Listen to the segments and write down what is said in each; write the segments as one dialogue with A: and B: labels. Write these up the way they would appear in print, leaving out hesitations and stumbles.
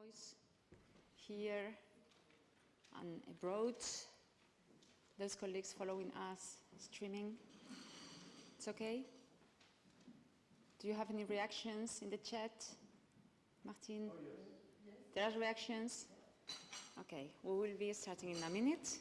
A: voice here and abroad, those colleagues following us streaming. It's okay? Do you have any reactions in the chat? Martin? Oh, yes. There are reactions? Okay, we will be starting in a minute.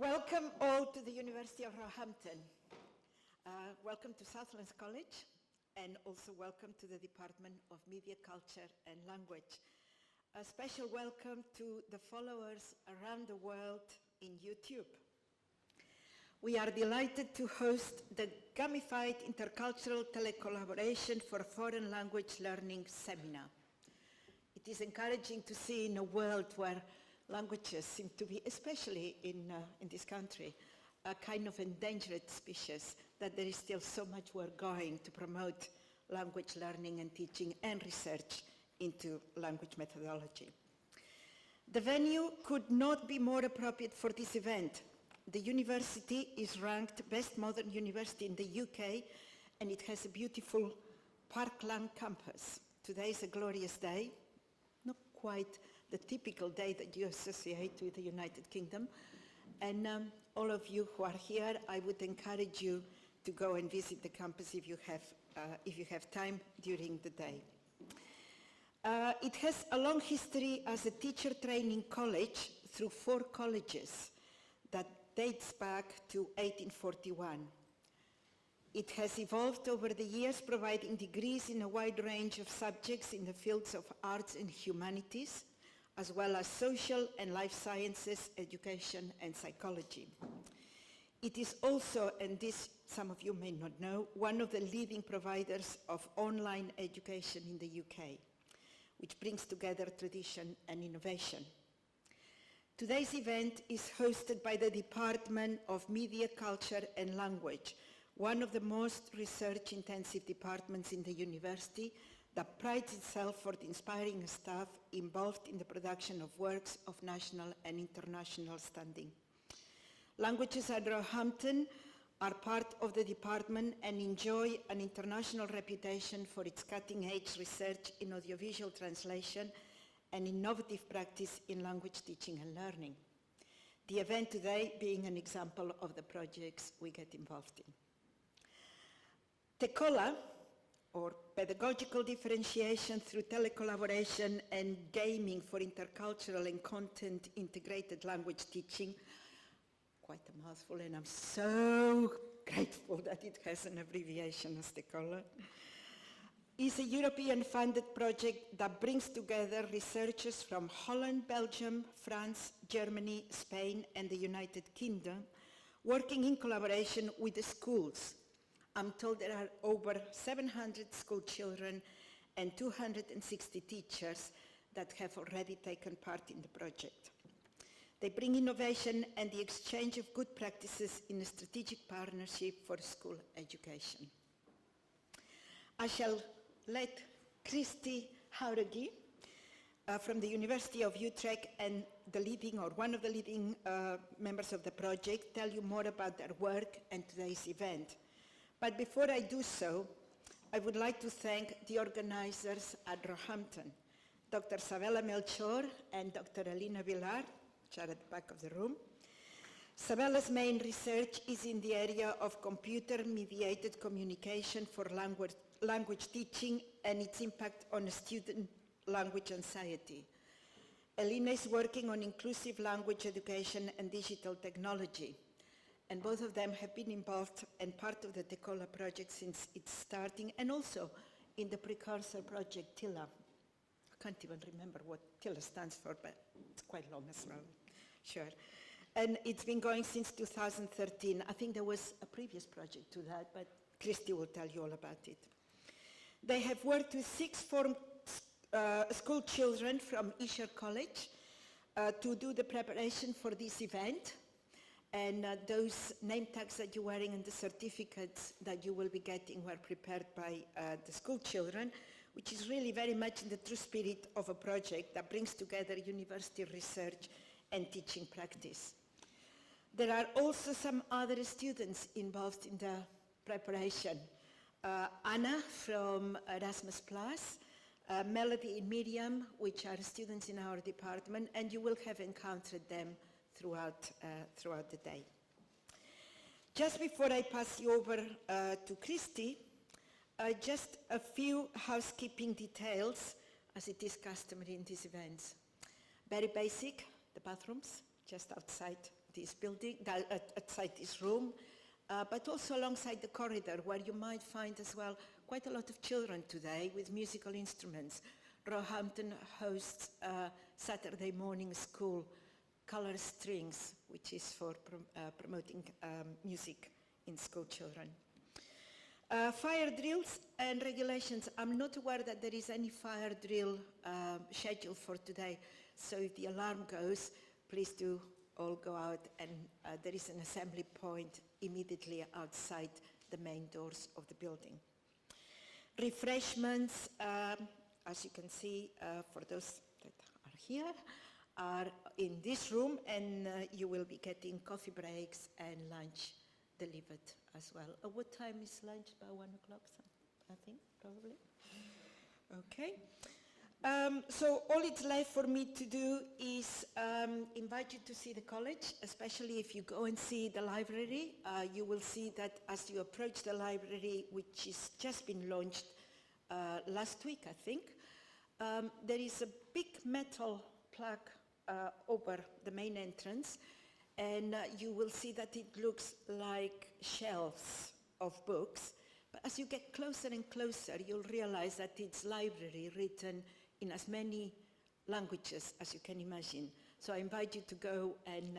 B: Welcome all to the University of Roehampton. Welcome to Southlands College, and also welcome to the Department of Media, Culture and Language. A special welcome to the followers around the world in YouTube. We are delighted to host the Gamified Intercultural Telecollaboration for Foreign Language Learning seminar. It is encouraging to see in a world where languages seem to be, especially in this country, a kind of endangered species, that there is still so much work going to promote language learning and teaching and research into language methodology. The venue could not be more appropriate for this event. The university is ranked best modern university in the UK, and it has a beautiful Parkland campus. Today is a glorious day, not quite the typical day that you associate with the United Kingdom. And all of you who are here, I would encourage you to go and visit the campus if you have time during the day. It has a long history as a teacher training college through 4 colleges that dates back to 1841. It has evolved over the years, providing degrees in a wide range of subjects in the fields of arts and humanities, as well as social and life sciences, education and psychology. It is also, and this some of you may not know, one of the leading providers of online education in the UK, which brings together tradition and innovation. Today's event is hosted by the Department of Media, Culture and Language, one of the most research-intensive departments in the university, that prides itself for the inspiring staff involved in the production of works of national and international standing. Languages at Roehampton are part of the department and enjoy an international reputation for its cutting-edge research in audiovisual translation and innovative practice in language teaching and learning. The event today being an example of the projects we get involved in. TeCoLa, or Pedagogical Differentiation through Telecollaboration and Gaming for Intercultural and Content Integrated Language Teaching, quite a mouthful, and I'm so grateful that it has an abbreviation as TeCoLa, is a European-funded project that brings together researchers from Holland, Belgium, France, Germany, Spain, and the United Kingdom, working in collaboration with the schools. I'm told there are over 700 school children and 260 teachers that have already taken part in the project. They bring innovation and the exchange of good practices in a strategic partnership for school education. I shall let Kristi Jauregi from the University of Utrecht and the leading, or one of the leading members of the project, tell you more about their work and today's event. But before I do so, I would like to thank the organizers at Roehampton, Dr. Sabela Melchor and Dr. Alina Villar, which are at the back of the room. Sabela's main research is in the area of computer-mediated communication for language teaching and its impact on student language anxiety. Alina is working on inclusive language education and digital technology. And both of them have been involved and part of the TeCoLa project since its starting, and also in the precursor project TeLa. I can't even remember what TeLa stands for, but it's quite long as well, sure. and it's been going since 2013. I think there was a previous project to that, but Kristi will tell you all about it. They have worked with 6 school children from Isher College to do the preparation for this event. And those name tags that you're wearing and the certificates that you will be getting were prepared by the school children, which is really very much in the true spirit of a project that brings together university research and teaching practice. There are also some other students involved in the preparation. Anna from Erasmus+, Melody and Miriam, which are students in our department, and you will have encountered them throughout the day. Just before I pass you over to Kristi, just a few housekeeping details, as it is customary in these events. Very basic, the bathrooms, just outside this building, outside this room, but also alongside the corridor, where you might find as well quite a lot of children today with musical instruments. Roehampton hosts Saturday morning school, Color Strings, which is for promoting music in school children. Fire drills and regulations. I'm not aware that there is any fire drill scheduled for today, so if the alarm goes, please do all go out, and there is an assembly point immediately outside the main doors of the building. Refreshments, as you can see, for those that are here, are in this room, and you will be getting coffee breaks and lunch delivered as well. What time is lunch? About 1 o'clock, I think, probably. Okay. So all it's left for me to do is invite you to see the college, especially if you go and see the library. You will see that as you approach the library, which has just been launched last week, I think, there is a big metal plaque over the main entrance, and you will see that it looks like shelves of books. But as you get closer and closer, you'll realize that it's library written in as many languages as you can imagine. So I invite you to go and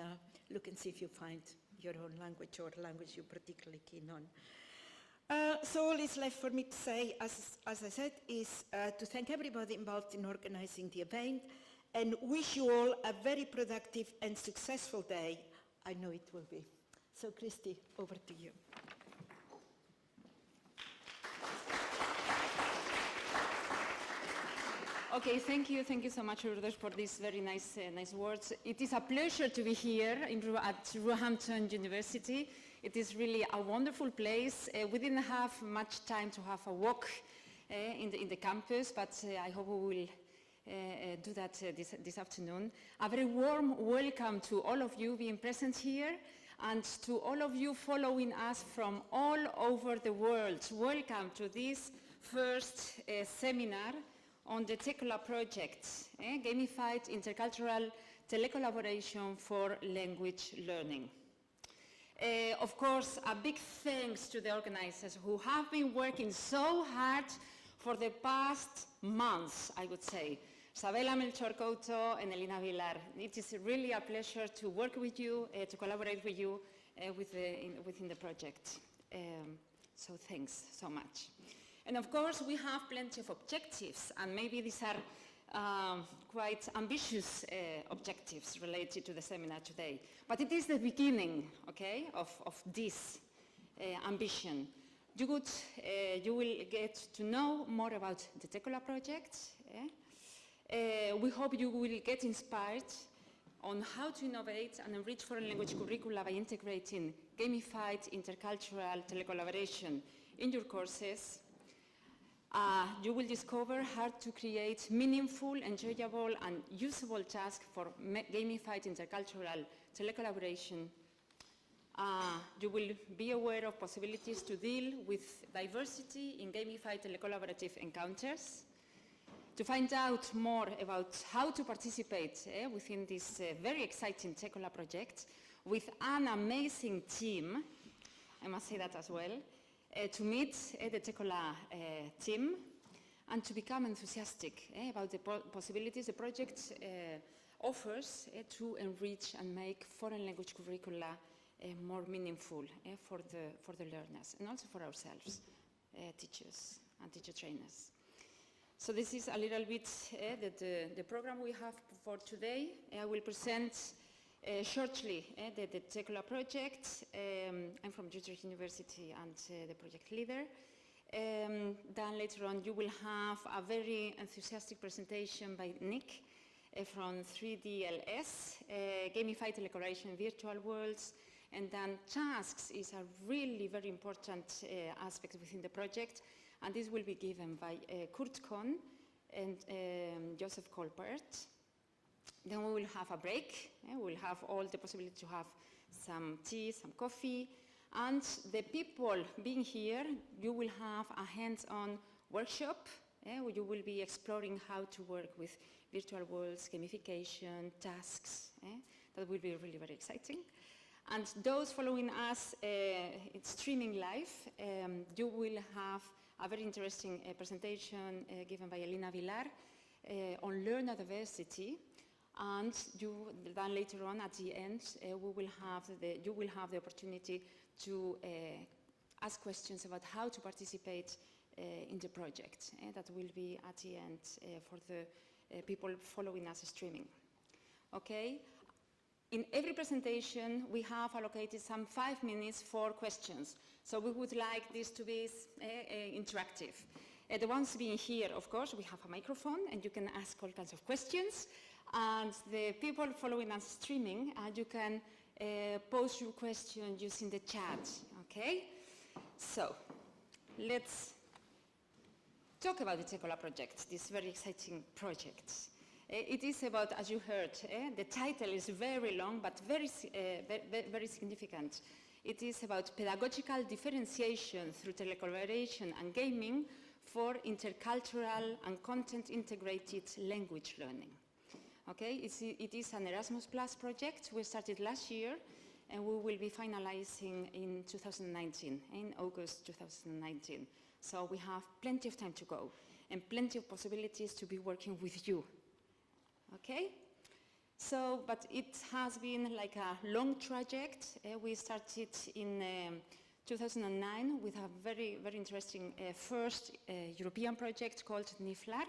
B: look and see if you find your own language or language you're particularly keen on. So all is left for me to say, as I said, is to thank everybody involved in organizing the event and wish you all a very productive and successful day. I know it will be. So Kristi, over to you.
A: Okay, thank you so much, Lourdes, for these very nice words. It is a pleasure to be here at Roehampton University. It is really a wonderful place. We didn't have much time to have a walk in the campus, but I hope we will do that this afternoon. A very warm welcome to all of you being present here, and to all of you following us from all over the world. Welcome to this first seminar on the TeCoLa project, Gamified Intercultural Telecollaboration for Language Learning. Of course, a big thanks to the organizers who have been working so hard for the past months, I would say. Sabela Melchor Couto and Elena Villar. It is really a pleasure to work with you, to collaborate with you within the project. So thanks so much. And of course, we have plenty of objectives, and maybe these are quite ambitious objectives related to the seminar today. But it is the beginning, okay, of this ambition. You will get to know more about the TeCoLa project. We hope you will get inspired on how to innovate and enrich foreign language curricula by integrating gamified intercultural telecollaboration in your courses. You will discover how to create meaningful, enjoyable, and usable tasks for gamified intercultural telecollaboration. You will be aware of possibilities to deal with diversity in gamified telecollaborative encounters. To find out more about how to participate within this very exciting TeCoLa project with an amazing team, I must say that as well, to meet the TeCoLa team and to become enthusiastic about the possibilities the project offers to enrich and make foreign language curricula more meaningful for the learners and also for ourselves, teachers and teacher trainers. So this is a little bit the program we have for today. I will present shortly the TeCoLa project. I'm from Utrecht University and the project leader. Then later on you will have a very enthusiastic presentation by Nick from 3DLS, Gamified Intercultural Virtual Worlds, and then tasks is a really very important aspect within the project, and this will be given by Kurt Kohn and Jozef Colpaert. Then we will have a break. We'll have all the possibility to have some tea, some coffee, and the people being here, you will have a hands-on workshop where you will be exploring how to work with virtual worlds, gamification, tasks. That will be really very exciting. And those following us streaming live, you will have a very interesting presentation given by Elena Villar on learner diversity. And then later on at the end, you will have the opportunity to ask questions about how to participate in the project. That will be at the end for the people following us streaming. Okay. In every presentation, we have allocated some 5 minutes for questions. So we would like this to be interactive. The ones being here, of course, we have a microphone and you can ask all kinds of questions. And the people following us streaming, you can post your question using the chat, okay? So let's talk about the TeCoLa project, this very exciting project. It is about, as you heard, the title is very long, but very significant. It is about pedagogical differentiation through telecollaboration and gaming for intercultural and content-integrated language learning. Okay, it is an Erasmus Plus project. We started last year, and we will be finalizing in 2019, in August 2019. So we have plenty of time to go, and plenty of possibilities to be working with you. Okay, so, but it has been like a long project. We started in 2009 with a very, very interesting first European project called NIFLAR.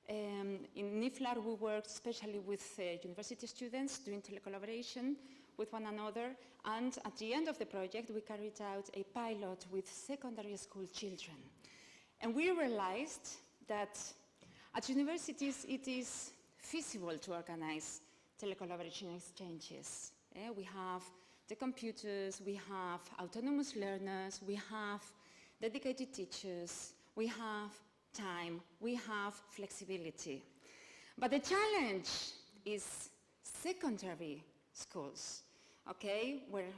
A: In NIFLAR, we worked especially with university students doing telecollaboration with one another, and at the end of the project, we carried out a pilot with secondary school children. And we realized that at universities, it is feasible to organize telecollaboration exchanges. We have the computers, we have autonomous learners, we have dedicated teachers, we have time, we have flexibility. But the challenge is secondary schools, okay, where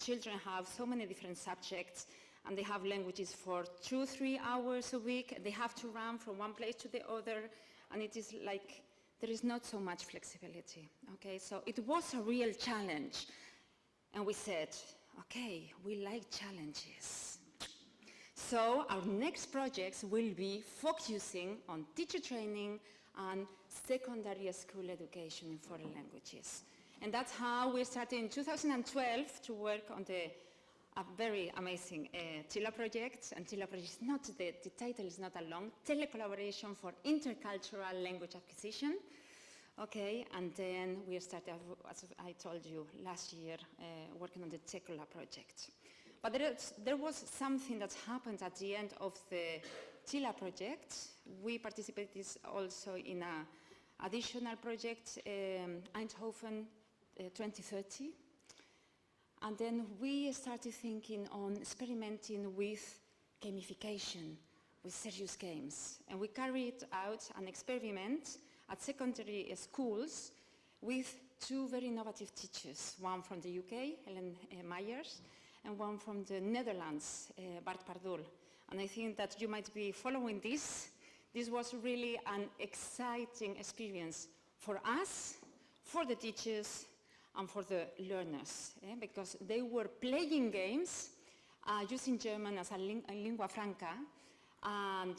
A: children have so many different subjects and they have languages for 2-3 hours a week. They have to run from one place to the other, and it is like there is not so much flexibility, okay? So it was a real challenge. And we said, okay, we like challenges. So our next projects will be focusing on teacher training and secondary school education in foreign languages. And that's how we started in 2012 to work on a very amazing TeCoLa project. And TeCoLa project is not, the title is not a long, telecollaboration for intercultural language acquisition. Okay, and then we started, as I told you, last year, working on the TeCoLa project. But there was something that happened at the end of the TeCoLa project. We participated also in an additional project, Eindhoven 2030. And then we started thinking on experimenting with gamification, with serious games. And we carried out an experiment at secondary schools with 2 very innovative teachers, one from the UK, Helen Myers, and one from the Netherlands, Bart Pardoel. And I think that you might be following this. This was really an exciting experience for us, for the teachers, and for the learners, because they were playing games using German as a lingua franca, and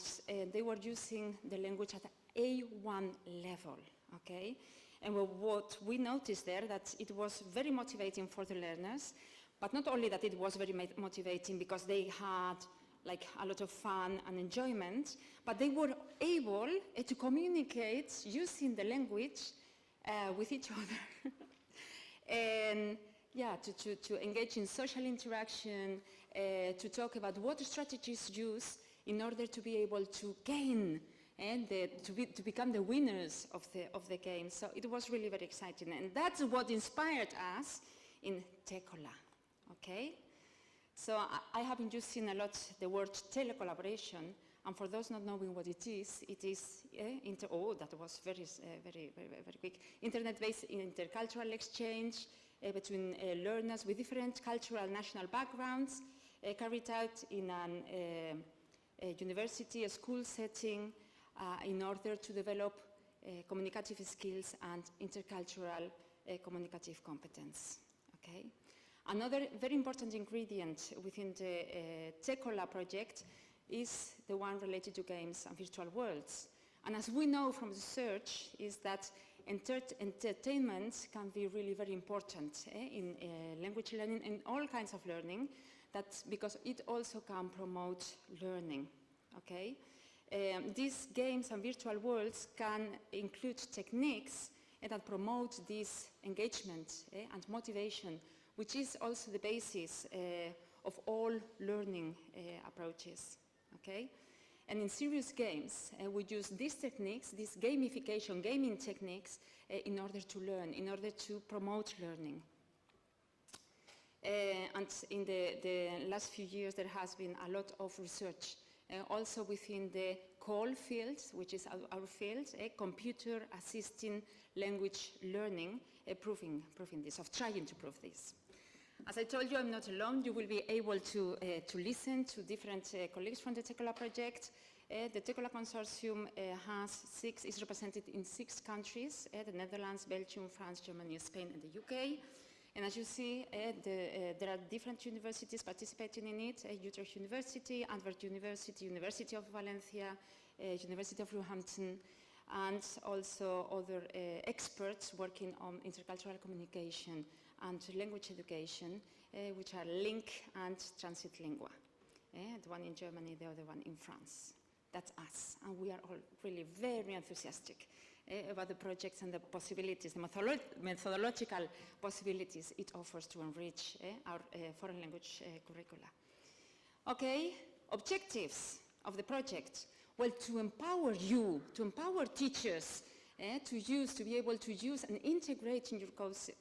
A: they were using the language at A1 level, okay? And what we noticed there, that it was very motivating for the learners, but not only that it was very motivating because they had like a lot of fun and enjoyment, but they were able to communicate using the language with each other. And yeah, to engage in social interaction, to talk about what strategies use in order to be able to gain and to become the winners of the game. So it was really very exciting, and that's what inspired us in TeCoLa. Okay, so I have been using a lot the word telecollaboration, and for those not knowing what it is that was very quick. Internet-based intercultural exchange between learners with different cultural national backgrounds, carried out in a university, a school setting, in order to develop communicative skills and intercultural communicative competence. Okay. Another very important ingredient within the TeCoLa project is the one related to games and virtual worlds. And as we know from research, is that entertainment can be really very important in language learning and all kinds of learning, because it also can promote learning. Okay? These games and virtual worlds can include techniques that promote this engagement and motivation, which is also the basis of all learning approaches. Okay? And in serious games, we use these techniques, these gamification, gaming techniques, in order to learn, in order to promote learning. And in the last few years, there has been a lot of research, also within the COL field, which is our field, computer assisting language learning, proving this, of trying to prove this. As I told you, I'm not alone. You will be able to listen to different colleagues from the TeCoLa project. The TeCoLa consortium is represented in 6 countries, the Netherlands, Belgium, France, Germany, Spain, and the UK. And as you see, there are different universities participating in it, Utrecht University, Antwerp University, University of Valencia, University of Roehampton, and also other experts working on intercultural communication and language education, which are Link and Transit Lingua. The one in Germany, the other one in France. That's us, and we are all really very enthusiastic about the projects and the possibilities, the methodological possibilities it offers to enrich our foreign language curricula. Okay, objectives of the project. Well, to empower you, to empower teachers to be able to use and integrate in your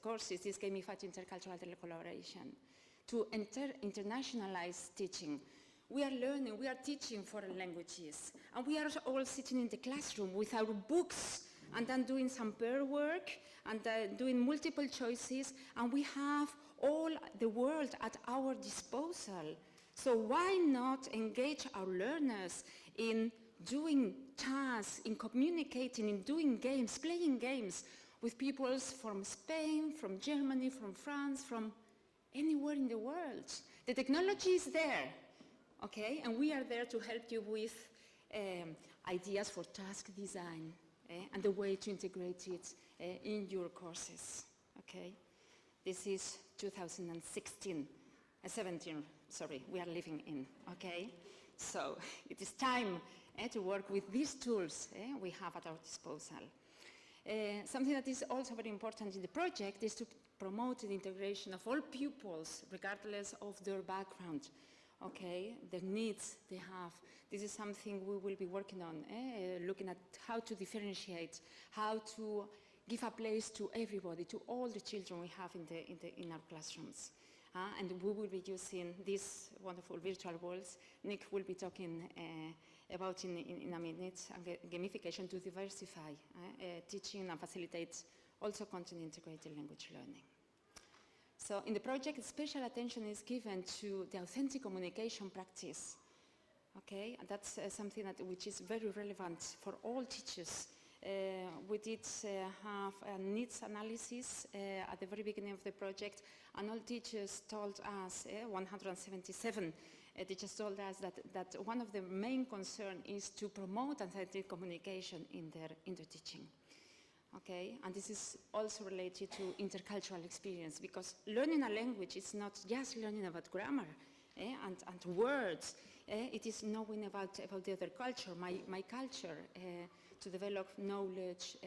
A: courses this gamified intercultural telecollaboration, to internationalize teaching. We are learning, we are teaching foreign languages, and we are all sitting in the classroom with our books and then doing some pair work and doing multiple choices, and we have all the world at our disposal. So why not engage our learners in doing tasks, in communicating, in doing games, playing games with people from Spain, from Germany, from France, from anywhere in the world. The technology is there, okay? And we are there to help you with ideas for task design and the way to integrate it in your courses, okay? This is 2017, sorry, we are living in, okay? So it is time to work with these tools we have at our disposal. Something that is also very important in the project is to promote the integration of all pupils, regardless of their background, okay, the needs they have. This is something we will be working on, looking at how to differentiate, how to give a place to everybody, to all the children we have in our classrooms. And we will be using these wonderful virtual worlds. Nick will be talking about in a minute, gamification to diversify teaching and facilitate also content-integrated language learning. So in the project, special attention is given to the authentic communication practice. Okay, and that's something which is very relevant for all teachers. We did have a needs analysis at the very beginning of the project, and all teachers told us, 177 teachers told us that one of the main concerns is to promote authentic communication in their teaching. Okay, and this is also related to intercultural experience, because learning a language is not just learning about grammar and words. It is knowing about the other culture, my culture, to develop knowledge,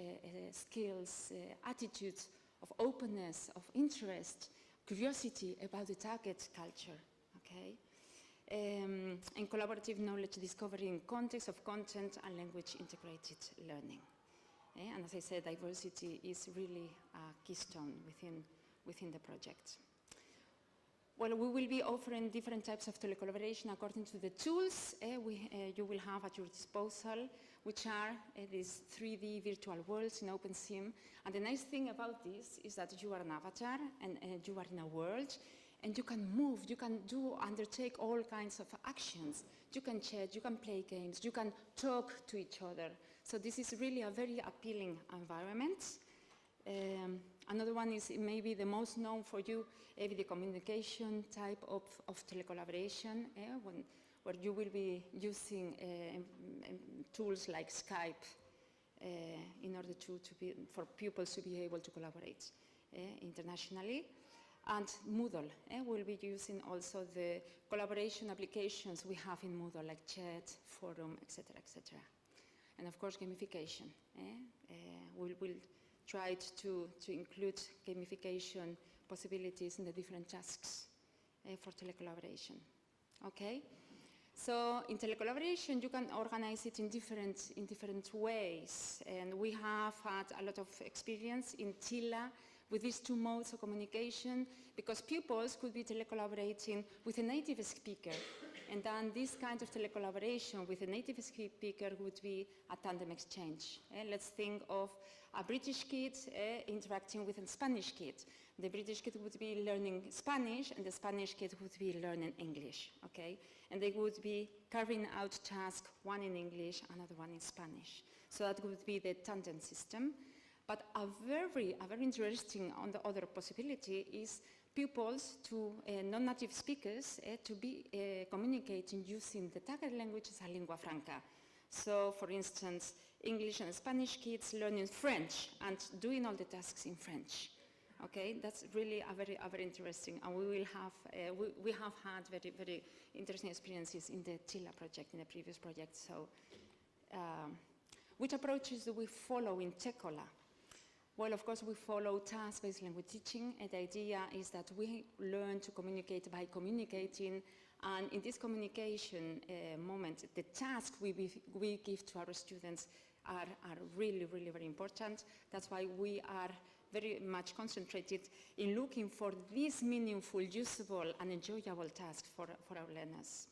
A: skills, attitudes of openness, of interest, curiosity about the target culture. Okay, and collaborative knowledge discovery in context of content and language integrated learning. And as I said, diversity is really a keystone within the project. Well, we will be offering different types of telecollaboration according to the tools you will have at your disposal, which are these 3D virtual worlds in OpenSim. And the nice thing about this is that you are an avatar and you are in a world, and you can move, you can undertake all kinds of actions. You can chat, you can play games, you can talk to each other. So this is really a very appealing environment. Another one is maybe the most known for you, the communication type of telecollaboration, where you will be using tools like Skype in order for pupils to be able to collaborate internationally. And Moodle, we'll be using also the collaboration applications we have in Moodle, like chat, forum, etc., etc. And of course, gamification. We'll try to include gamification possibilities in the different tasks for telecollaboration. Okay? So in telecollaboration, you can organize it in different ways. And we have had a lot of experience in TeCoLa with these two modes of communication, because pupils could be telecollaborating with a native speaker. And then this kind of telecollaboration with a native speaker would be a tandem exchange. Let's think of a British kid interacting with a Spanish kid. The British kid would be learning Spanish, and the Spanish kid would be learning English, okay? And they would be carrying out tasks, one in English, another one in Spanish. So that would be the tandem system. But a very interesting other possibility is pupils to non-native speakers to be communicating using the target language as a lingua franca. So, for instance, English and Spanish kids learning French and doing all the tasks in French. Okay, that's really a very interesting, and we have had very interesting experiences in the TeCoLa project, in the previous project. So, which approaches do we follow in TeCoLa? Well, of course, we follow task-based language teaching, and the idea is that we learn to communicate by communicating, and in this communication moment, the tasks we give to our students are really very important. That's why we are very much concentrated in looking for these meaningful, usable, and enjoyable tasks for our learners.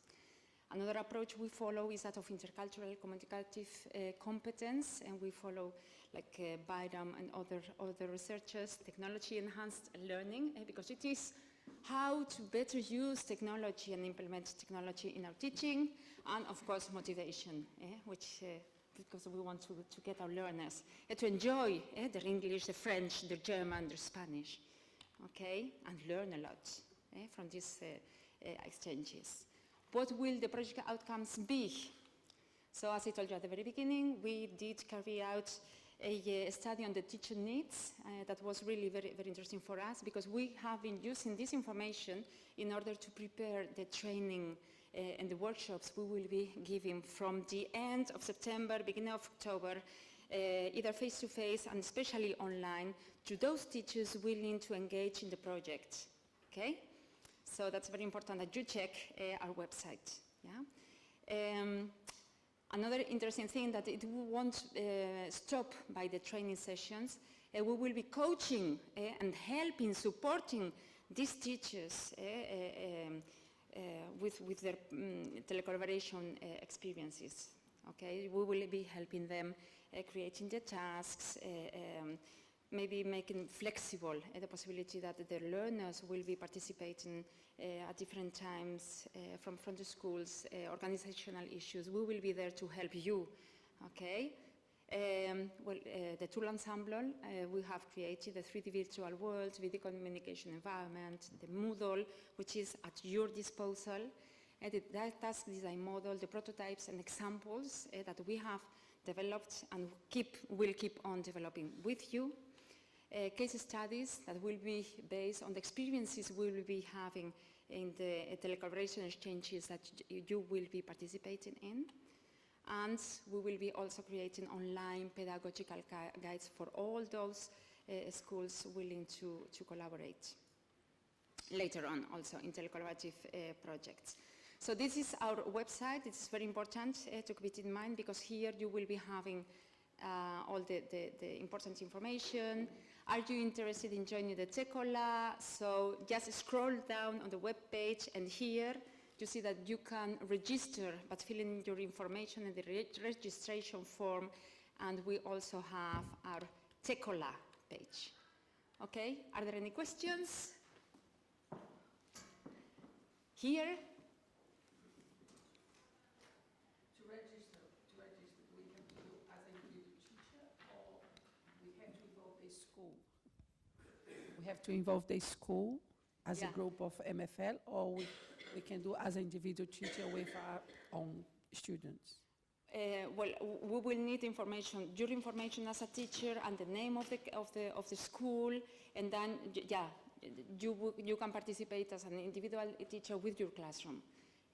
A: Another approach we follow is that of intercultural communicative competence, and we follow like Byram and other researchers, technology-enhanced learning, because it is how to better use technology and implement technology in our teaching, and of course motivation, which because we want to get our learners to enjoy their English, their French, their German, their Spanish, okay, and learn a lot from these exchanges. What will the project outcomes be? So as I told you at the very beginning, we did carry out a study on the teacher needs that was really very interesting for us, because we have been using this information in order to prepare the training and the workshops we will be giving from the end of September, beginning of October, either face-to-face and especially online, to those teachers willing to engage in the project, okay? So that's very important that you check our website, yeah? Another interesting thing that it won't stop by the training sessions. We will be coaching and helping, supporting these teachers with their telecollaboration experiences. Okay, we will be helping them creating the tasks, maybe making flexible the possibility that the learners will be participating at different times from the schools, organizational issues. We will be there to help you, okay? The tool ensemble, we have created the 3D virtual world, video communication environment, the Moodle, which is at your disposal, the task design model, the prototypes and examples that we have developed and will keep on developing with you. Case studies that will be based on the experiences we will be having in the telecollaboration exchanges that you will be participating in. And we will be also creating online pedagogical guides for all those schools willing to collaborate later on also in telecollaborative projects. So this is our website. It's very important to keep it in mind because here you will be having all the important information. Are you interested in joining the TeCoLa? So just scroll down on the web page and here you see that you can register but fill in your information in the registration form, and we also have our TeCoLa page. Okay, are there any questions? Here?
C: To register, we can do as an individual teacher, or we have to involve the school? We have to involve the school as a group of MFL, or we can do as an individual teacher with our own students?
A: Well, we will need information, your information as a teacher and the name of the school, and then you can participate as an individual teacher with your classroom.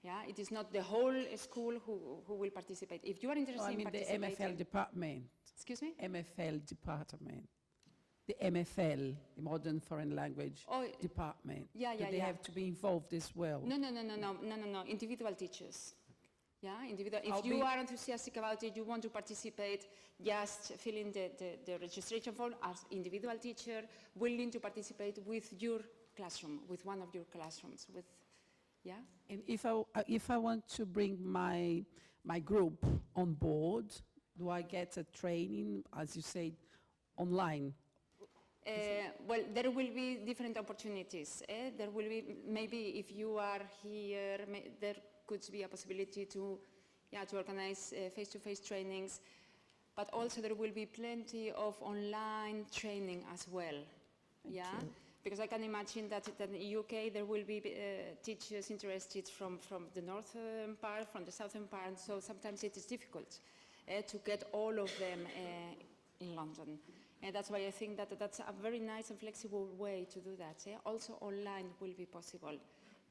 A: Yeah, it is not the whole school who will participate. If you are interested in participating,
C: the MFL department.
A: Excuse me?
C: MFL department. The MFL, the Modern Foreign Language Department.
A: Yeah.
C: They have to be involved as well.
A: No. Individual teachers. Yeah, individual. If you are enthusiastic about it, you want to participate, just fill in the registration form as individual teacher, willing to participate with your classroom, with one of your classrooms.
C: And if I want to bring my group on board, do I get a training, as you said, online?
A: Well, there will be different opportunities. There will be, maybe if you are here, there could be a possibility to organize face-to-face trainings, but also there will be plenty of online training as well. Because I can imagine that in the UK there will be teachers interested from the northern part, from the southern part, so sometimes it is difficult to get all of them in London. And that's why I think that that's a very nice and flexible way to do that. Also online will be possible.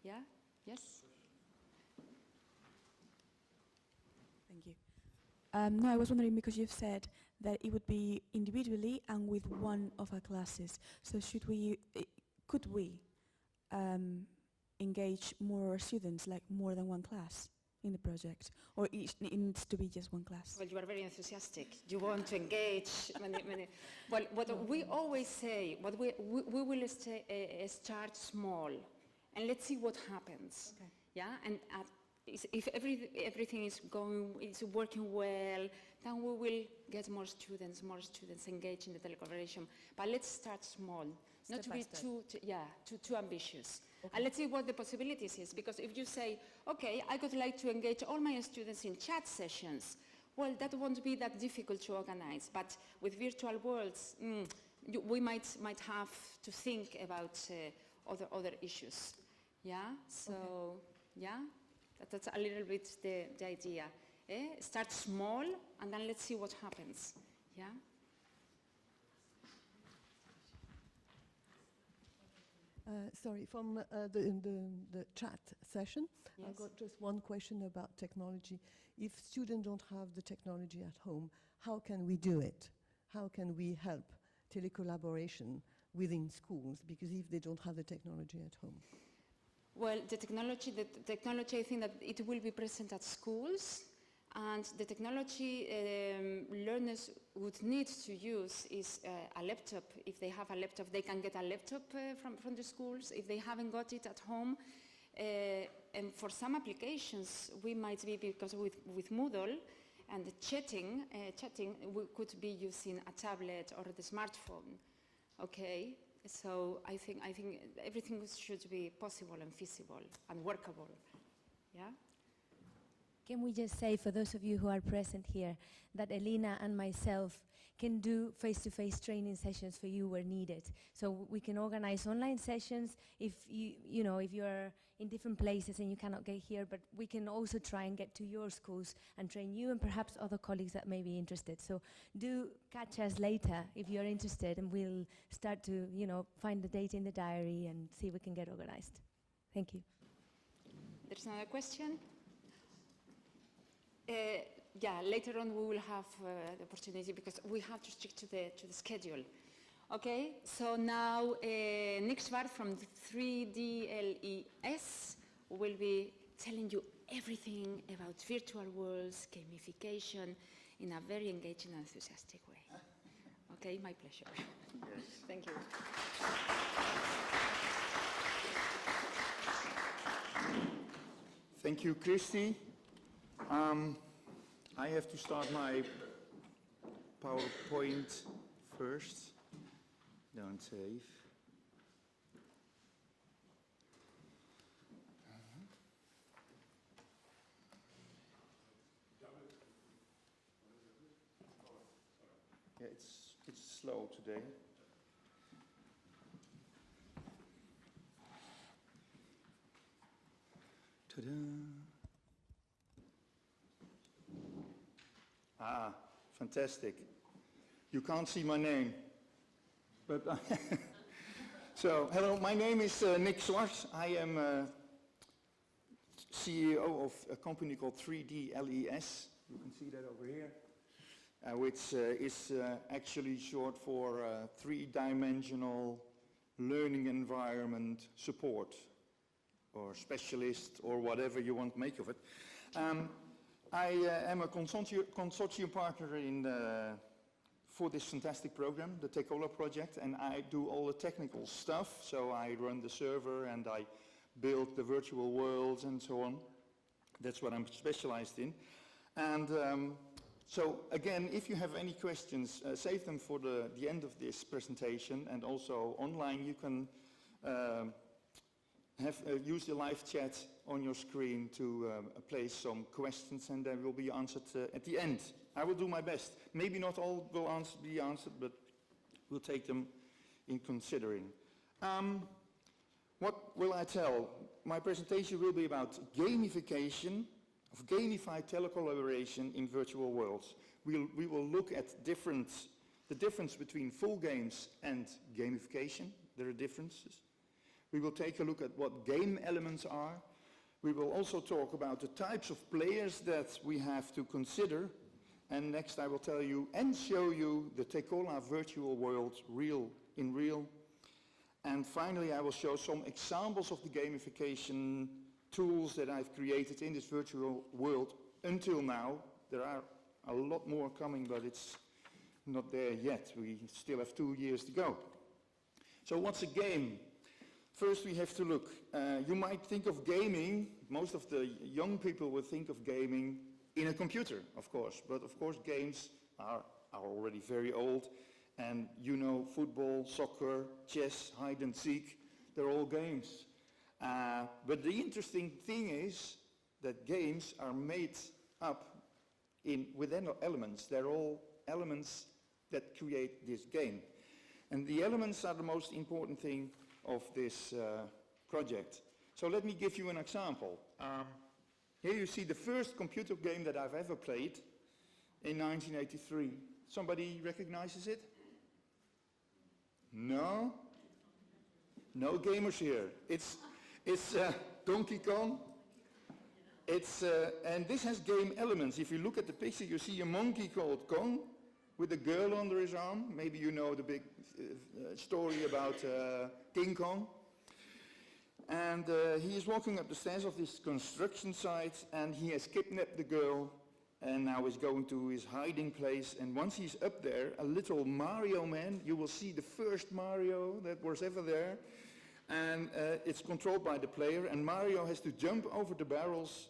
A: Yeah? Yes?
D: Thank you. No, I was wondering, because you've said that it would be individually and with one of our classes. So could we engage more students, like more than one class in the project? Or it needs to be just one class?
A: Well, you are very enthusiastic. You want to engage many. Well, what we always say, we will start small and let's see what happens.
D: Okay.
A: Yeah, and if everything is working well, then we will get more students engaged in the telecollaboration. But let's start small, not to be too ambitious. Okay. And let's see what the possibilities is, because if you say, okay, I would like to engage all my students in chat sessions, well, that won't be that difficult to organize. But with virtual worlds, we might have to think about other issues. Yeah. So that's a little bit the idea. Start small, and then let's see what happens. Yeah.
E: Sorry, from the chat session,
A: Yes.
E: I've got just one question about technology. If students don't have the technology at home, how can we do it? How can we help telecollaboration within schools? Because if they don't have the technology at home.
A: Well, the technology, I think that it will be present at schools, and the technology learners would need to use is a laptop. If they have a laptop, they can get a laptop from the schools. If they haven't got it at home, and for some applications, we might be, because with Moodle and the chatting, we could be using a tablet or the smartphone. Okay. So I think everything should be possible and feasible and workable. Yeah?
F: can we just say, for those of you who are present here, that Elena and myself can do face-to-face training sessions for you where needed. So we can organize online sessions if you know, if you're in different places and you cannot get here, but we can also try and get to your schools and train you and perhaps other colleagues that may be interested. So do catch us later if you're interested, and we'll start to, you know, find the date in the diary and see if we can get organized. Thank you.
A: There's another question. Yeah, later on we will have the opportunity because we have to stick to the schedule. Okay, so now Nick Zwart from 3DLES will be telling you everything about virtual worlds, gamification, in a very engaging and enthusiastic way. Okay, my pleasure.
G: Yes.
A: Thank you.
G: Thank you, Kristi. I have to start my PowerPoint first. Don't save. Yeah, it's slow today. Ta-da! Ah, fantastic. You can't see my name, but so hello, my name is Nick Zwart. I am CEO of a company called 3DLES. You can see that over here, which is actually short for three-dimensional learning environment support, or specialist, or whatever you want to make of it. I am a consortium partner for this fantastic program, the TeCoLa project, and I do all the technical stuff. So I run the server and I build the virtual worlds and so on. That's what I'm specialized in. And so again, if you have any questions, save them for the end of this presentation, and also online you can use the live chat on your screen to place some questions, and they will be answered at the end. I will do my best. Maybe not all will be answered, but we'll take them in considering. What will I tell? My presentation will be about gamification of gamified telecollaboration in virtual worlds. We will look at the difference between full games and gamification. There are differences. We will take a look at what game elements are. We will also talk about the types of players that we have to consider. And next I will tell you and show you the TeCoLa virtual world in real. And finally I will show some examples of the gamification tools that I've created in this virtual world until now. There are a lot more coming, but it's not there yet. We still have 2 years to go. So what's a game? First we have to look. You might think of gaming, most of the young people will think of gaming in a computer, of course. But of course games are already very old. And you know, football, soccer, chess, hide and seek, they're all games. But the interesting thing is that games are made up with elements. They're all elements that create this game. And the elements are the most important thing of this project. So let me give you an example. Here you see the first computer game that I've ever played in 1983. Somebody recognizes it? No? No gamers here. It's Donkey Kong. And this has game elements. If you look at the picture, you see a monkey called Kong with a girl under his arm. Maybe you know the big story about King Kong. And he is walking up the stairs of this construction site, and he has kidnapped the girl and now is going to his hiding place. And once he's up there, a little Mario man, you will see the first Mario that was ever there. And it's controlled by the player, and Mario has to jump over the barrels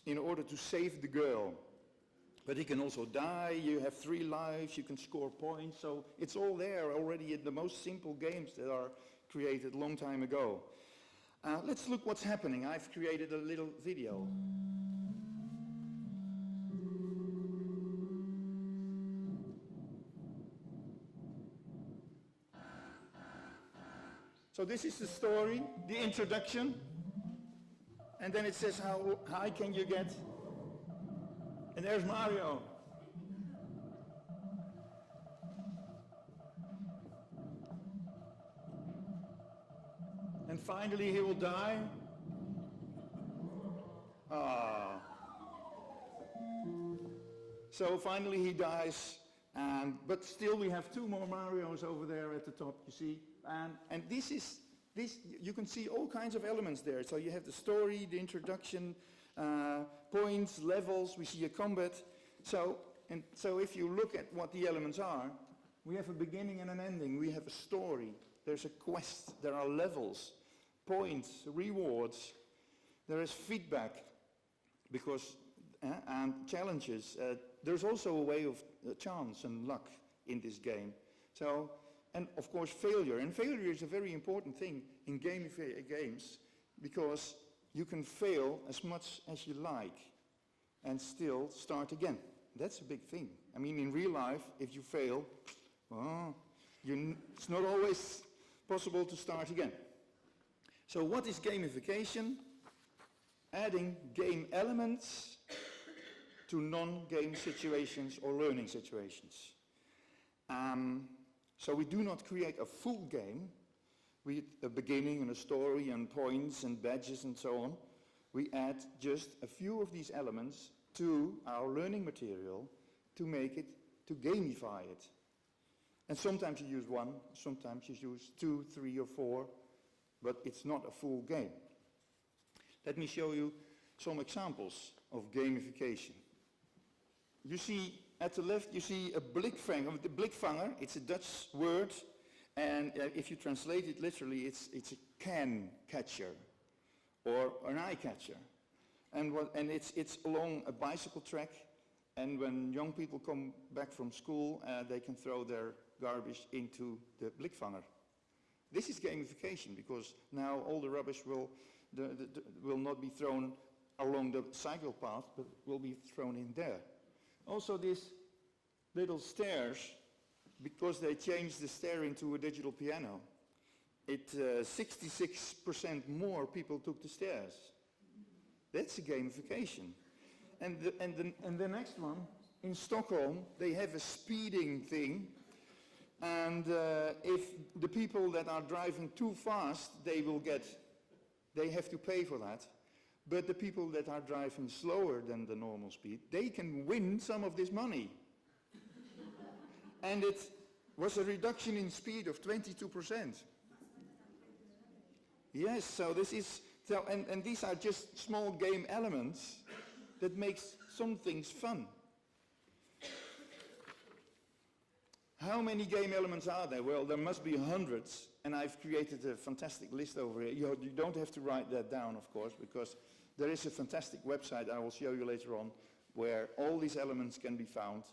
G: in order to save the girl. But he can also die, you have 3 lives, you can score points, so it's all there already in the most simple games that are created a long time ago. Let's look what's happening. I've created a little video. So this is the story, the introduction, and then it says how high can you get, and there's Mario. And finally he will die. Ah. So finally he dies, but still we have 2 more Marios over there at the top, you see. And this you can see all kinds of elements there. So you have the story, the introduction, points, levels, we see a combat. So if you look at what the elements are, we have a beginning and an ending, we have a story, there's a quest, there are levels, points, rewards, there is feedback, because and challenges. There's also a way of chance and luck in this game. So, and of course failure. And failure is a very important thing in gamified games, because you can fail as much as you like and still start again. That's a big thing. I mean, in real life, if you fail, it's not always possible to start again. So what is gamification? Adding game elements to non-game situations or learning situations. So we do not create a full game with a beginning and a story and points and badges and so on. We add just a few of these elements to our learning material to make it, to gamify it. And sometimes you use 1, sometimes you use 2, 3 or 4, but it's not a full game. Let me show you some examples of gamification. You see, at the left, you see a blikvanger. The blikvanger, it's a Dutch word, and if you translate it literally, it's a can catcher, or an eye catcher. And it's along a bicycle track, and when young people come back from school, they can throw their garbage into the blikvanger. This is gamification, because now all the rubbish will not be thrown along the cycle path, but will be thrown in there. Also these little stairs, because they changed the stair into a digital piano, 66% more people took the stairs. That's a gamification. And the next one, in Stockholm, they have a speeding thing, and if the people that are driving too fast, they have to pay for that. But the people that are driving slower than the normal speed, they can win some of this money. And it was a reduction in speed of 22%. Yes, so this is, and these are just small game elements that makes some things fun. How many game elements are there? Well, there must be hundreds, and I've created a fantastic list over here. You don't have to write that down, of course, because there is a fantastic website I will show you later on where all these elements can be found.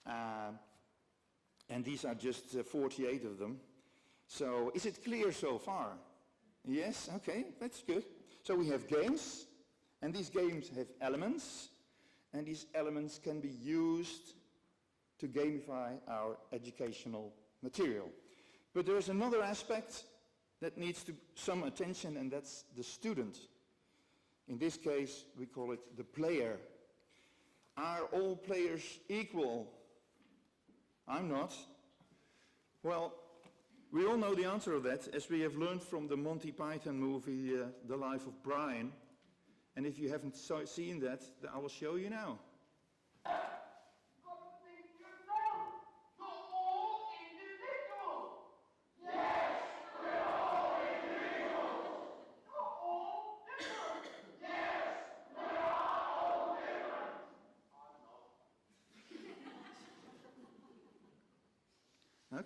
G: And these are just 48 of them. So is it clear so far? Yes? Okay, that's good. So we have games, and these games have elements, and these elements can be used to gamify our educational material. But there is another aspect that needs some attention, and that's the student. In this case, we call it the player. Are all players equal? I'm not. Well, we all know the answer of that, as we have learned from the Monty Python movie, The Life of Brian. And if you haven't seen that, I will show you now.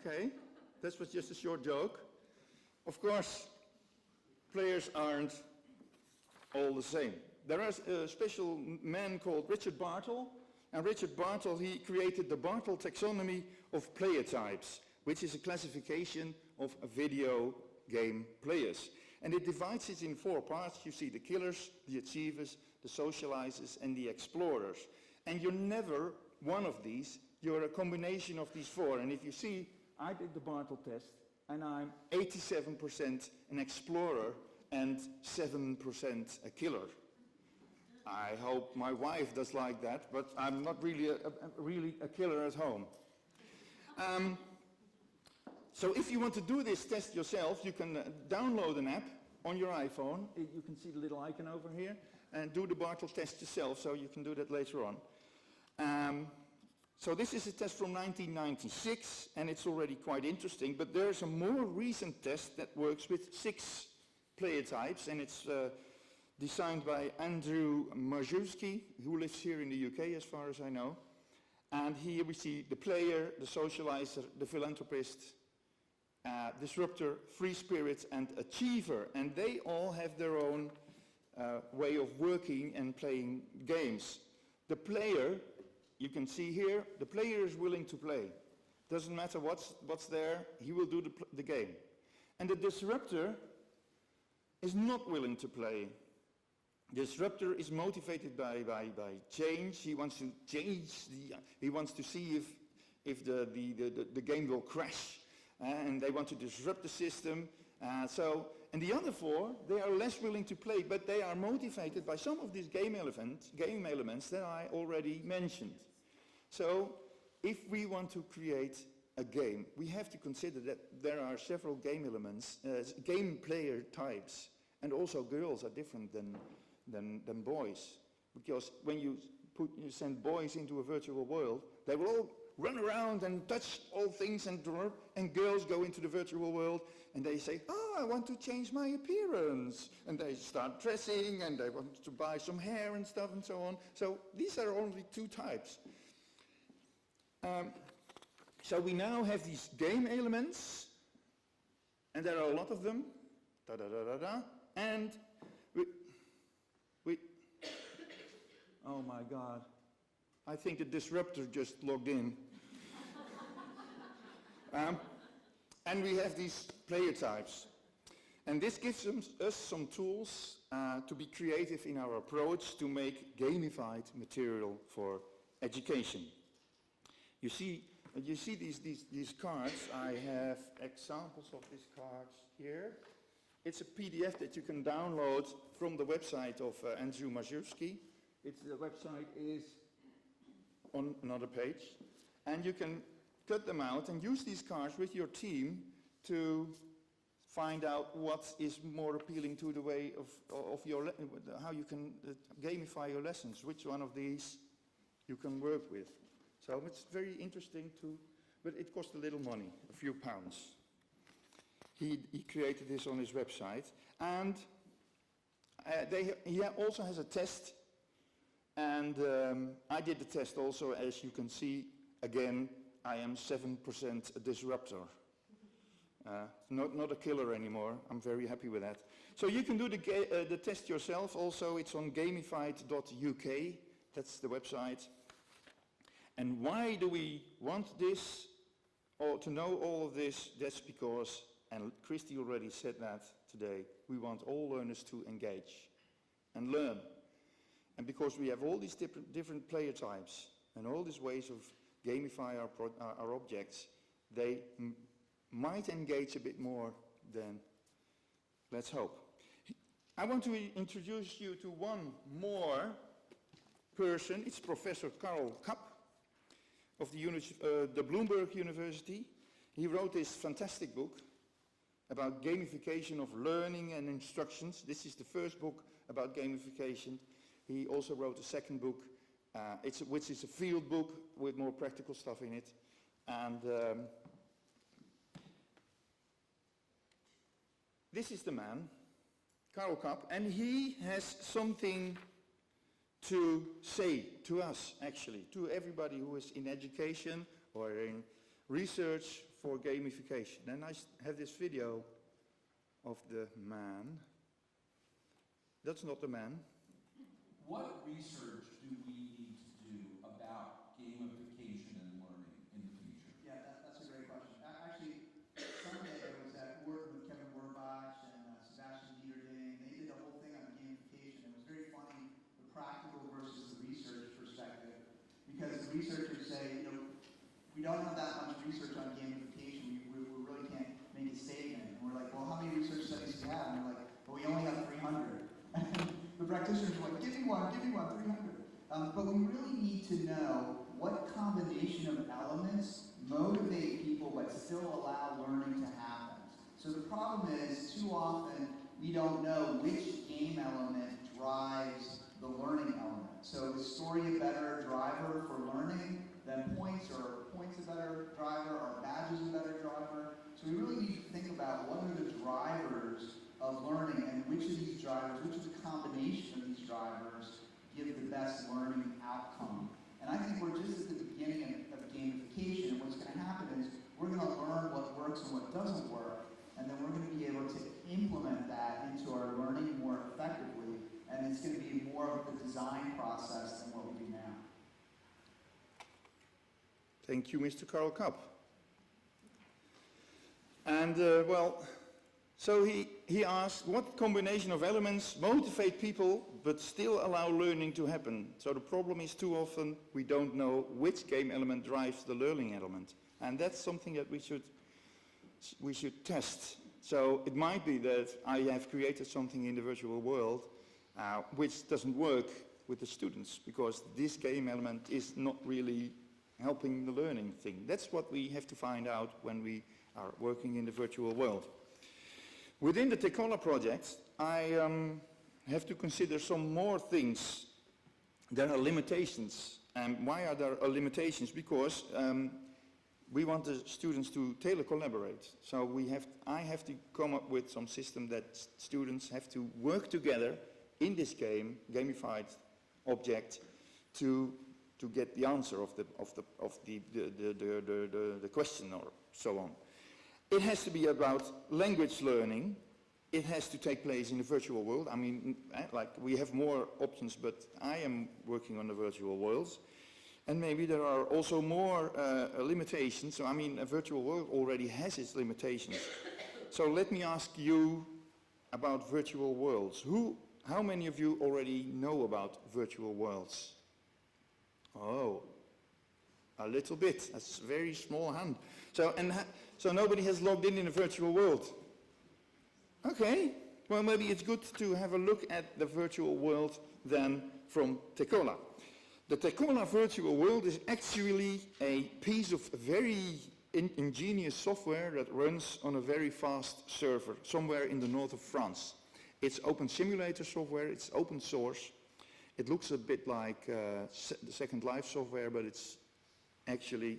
G: Okay, that was just a short joke. Of course, players aren't all the same. There is a special man called Richard Bartle, and Richard Bartle, he created the Bartle taxonomy of player types, which is a classification of video game players. And it divides it in 4 parts. You see the killers, the achievers, the socializers, and the explorers. And you're never one of these, you're a combination of these 4. And if you see, I did the Bartle test, and I'm 87% an explorer and 7% a killer. I hope my wife does like that, but I'm not really a killer at home. So if you want to do this test yourself, you can download an app on your iPhone. You can see the little icon over here, and do the Bartle test yourself, so you can do that later on. So this is a test from 1996, and it's already quite interesting, but there's a more recent test that works with 6 player types, and it's designed by Andrew Majewski, who lives here in the UK as far as I know. And here we see the player, the socializer, the philanthropist, disruptor, free spirit, and achiever, and they all have their own way of working and playing games. The player, you can see here, the player is willing to play. Doesn't matter what's there, he will do the game. And the disruptor is not willing to play. The disruptor is motivated by change. He wants to change, he wants to see if the game will crash. And they want to disrupt the system. And the other 4, they are less willing to play, but they are motivated by some of these game elements that I already mentioned. So if we want to create a game, we have to consider that there are several game elements, game player types, and also girls are different than boys. Because when you send boys into a virtual world, they will all run around and touch all things, and girls go into the virtual world and they say, oh, I want to change my appearance. And they start dressing and they want to buy some hair and stuff and so on. So these are only 2 types. So we now have these game elements, and there are a lot of them. And we oh my God. I think the disruptor just logged in. And we have these player types. And this gives us some tools to be creative in our approach to make gamified material for education. You see these cards. I have examples of these cards here. It's a PDF that you can download from the website of Andrew Majewski. The website is on another page, and you can cut them out and use these cards with your team to find out what is more appealing to the way of your how you can gamify your lessons, which one of these you can work with. So it's very interesting but it cost a little money, a few pounds. He created this on his website, and he also has a test. And I did the test also. As you can see, again, I am 7% a disruptor. Not a killer anymore. I'm very happy with that. So you can do the test yourself also. It's on gamified.uk. That's the website. And why do we want this, or to know all of this? That's because, and Kristi already said that today, we want all learners to engage and learn. And because we have all these different player types and all these ways of gamify our objects, they might engage a bit more than, let's hope. I want to introduce you to one more person. It's Professor Karl Kapp of the Bloomberg University. He wrote this fantastic book about gamification of learning and instructions. This is the first book about gamification. He also wrote a second book, which is a field book with more practical stuff in it. And this is the man, Karl Kapp, and he has something to say to us, actually, to everybody who is in education or in research for gamification. And I have this video of the man. That's not the man.
H: What research do we need to do about gamification and learning in the future?
I: Yeah, that's a great question. Actually, Sunday I was at work with Kevin Werbach and Sebastian Dieterling, and they did a whole thing on gamification. It was very funny, the practical versus the research perspective, because the researchers say, we don't have that much research on gamification. We really can't make a you have? And they're like, well, we only have 300. The practitioners are like, give me one, 300. But we really need to know what combination of elements motivate people but still allow learning to happen. So the problem is, too often, we don't know which game element drives the learning element. So is story a better driver for learning than points, or points a better driver, or badges a better driver? So we really need to think about what are the drivers of learning, and which of these drivers, which of the combination of these drivers give the best learning outcome. And I think we're just at the beginning of gamification, and what's going to happen is we're going to learn what works and what doesn't work, and then we're going to be able to implement that into our learning more effectively, and it's going to be more of the design process than what we do now.
G: Thank you, Mr. Karl Kapp. And well, so he asked, what combination of elements motivate people but still allow learning to happen? So the problem is, too often we don't know which game element drives the learning element. And that's something that we should test. So it might be that I have created something in the virtual world which doesn't work with the students, because this game element is not really helping the learning thing. That's what we have to find out when we are working in the virtual world. Within the TeCoLa project, I have to consider some more things. There are limitations. And why are there limitations? Because we want the students to collaborate. So I have to come up with some system that students have to work together in this gamified object, to get the answer of the question or so on. It has to be about language learning. It has to take place in the virtual world. I mean, like, we have more options, but I am working on the virtual worlds. And maybe there are also more limitations. So, I mean, a virtual world already has its limitations. So let me ask you about virtual worlds. How many of you already know about virtual worlds? Oh, a little bit. That's a very small hand. So nobody has logged in a virtual world. Okay, well, maybe it's good to have a look at the virtual world then from TeCoLa. The TeCoLa virtual world is actually a piece of very ingenious software that runs on a very fast server somewhere in the north of France. It's open simulator software, it's open source. It looks a bit like the Second Life software, but it's actually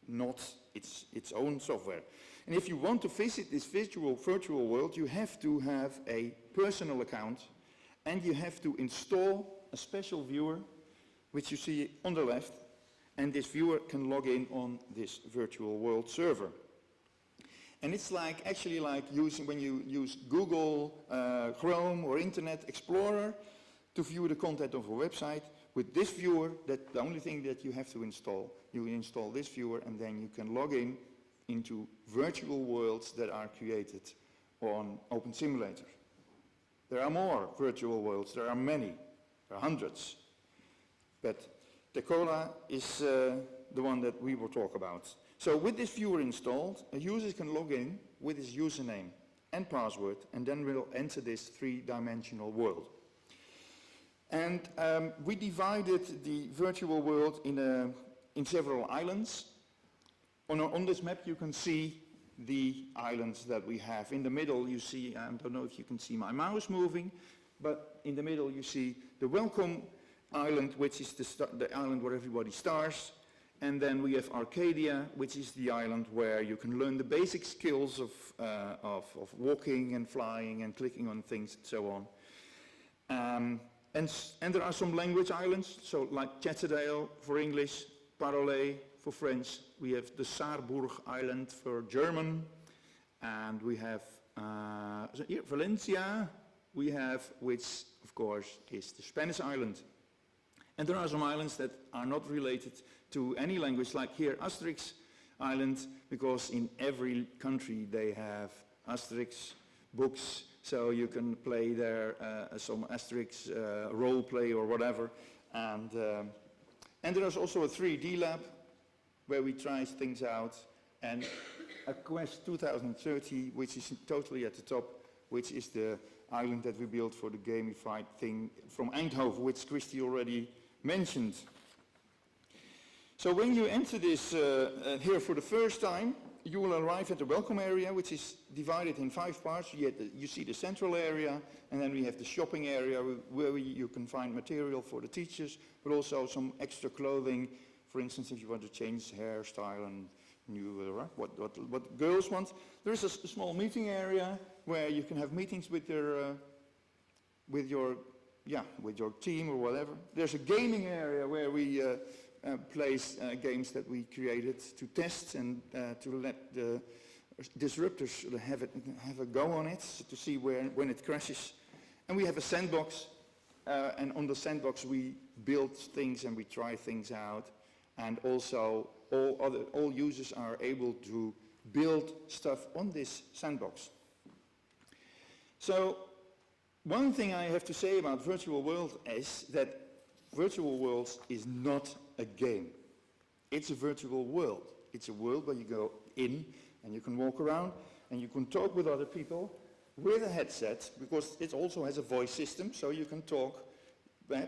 G: not its own software. And if you want to visit this virtual world, you have to have a personal account, and you have to install a special viewer, which you see on the left, and this viewer can log in on this virtual world server. And it's actually like when you use Google, Chrome or Internet Explorer to view the content of a website. With this viewer, that's the only thing that you have to install. You install this viewer, and then you can log in into virtual worlds that are created on Open Simulator. There are more virtual worlds. There are many. There are hundreds. But TeCoLa is the one that we will talk about. So with this viewer installed, a user can log in with his username and password, and then we'll enter this three-dimensional world. And we divided the virtual world in several islands. On this map you can see the islands that we have. In the middle you see, I don't know if you can see my mouse moving, but in the middle you see the Welcome Island, which is the island where everybody starts. And then we have Arcadia, which is the island where you can learn the basic skills of walking and flying and clicking on things and so on. And there are some language islands, so like Chatterdale for English, Parolais for French. We have the Saarburg Island for German, and we have Valencia, which of course is the Spanish island. And there are some islands that are not related to any language, like here Asterix Island, because in every country they have Asterix books, so you can play there some Asterix role play or whatever. And there is also a 3D lab where we try things out, and a Quest 2030, which is totally at the top, which is the island that we built for the gamified thing from Eindhoven, which Kristi already mentioned. So when you enter this here for the first time, you will arrive at the welcome area, which is divided in 5 parts. You see the central area, and then we have the shopping area where you can find material for the teachers, but also some extra clothing. For instance, if you want to change hairstyle and what girls want. There is a small meeting area where you can have meetings with your team or whatever. There's a gaming area where we place games that we created to test and to let the disruptors have a go on it to see when it crashes. And we have a sandbox, and on the sandbox we build things and we try things out, and also all users are able to build stuff on this sandbox. So one thing I have to say about virtual world is that virtual worlds is not a game. It's a virtual world. It's a world where you go in and you can walk around and you can talk with other people with a headset, because it also has a voice system, so you can talk.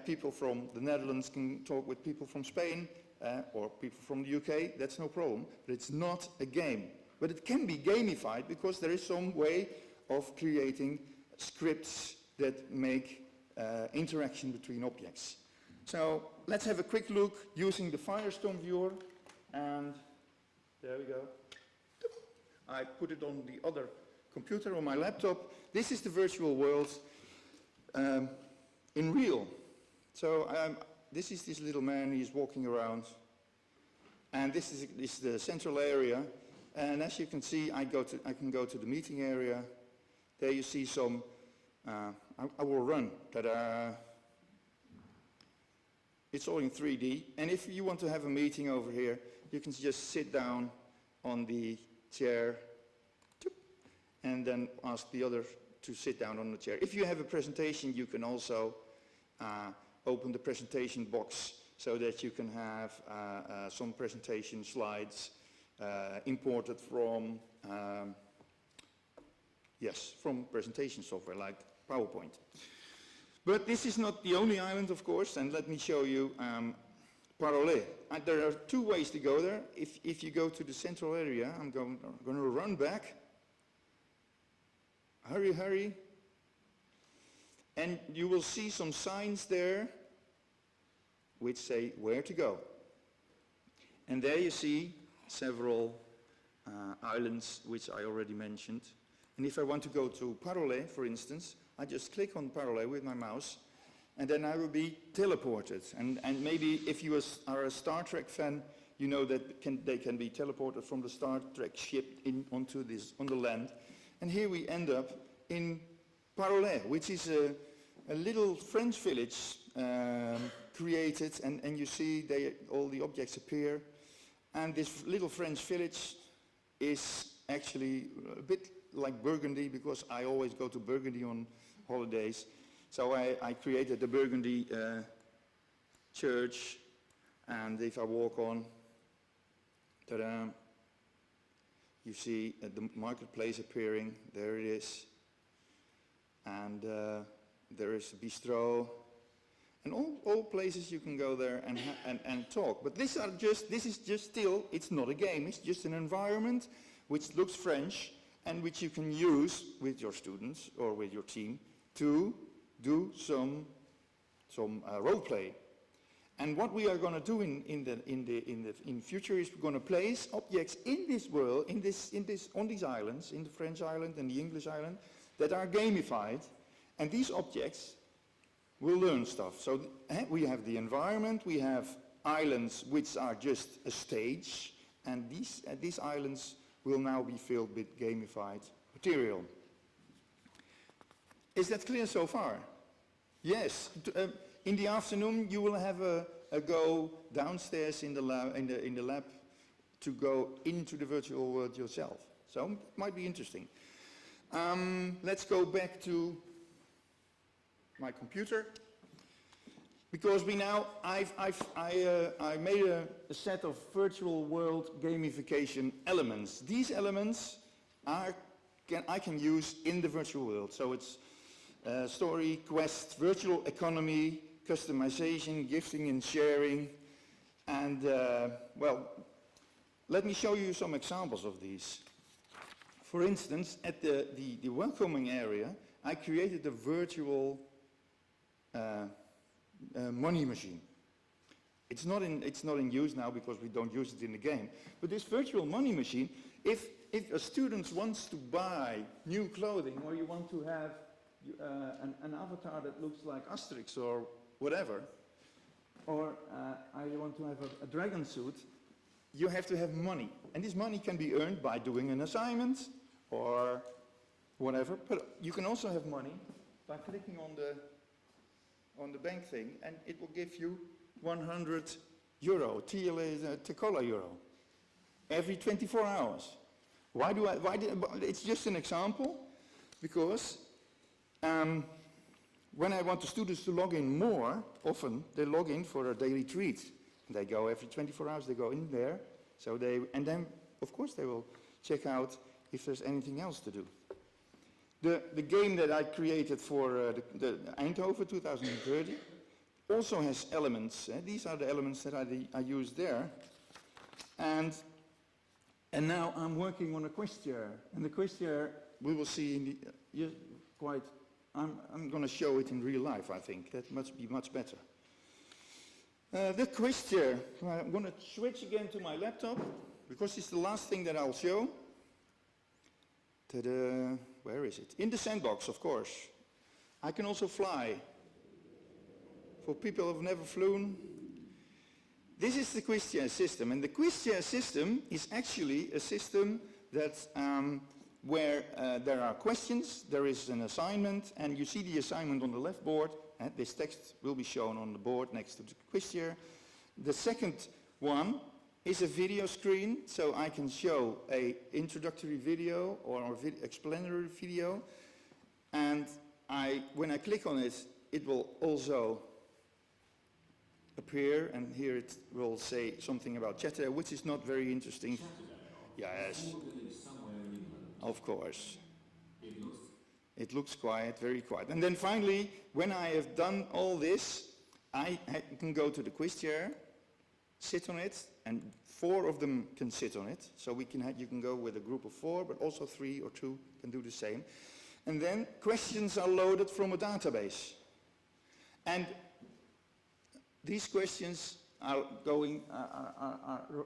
G: People from the Netherlands can talk with people from Spain or people from the UK. That's no problem, but it's not a game. But it can be gamified because there is some way of creating scripts that make interaction between objects. So let's have a quick look using the Firestorm viewer, and there we go. I put it on the other computer, on my laptop. This is the virtual world in real. So this is this little man, he's walking around, and this is the central area. And as you can see, I can go to the meeting area. There you see some, I will run. Ta-da! It's all in 3D. And if you want to have a meeting over here, you can just sit down on the chair and then ask the other to sit down on the chair. If you have a presentation, you can also open the presentation box so that you can have some presentation slides imported from from presentation software like PowerPoint. But this is not the only island, of course, and let me show you Parolais. There are 2 ways to go there. If you go to the central area, I'm going to run back. Hurry, hurry. And you will see some signs there which say where to go. And there you see several islands which I already mentioned. And if I want to go to Parolais, for instance, I just click on Parolais with my mouse, and then I will be teleported. And maybe if you are a Star Trek fan, you know that they can be teleported from the Star Trek ship onto on the land. And here we end up in Parolais, which is a little French village created, and you see all the objects appear. And this little French village is actually a bit like Burgundy, because I always go to Burgundy on holidays. So I created the Burgundy church, and if I walk on, ta-da, you see the marketplace appearing. There it is. And there is a bistro, and all places you can go there and talk. But this is just still, it's not a game, it's just an environment which looks French and which you can use with your students or with your team to do some role play. And what we are going to do in future is we're going to place objects in this world, on these islands, in the French island and the English island, that are gamified, and these objects will learn stuff. So we have the environment, we have islands which are just a stage, and these islands will now be filled with gamified material. Is that clear so far? Yes. In the afternoon you will have a go downstairs in the lab to go into the virtual world yourself. So it might be interesting. Let's go back to my computer, because I made a set of virtual world gamification elements. These elements are I can use in the virtual world. So it's story, quest, virtual economy, customization, gifting and sharing. And well, let me show you some examples of these. For instance, at the welcoming area, I created a virtual money machine. It's not in use now because we don't use it in the game. But this virtual money machine, if a student wants to buy new clothing, or you want to have an avatar that looks like Asterix or whatever, or I want to have a dragon suit, you have to have money. And this money can be earned by doing an assignment or whatever. But you can also have money by clicking on the bank thing, and it will give you 100 euro, TeCoLa euro, every 24 hours. It's just an example, because when I want the students to log in more, often they log in for a daily treat. And they go every 24 hours, they go in there, and then of course they will check out if there's anything else to do. The game that I created for the Eindhoven 2030 also has elements. These are the elements that I used there. And now I'm working on a questionnaire. And the questionnaire we will see in the, I'm going to show it in real life, I think. That must be much better. The questionnaire, I'm going to switch again to my laptop, because it's the last thing that I'll show. Ta-da! Where is it? In the sandbox, of course. I can also fly. For people who have never flown, this is the questionnaire system. And the questionnaire system is actually a system that where there are questions, there is an assignment, and you see the assignment on the left board. This text will be shown on the board next to the questionnaire. The second one is a video screen, so I can show an introductory video or an explanatory video. And when I click on it, it will also appear, and here it will say something about chatter, which is not very interesting. Yes, of course. It looks quiet, very quiet. And then finally, when I have done all this, I can go to the questionnaire, sit on it, and 4 of them can sit on it. So you can go with a group of 4, but also 3 or 2 can do the same. And then questions are loaded from a database. And these questions are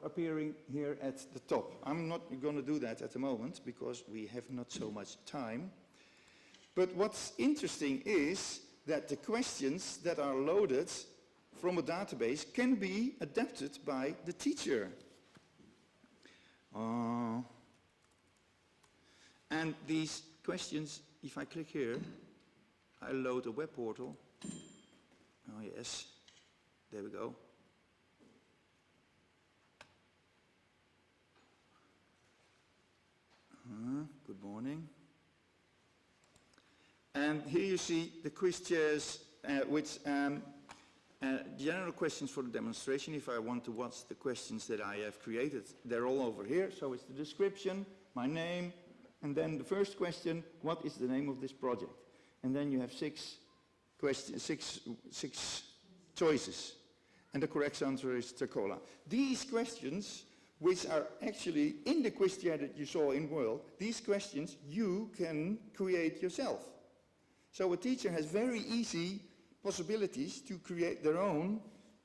G: appearing here at the top. I'm not going to do that at the moment because we have not so much time. But what's interesting is that the questions that are loaded from a database can be adapted by the teacher. And these questions, if I click here, I load a web portal. Oh yes, there we go. Good morning. And here you see the questionnaires, which general questions for the demonstration. If I want to watch the questions that I have created, they're all over here. So it's the description, my name, and then the first question, what is the name of this project? And then you have 6 choices. And the correct answer is TeCoLa. These questions, which are actually in the questionnaire that you saw in World, these questions you can create yourself. So a teacher has very easy possibilities to create their own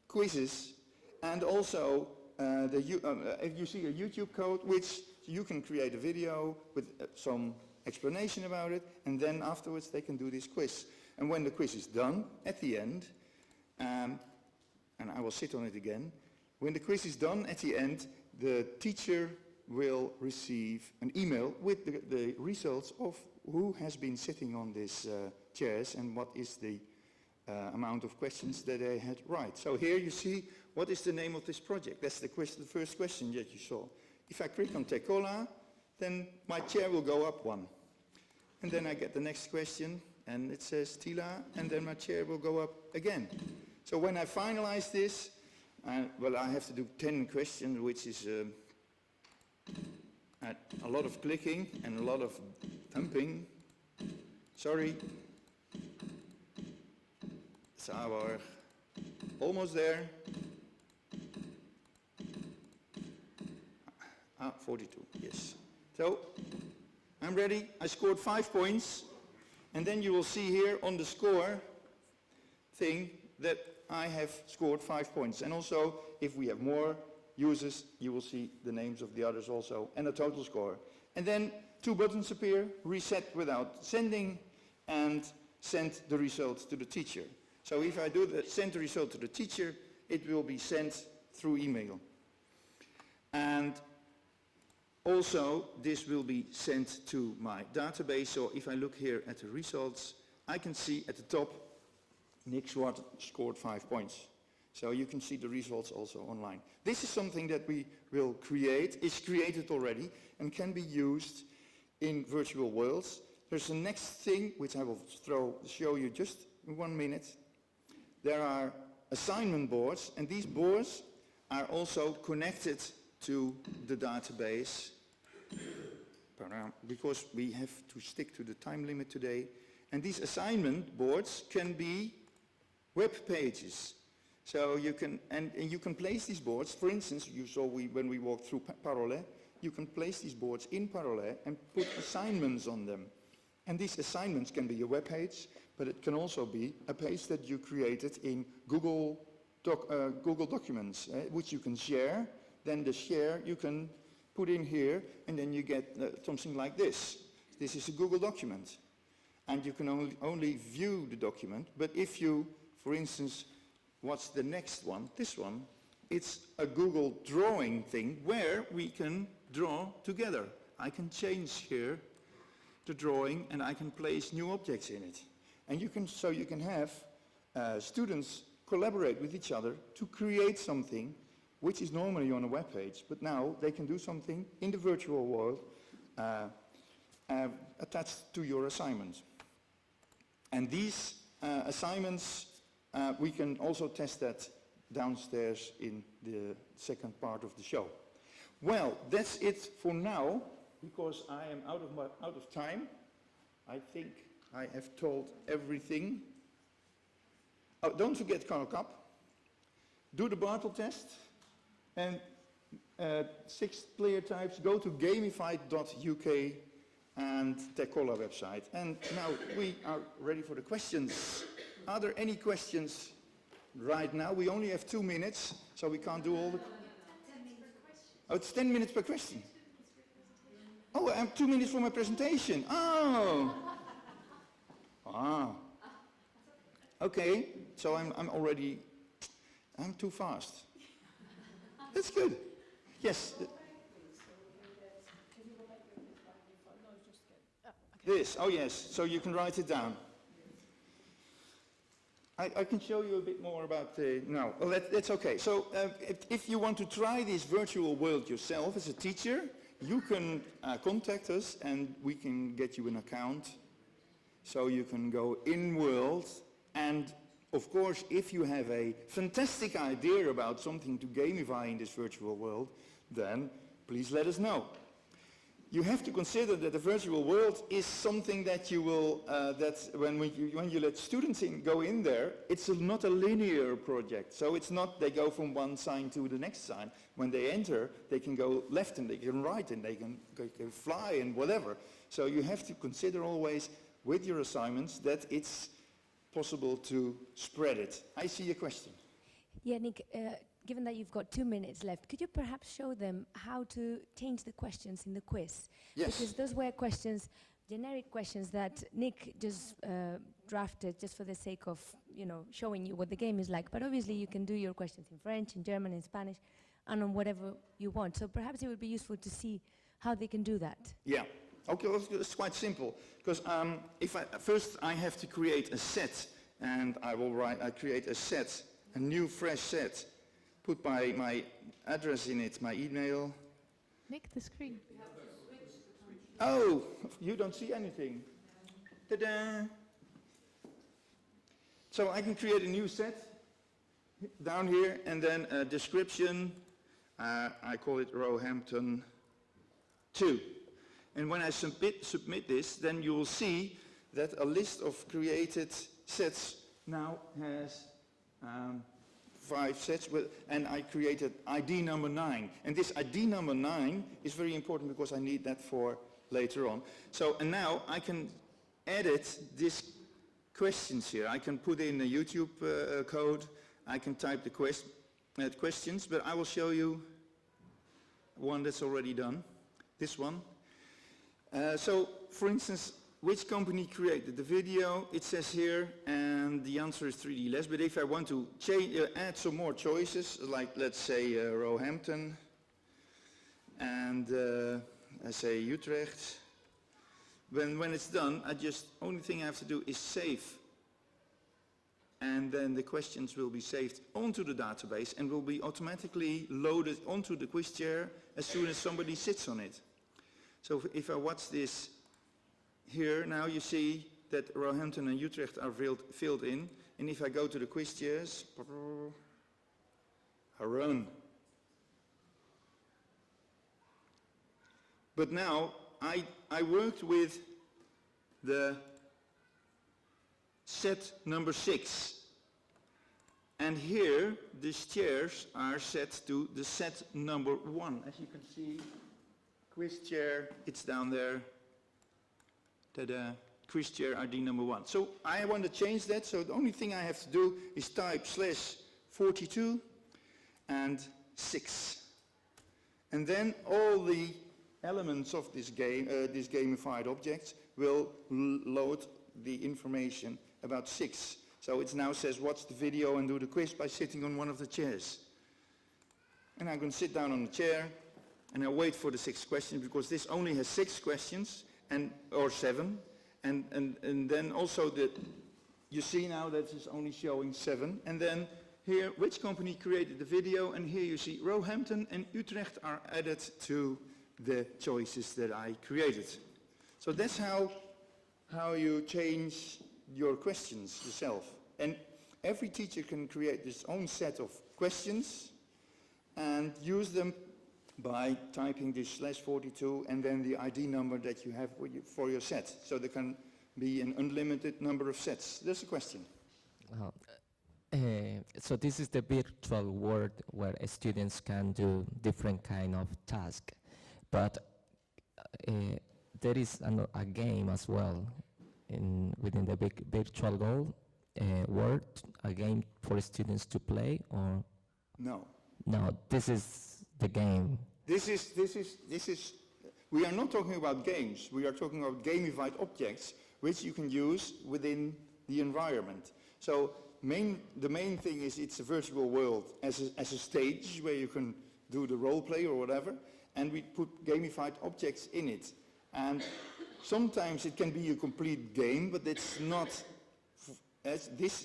G: quizzes, and also if you see a YouTube code, which you can create a video with some explanation about it, and then afterwards they can do this quiz. And when the quiz is done, at the end, and I will sit on it again, when the quiz is done at the end, the teacher will receive an email with the results of who has been sitting on these chairs and what is the amount of questions that they had right. So here you see what is the name of this project. That's the first question that you saw. If I click on TeCoLa, then my chair will go up 1. And then I get the next question, and it says TeLa, and then my chair will go up again. So when I finalize this, well, I have to do 10 questions, which is a lot of clicking and a lot of thumping. Sorry. Sauer. Almost there. 42, yes. So, I'm ready. I scored 5 points. And then you will see here on the score thing that I have scored 5 points. And also, if we have more users, you will see the names of the others also, and the total score. And then 2 buttons appear, reset without sending, and send the result to the teacher. So if I do the send the result to the teacher, it will be sent through email. And also, this will be sent to my database. So if I look here at the results, I can see at the top, Nick Zwart scored 5 points. So you can see the results also online. This is something that we will create, is created already, and can be used in virtual worlds. There's the next thing, which I will show you just in 1 minute. There are assignment boards, and these boards are also connected to the database, because we have to stick to the time limit today. And these assignment boards can be web pages. So you can, and you can place these boards, for instance, you saw when we walked through Parole, you can place these boards in Parole and put assignments on them. And these assignments can be a web page, but it can also be a page that you created in Google Documents, which you can share. Then the share you can put in here, and then you get something like this. This is a Google document. And you can only view the document, but if you, for instance, what's the next one? This one. It's a Google drawing thing where we can draw together. I can change here the drawing and I can place new objects in it. And you can, so you can have students collaborate with each other to create something which is normally on a web page, but now they can do something in the virtual world attached to your assignment. And these assignments, we can also test that downstairs in the second part of the show. Well, that's it for now, because I am out of time. I think I have told everything. Oh, don't forget Carl Kapp. Do the Bartle test. And 6 player types, go to gamified.uk and TeCoLa website. And now we are ready for the questions. Are there any questions right now? We only have 2 minutes, so we can't do all the... Oh, it's 10 minutes per question. Oh, I have 2 minutes for my presentation. Oh! Ah. Okay, so I'm too fast. That's good. Yes. This, oh yes, so you can write it down. I can show you a bit more about the, no, well that's okay. So if you want to try this virtual world yourself as a teacher, you can contact us and we can get you an account. So you can go in world, and of course if you have a fantastic idea about something to gamify in this virtual world, then please let us know. You have to consider that the virtual world is something that you will, when you let students go in there, it's not a linear project. So it's not they go from one sign to the next sign. When they enter, they can go left and they can right and they can fly and whatever. So you have to consider always with your assignments that it's possible to spread it. I see a question.
F: Yeah, Nick, given that you've got 2 minutes left, could you perhaps show them how to change the questions in the quiz?
G: Yes.
F: Because those were questions, generic questions that Nick just drafted just for the sake of, you know, showing you what the game is like. But obviously you can do your questions in French, in German, in Spanish, and on whatever you want. So perhaps it would be useful to see how they can do that.
G: Yeah. Okay, well, it's quite simple. Because first I have to create a set, and I create a set, a new fresh set. Put my address in it, my email.
D: Nick, the screen.
G: Oh, you don't see anything. Ta-da! So I can create a new set down here, and then a description. I call it Roehampton 2. And when I submit this, then you will see that a list of created sets now has 5 sets, and I created ID number 9. And this ID number 9 is very important because I need that for later on. So, and now I can edit these questions here. I can put in a YouTube code, I can type the questions, but I will show you one that's already done, this one. So, for instance, which company created the video? It says here, and the answer is 3D Less. But if I want to add some more choices, like let's say Roehampton, and I say Utrecht, when it's done, only thing I have to do is save. And then the questions will be saved onto the database and will be automatically loaded onto the quiz chair as soon as somebody sits on it. So if I watch this here, now you see that Roehampton and Utrecht are filled in. And if I go to the quiz chairs, I run. But now I worked with the set number 6. And here, these chairs are set to the set number 1. As you can see, quiz chair, it's down there. Ta-da, quiz chair ID number 1. So I want to change that, so the only thing I have to do is type /42 and 6. And then all the elements of this game, this gamified objects, will load the information about 6. So it now says watch the video and do the quiz by sitting on one of the chairs. And I'm going to sit down on the chair and I wait for the 6th question because this only has 6 questions or 7. And then also you see now that it's only showing 7. And then here, which company created the video? And here you see Roehampton and Utrecht are added to the choices that I created. So that's how you change your questions yourself. And every teacher can create his own set of questions and use them by typing this /42 and then the ID number that you have for your set. So there can be an unlimited number of sets. There's a question.
J: So this is the virtual world where students can do different kind of tasks. But there is a game as well within the big virtual world, a game for students to play, or
G: no?
J: No, this is the game.
G: This is. We are not talking about games. We are talking about gamified objects, which you can use within the environment. So the main thing is it's a virtual world as a stage where you can do the role play or whatever, and we put gamified objects in it. And sometimes it can be a complete game, but it's not.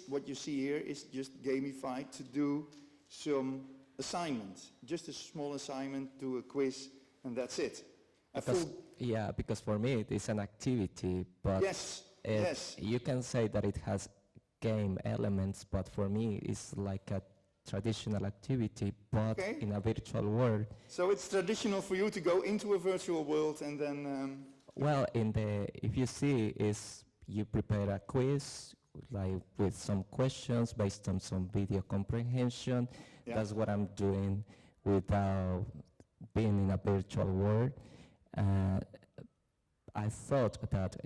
G: What you see here is just gamified to do some assignment, just a small assignment, do a quiz, and that's it.
J: Because for me it is an activity, but
G: yes.
J: You can say that it has game elements, but for me it's like a traditional activity, but in a virtual world.
G: So it's traditional for you to go into a virtual world and then...
J: Well, if you see, you prepare a quiz, like with some questions based on some video comprehension. Yeah. That's what I'm doing without being in a virtual world. I thought that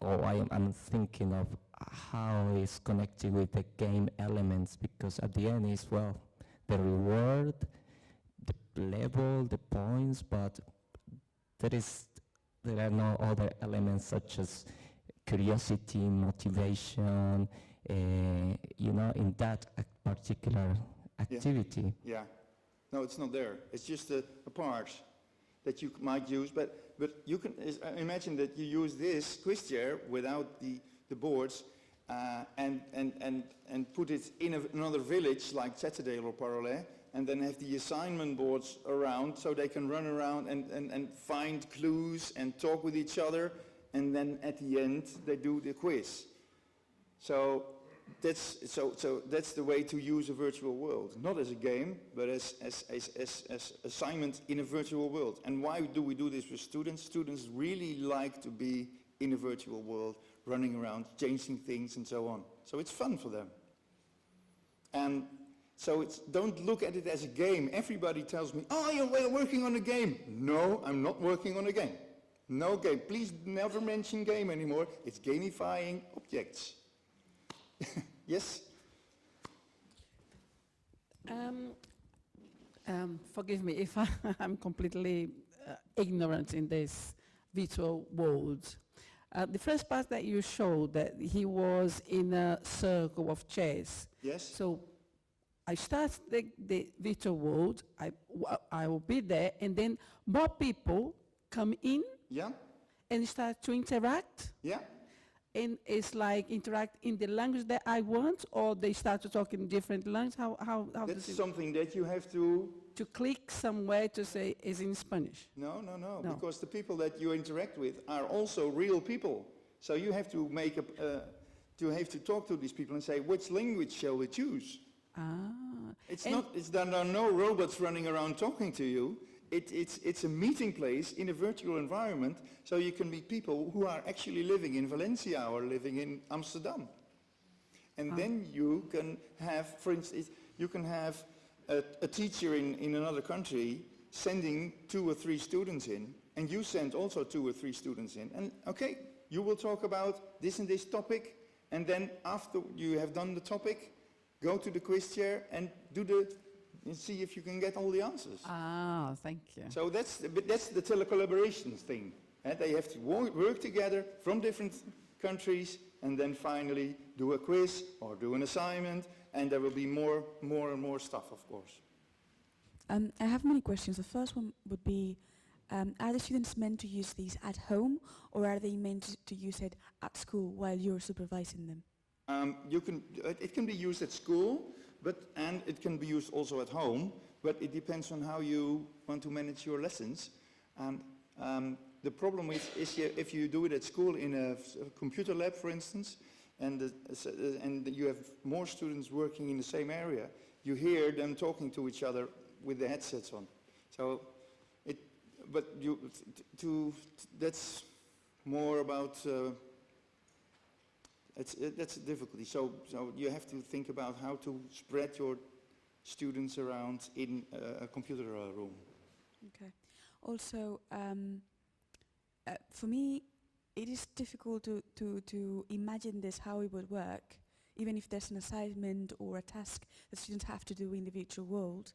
J: I'm thinking of how it's connected with the game elements, because at the end is, well, the reward, the level, the points, but there are no other elements such as curiosity, motivation, in that particular activity.
G: Yeah. No, it's not there. It's just a part that you might use, but you can imagine that you use this quiz chair without the boards and put it in another village like Zettedale or Parolais, and then have the assignment boards around so they can run around and find clues and talk with each other, and then at the end they do the quiz. So that's the way to use a virtual world, not as a game, but as assignment in a virtual world. And why do we do this with students? Students really like to be in a virtual world, running around, changing things and so on. So it's fun for them. And so don't look at it as a game. Everybody tells me, oh, you're working on a game. No, I'm not working on a game. No game. Please never mention game anymore. It's gamifying objects. Yes?
C: Forgive me if I'm completely ignorant in this virtual world. The first part that you showed, that he was in a circle of chairs.
G: Yes.
C: So I start the virtual world, I will be there, and then more people come in.
G: Yeah.
C: And start to interact.
G: Yeah.
C: And it's like interact in the language that I want, or they start to talk in different languages? How
G: That's something that you have to
C: click somewhere to say is in Spanish.
G: No, because the people that you interact with are also real people. So you have to talk to these people and say, which language shall we choose? There are no robots running around talking to you. It's a meeting place in a virtual environment, so you can meet people who are actually living in Valencia or living in Amsterdam. And then you can have, for instance, you can have a teacher in another country sending 2 or 3 students in, and you send also 2 or 3 students in. And okay, you will talk about this and this topic, and then after you have done the topic, go to the quiz chair and and see if you can get all the answers.
C: Thank you.
G: So that's the telecollaboration thing. They have to work together from different countries and then finally do a quiz or do an assignment, and there will be more and more stuff, of course.
D: I have many questions. The first one would be, are the students meant to use these at home, or are they meant to use it at school while you're supervising them?
G: It can be used at school, and it can be used also at home, but it depends on how you want to manage your lessons. The problem is if you do it at school in a computer lab, for instance, and you have more students working in the same area, you hear them talking to each other with the headsets on. So, that's more about. That's a difficulty. So you have to think about how to spread your students around in a computer room.
D: Okay. Also, for me, it is difficult to imagine this, how it would work, even if there's an assignment or a task that students have to do in the virtual world,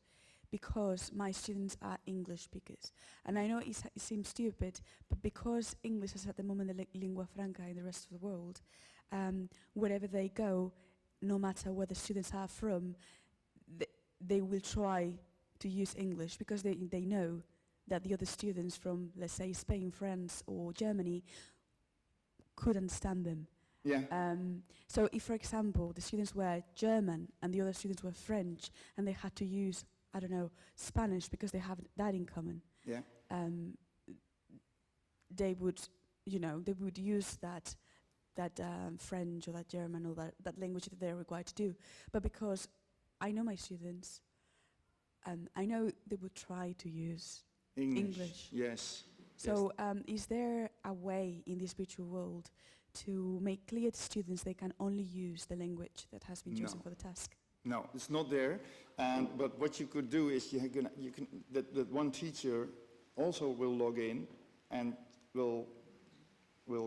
D: because my students are English speakers. And I know it seems stupid, but because English is at the moment the lingua franca in the rest of the world, wherever they go, no matter where the students are from, they will try to use English because they know that the other students from, let's say, Spain, France, or Germany could understand them.
G: Yeah.
D: So if, for example, the students were German and the other students were French and they had to use, I don't know, Spanish because they have that in common,
G: yeah.
D: They would use that French or that German or that language that they're required to do. But because I know my students, I know they would try to use English.
G: Yes.
D: So is there a way in this virtual world to make clear to students they can only use the language that has been chosen for the task?
G: No, it's not there. But what you could do is that one teacher also will log in and will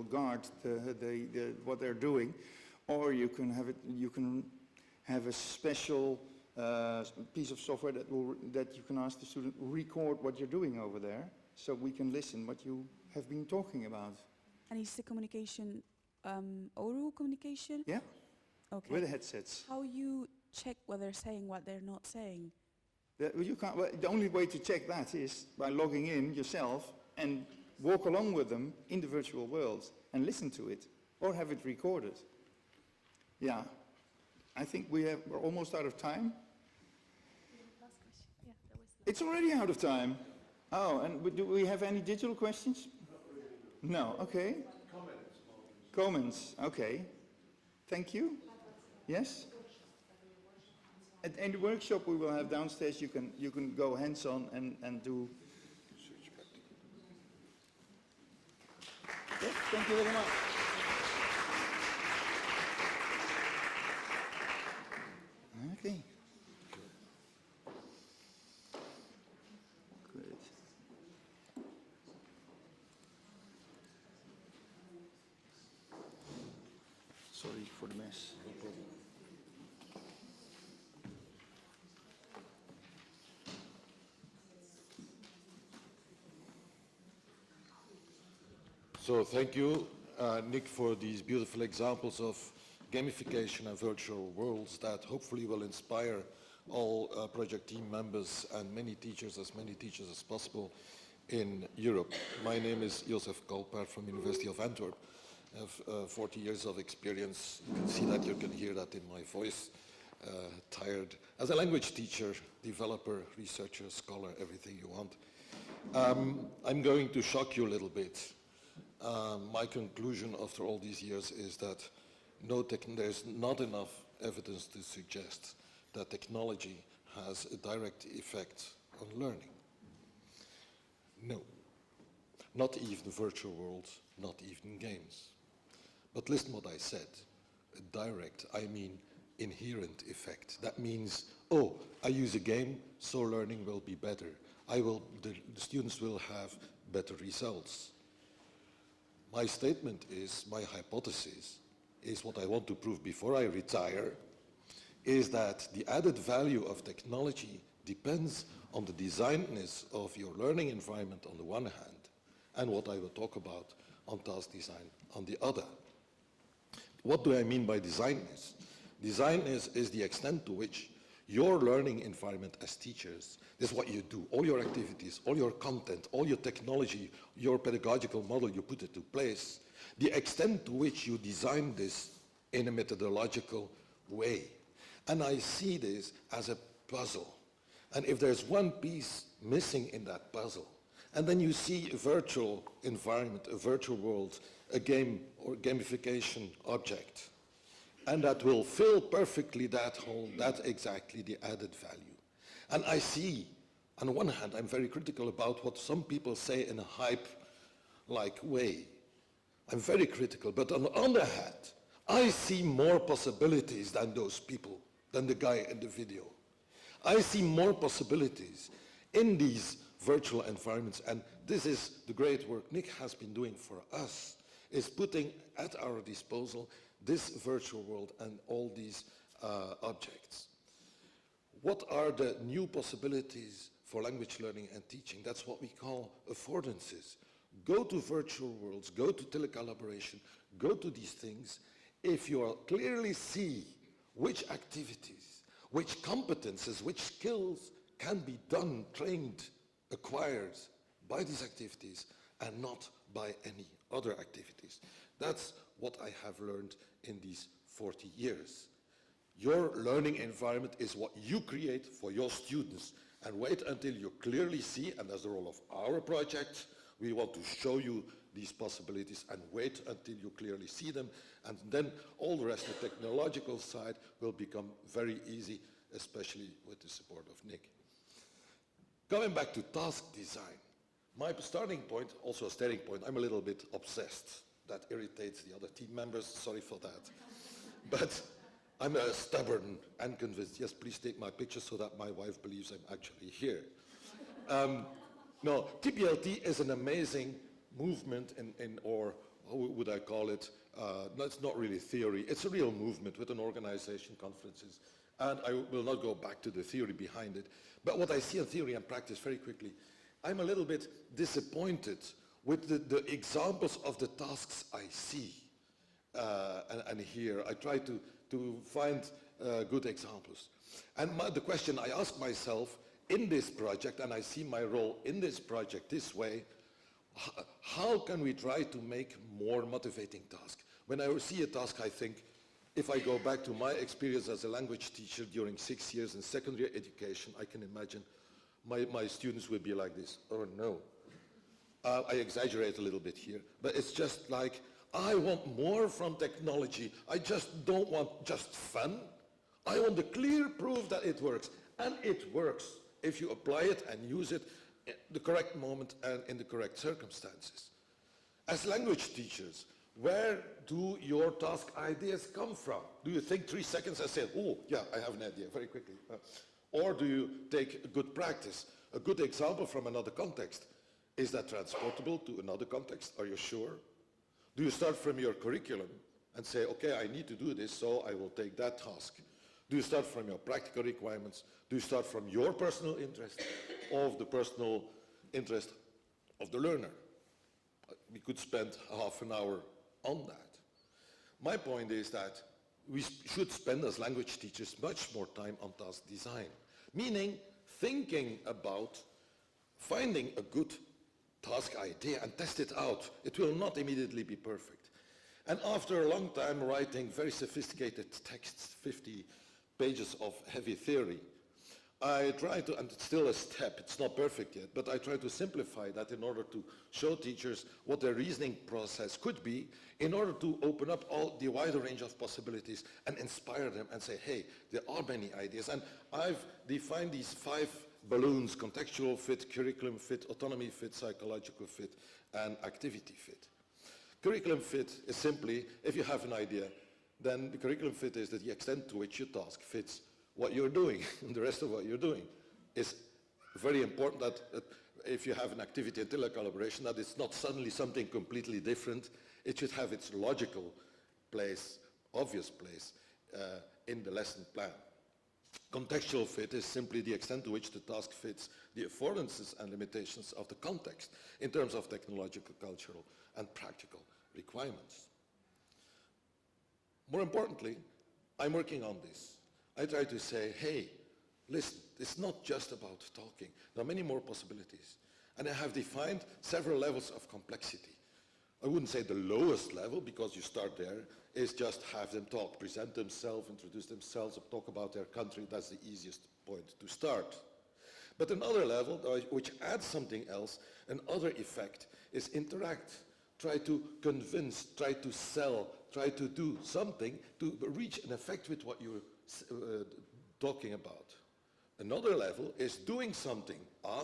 G: guard what they're doing, or you can have a special piece of software that you can ask the student record what you're doing over there, so we can listen what you have been talking about.
D: And is the communication oral communication?
G: Yeah.
D: Okay.
G: With the headsets.
D: How you check what they're saying, what they're not saying?
G: The only way to check that is by logging in yourself and walk along with them in the virtual world and listen to it or have it recorded. Yeah. I think we're almost out of time.
F: Last question. Yeah, that was
G: It's already out of time. Oh, and do we have any digital questions? No, okay. Comments, okay. Thank you. Yes? In the workshop we will have downstairs, you can go hands-on and do. Yes, thank you very much. Okay. Great. Sorry for the mess. No problem.
K: So thank you, Nick, for these beautiful examples of gamification and virtual worlds that hopefully will inspire all project team members and many teachers as possible in Europe. My name is Jozef Colpaert from University of Antwerp. I have 40 years of experience. You can see that, you can hear that in my voice. Tired as a language teacher, developer, researcher, scholar, everything you want. I'm going to shock you a little bit. My conclusion after all these years is that there's not enough evidence to suggest that technology has a direct effect on learning. No, not even virtual worlds, not even games. But listen what I said, a direct, I mean inherent effect. That means, oh, I use a game, so learning will be better. The students will have better results. My statement is, my hypothesis is what I want to prove before I retire, is that the added value of technology depends on the designness of your learning environment on the one hand, and what I will talk about on task design on the other. What do I mean by designness? Designness is the extent to which your learning environment as teachers, this is what you do, all your activities, all your content, all your technology, your pedagogical model, you put it to place, the extent to which you design this in a methodological way. And I see this as a puzzle. And if there's one piece missing in that puzzle, and then you see a virtual environment, a virtual world, a game or gamification object, and that will fill perfectly that hole, that's exactly the added value. And I see, on the one hand, I'm very critical about what some people say in a hype-like way. I'm very critical, but on the other hand, I see more possibilities than those people, than the guy in the video. I see more possibilities in these virtual environments, and this is the great work Nick has been doing for us, is putting at our disposal this virtual world and all these objects. What are the new possibilities for language learning and teaching? That's what we call affordances. Go to virtual worlds, go to telecollaboration, go to these things. If you clearly see which activities, which competences, which skills can be done, trained, acquired by these activities and not by any other activities. That's what I have learned in these 40 years. Your learning environment is what you create for your students, and wait until you clearly see, and that's the role of our project, we want to show you these possibilities, and wait until you clearly see them, and then all the rest, the technological side, will become very easy, especially with the support of Nick. Coming back to task design, my starting point, also a starting point, I'm a little bit obsessed. That irritates the other team members, sorry for that. But I'm stubborn and convinced. Yes, please take my picture so that my wife believes I'm actually here. No, TPLT is an amazing movement or how would I call it? No, it's not really theory. It's a real movement with an organization, conferences. And I will not go back to the theory behind it. But what I see in theory and practice very quickly, I'm a little bit disappointed with the examples of the tasks I see and hear. I try to find good examples. And the question I ask myself in this project, and I see my role in this project this way, how can we try to make more motivating tasks? When I see a task, I think, if I go back to my experience as a language teacher during 6 years in secondary education, I can imagine my students would be like this, oh no. I exaggerate a little bit here, but it's just like, I want more from technology. I just don't want just fun. I want the clear proof that it works. And it works if you apply it and use it at the correct moment and in the correct circumstances. As language teachers, where do your task ideas come from? Do you think 3 seconds and say, oh, yeah, I have an idea, very quickly? Or do you take a good practice? A good example from another context. Is that transportable to another context? Are you sure? Do you start from your curriculum and say, okay, I need to do this, so I will take that task? Do you start from your practical requirements? Do you start from your personal interest or the personal interest of the learner? We could spend half an hour on that. My point is that we should spend as language teachers much more time on task design, meaning thinking about finding a good task idea and test it out. It will not immediately be perfect. And after a long time writing very sophisticated texts, 50 pages of heavy theory, I try to, and it's still a step, it's not perfect yet, but I try to simplify that in order to show teachers what their reasoning process could be, in order to open up all the wider range of possibilities and inspire them and say, hey, there are many ideas. And I've defined these 5 balloons: contextual fit, curriculum fit, autonomy fit, psychological fit, and activity fit. Curriculum fit is simply, if you have an idea, then the curriculum fit is that the extent to which your task fits what you're doing, and the rest of what you're doing. It's very important that if you have an activity in telecollaboration, that it's not suddenly something completely different. It should have its logical place, obvious place, in the lesson plan. Contextual fit is simply the extent to which the task fits the affordances and limitations of the context in terms of technological, cultural, and practical requirements. More importantly, I'm working on this. I try to say, hey, listen, it's not just about talking. There are many more possibilities. And I have defined several levels of complexity. I wouldn't say the lowest level, because you start there, is just have them talk, present themselves, introduce themselves, or talk about their country. That's the easiest point to start. But another level, which adds something else, another effect, is interact. Try to convince, try to sell, try to do something to reach an effect with what you're talking about. Another level is doing something.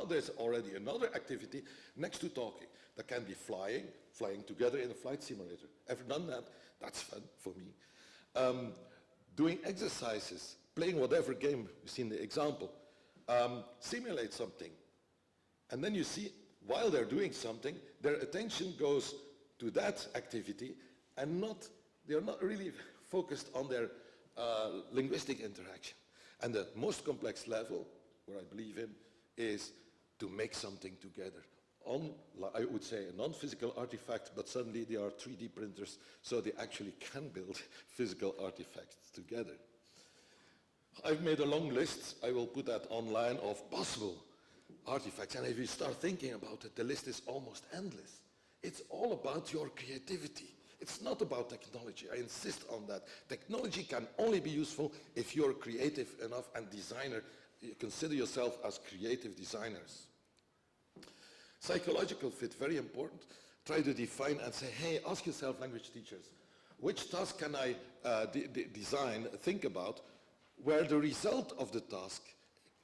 K: There's already another activity next to talking. That can be flying together in a flight simulator. Ever done that? That's fun for me. Doing exercises, playing whatever game, you've seen the example. Simulate something. And then you see, while they're doing something, their attention goes to that activity and they're not really focused on their linguistic interaction. And the most complex level, where I believe in, is to make something together. I would say a non-physical artifact, but suddenly they are 3D printers, so they actually can build physical artifacts together. I've made a long list, I will put that online, of possible artifacts. And if you start thinking about it, the list is almost endless. It's all about your creativity. It's not about technology. I insist on that. Technology can only be useful if you're creative enough and designer. You consider yourself as creative designers. Psychological fit, very important. Try to define and say, hey, ask yourself, language teachers, which task can I design, think about, where the result of the task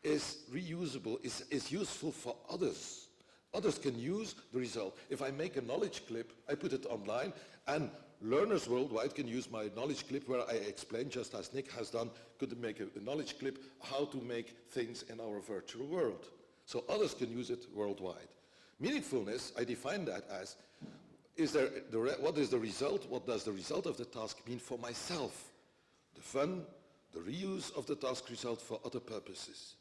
K: is reusable, is useful for others. Others can use the result. If I make a knowledge clip, I put it online, and learners worldwide can use my knowledge clip where I explain, just as Nick has done, could make a knowledge clip, how to make things in our virtual world. So others can use it worldwide. Meaningfulness, I define that as, what is the result? What does the result of the task mean for myself? The fun, the reuse of the task result for other purposes.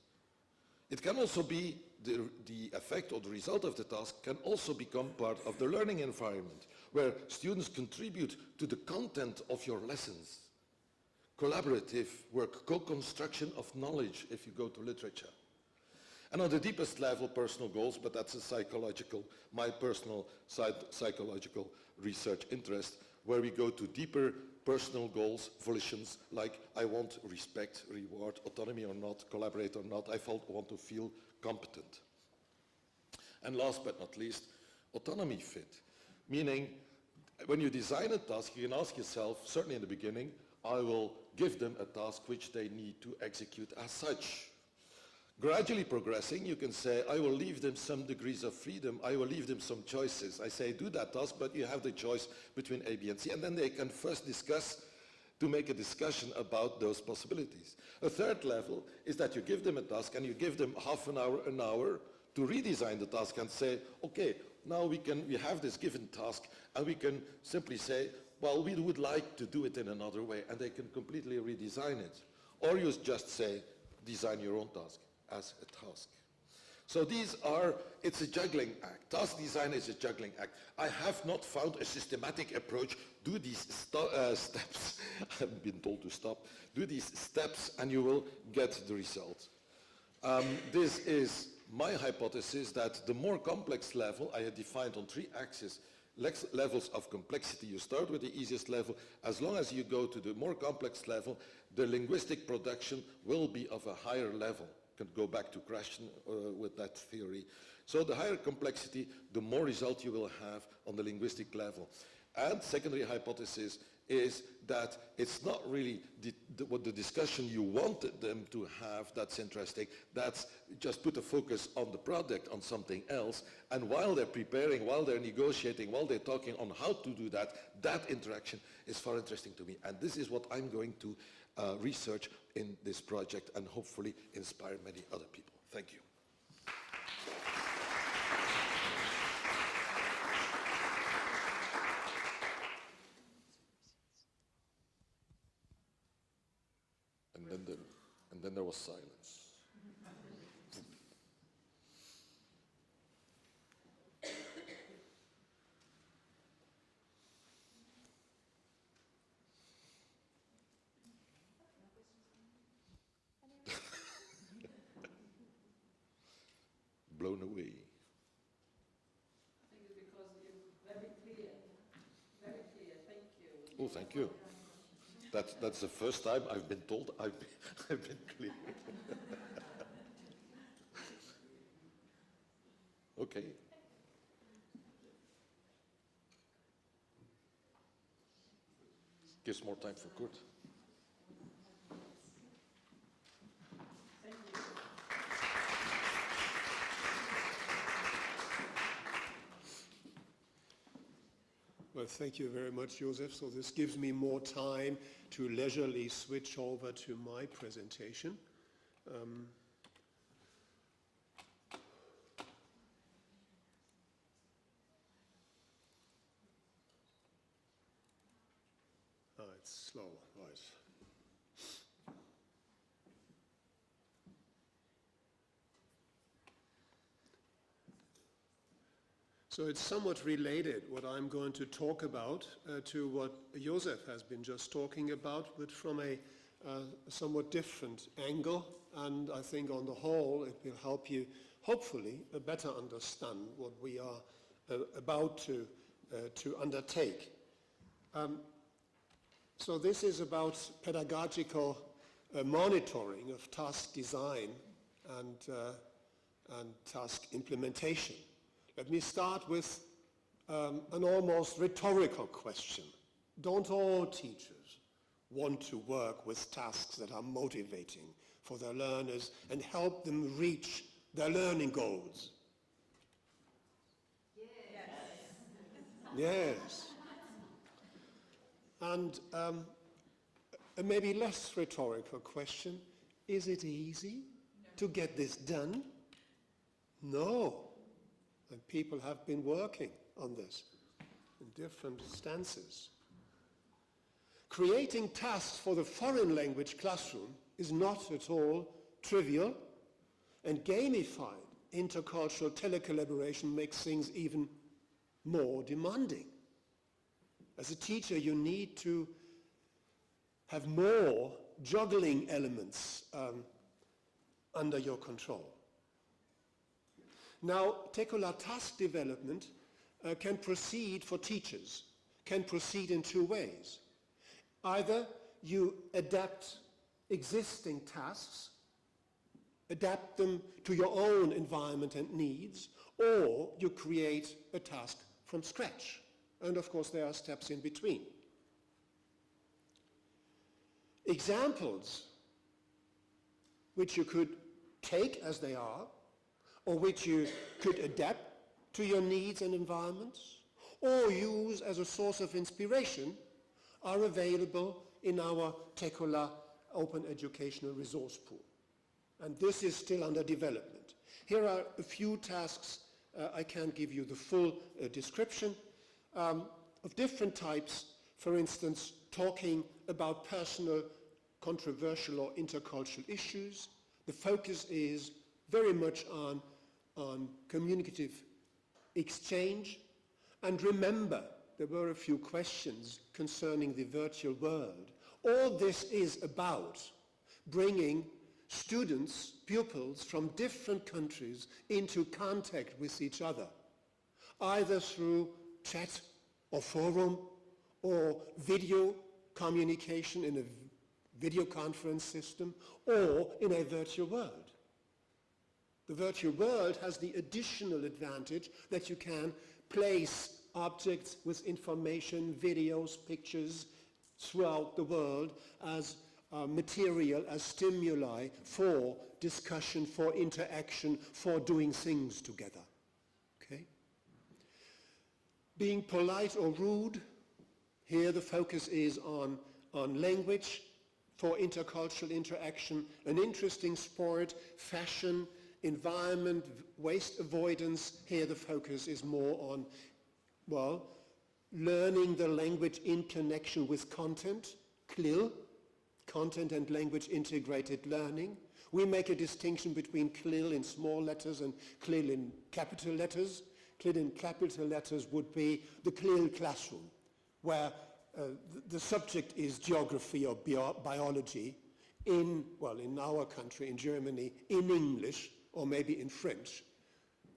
K: It can also be the effect or the result of the task can also become part of the learning environment, where students contribute to the content of your lessons. Collaborative work, co-construction of knowledge, if you go to literature. And on the deepest level, personal goals, but that's my personal psychological research interest, where we go to deeper personal goals, volitions, like I want respect, reward, autonomy or not, collaborate or not, I want to feel competent. And last but not least, autonomy fit, meaning when you design a task, you can ask yourself, certainly in the beginning, I will give them a task which they need to execute as such. Gradually progressing, you can say, I will leave them some degrees of freedom, I will leave them some choices. I say, do that task, but you have the choice between A, B, and C, and then they can first discuss, to make a discussion about those possibilities. A third level is that you give them a task and you give them half an hour to redesign the task and say, okay, now we have this given task and we can simply say, well, we would like to do it in another way, and they can completely redesign it. Or you just say, design your own task as a task. So it's a juggling act. Task design is a juggling act. I have not found a systematic approach. Do these steps. I've been told to stop. Do these steps and you will get the result. This is my hypothesis that the more complex level, I had defined on 3 axes, levels of complexity. You start with the easiest level. As long as you go to the more complex level, the linguistic production will be of a higher level. Can go back to Krashen with that theory. So the higher complexity, the more result you will have on the linguistic level. And secondary hypothesis is that it's not really what the discussion you wanted them to have that's interesting. That's just put a focus on the product, on something else, and while they're preparing, while they're negotiating, while they're talking on how to do that, that interaction is far interesting to me. And this is what I'm going to research in this project and hopefully inspire many other people. Thank you. And then there was silence. Blown away.
C: I think it's because you're very clear. Very clear. Thank you.
K: Oh, thank you. That's the first time I've been told I've been clear. Okay. Gives more time for Kurt.
L: Well, thank you very much, Jozef. So this gives me more time to leisurely switch over to my presentation. It's slow, right. So it's somewhat related, what I'm going to talk about, to what Jozef has been just talking about, but from a somewhat different angle. And I think on the whole, it will help you, hopefully, better understand what we are about to undertake. So this is about pedagogical monitoring of task design and task implementation. Let me start with an almost rhetorical question. Don't all teachers want to work with tasks that are motivating for their learners and help them reach their learning goals? Yes. Yes. And a maybe less rhetorical question, is it easy to get this done? No. And people have been working on this in different stances. Creating tasks for the foreign language classroom is not at all trivial, and gamified intercultural telecollaboration makes things even more demanding. As a teacher, you need to have more juggling elements under your control. Now, TeCoLa task development can proceed for teachers, can proceed in 2 ways. Either you adapt existing tasks, adapt them to your own environment and needs, or you create a task from scratch, And of course there are steps in between. Examples which you could take as they are, or which you could adapt to your needs and environments, or use as a source of inspiration, are available in our TeCoLa Open Educational Resource Pool. And this is still under development. Here are a few tasks. I can't give you the full description of different types. For instance, talking about personal, controversial or intercultural issues. The focus is very much on communicative exchange. And remember, there were a few questions concerning the virtual world. All this is about bringing students, pupils from different countries into contact with each other, either through chat or forum or video communication in a video conference system or in a virtual world. The virtual world has the additional advantage that you can place objects with information, videos, pictures throughout the world as material, as stimuli for discussion, for interaction, for doing things together. Okay? Being polite or rude, here the focus is on language for intercultural interaction, an interesting sport, fashion, environment, waste avoidance. Here the focus is more on, well, learning the language in connection with content, CLIL, content and language integrated learning. We make a distinction between CLIL in small letters and CLIL in capital letters. CLIL in capital letters would be the CLIL classroom, where the subject is geography or biology in our country, in Germany, in English or maybe in French.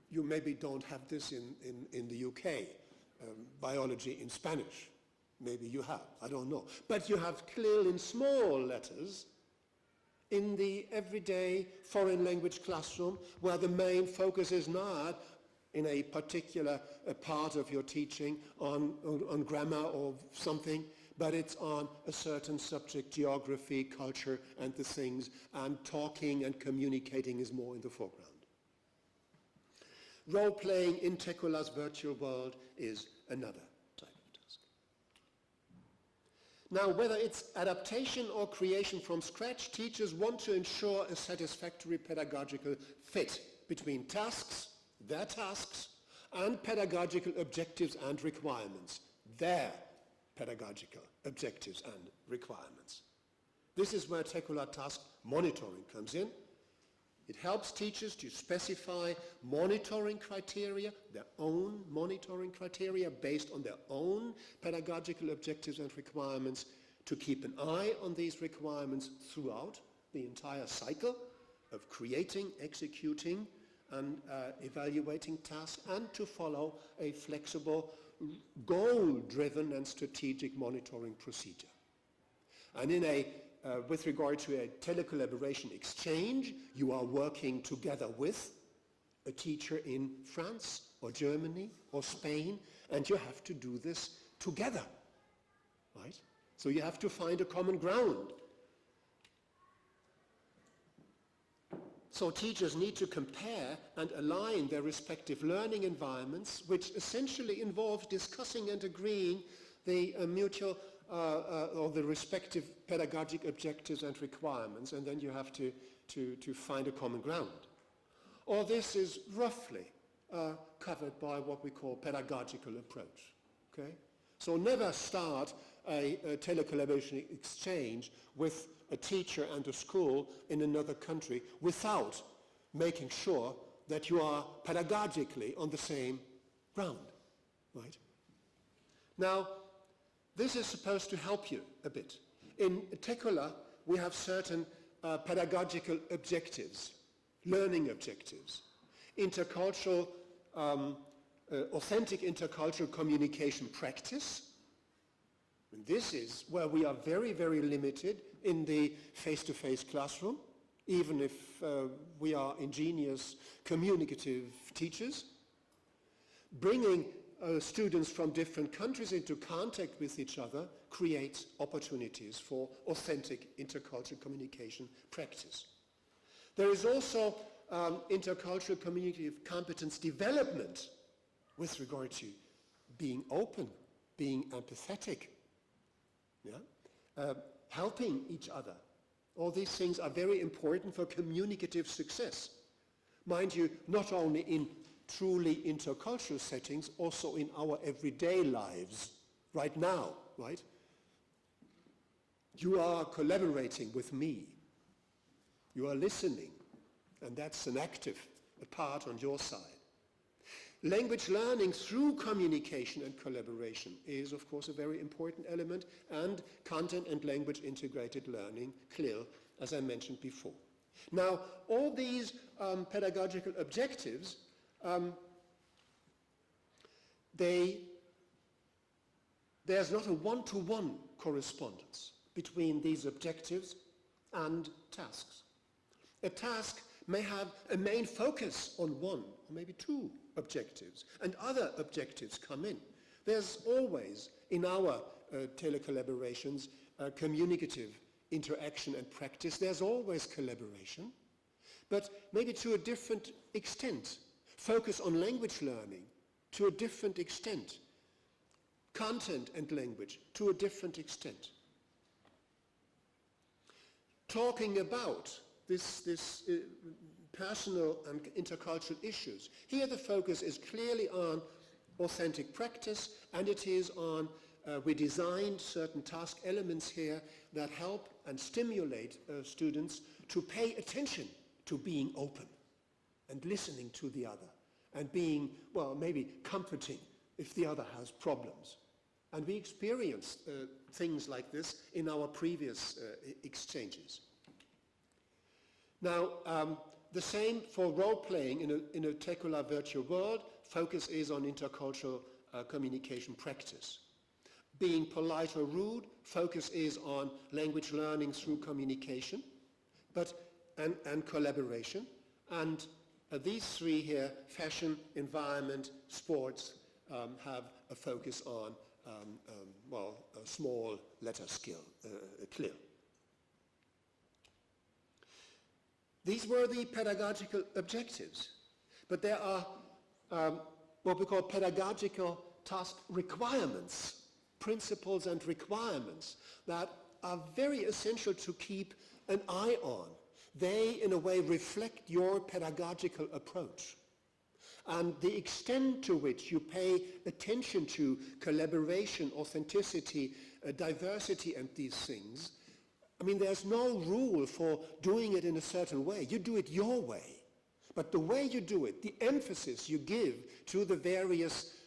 L: You maybe don't have this in the UK, biology in Spanish. Maybe you have, I don't know. But you have CLIL in small letters in the everyday foreign language classroom, where the main focus is not in a particular part of your teaching on grammar or something, but it's on a certain subject, geography, culture, and the things, and talking and communicating is more in the foreground. Role-playing in TeCoLa's virtual world is another type of task. Now, whether it's adaptation or creation from scratch, teachers want to ensure a satisfactory pedagogical fit between tasks, their tasks, and pedagogical objectives and requirements, their pedagogical objectives and requirements. This is where TeCoLa task monitoring comes in. It helps teachers to specify monitoring criteria, their own monitoring criteria based on their own pedagogical objectives and requirements, to keep an eye on these requirements throughout the entire cycle of creating, executing, and evaluating tasks, and to follow a flexible, goal-driven and strategic monitoring procedure. And with regard to a telecollaboration exchange, you are working together with a teacher in France or Germany or Spain, and you have to do this together, right? So you have to find a common ground. So teachers need to compare and align their respective learning environments, which essentially involves discussing and agreeing the mutual or the respective pedagogic objectives and requirements, and then you have to find a common ground. All this is roughly covered by what we call pedagogical approach. Okay? So never start a telecollaboration exchange with a teacher and a school in another country without making sure that you are pedagogically on the same ground, right? Now, this is supposed to help you a bit. In TeCoLa, we have certain pedagogical objectives, learning objectives, intercultural, authentic intercultural communication practice. And this is where we are very, very limited in the face-to-face classroom, even if we are ingenious, communicative teachers. Bringing students from different countries into contact with each other creates opportunities for authentic intercultural communication practice. There is also intercultural communicative competence development with regard to being open, being empathetic, helping each other. All these things are very important for communicative success. Mind you, not only in truly intercultural settings, also in our everyday lives, right now, right? You are collaborating with me. You are listening, and that's an active part on your side. Language learning through communication and collaboration is, of course, a very important element, and content and language integrated learning, CLIL, as I mentioned before. Now, all these pedagogical objectives, there's not a one-to-one correspondence between these objectives and tasks. A task may have a main focus on one or maybe two objectives, and other objectives come in. There's always, in our telecollaborations, communicative interaction and practice, there's always collaboration, but maybe to a different extent. Focus on language learning to a different extent. Content and language to a different extent. Talking about this personal and intercultural issues. Here the focus is clearly on authentic practice, and it is on, we designed certain task elements here that help and stimulate students to pay attention to being open and listening to the other and being, well, maybe comforting if the other has problems. And we experienced things like this in our previous exchanges. Now, the same for role-playing in a TeCoLa virtual world. Focus is on intercultural communication practice. Being polite or rude, focus is on language learning through communication, and collaboration. And these three here, fashion, environment, sports, have a focus on, a small letter skill, CLIL. These were the pedagogical objectives, but there are what we call pedagogical task requirements, principles and requirements that are very essential to keep an eye on. They, in a way, reflect your pedagogical approach. And the extent to which you pay attention to collaboration, authenticity, diversity, and these things, I mean, there's no rule for doing it in a certain way. You do it your way. But the way you do it, the emphasis you give to the various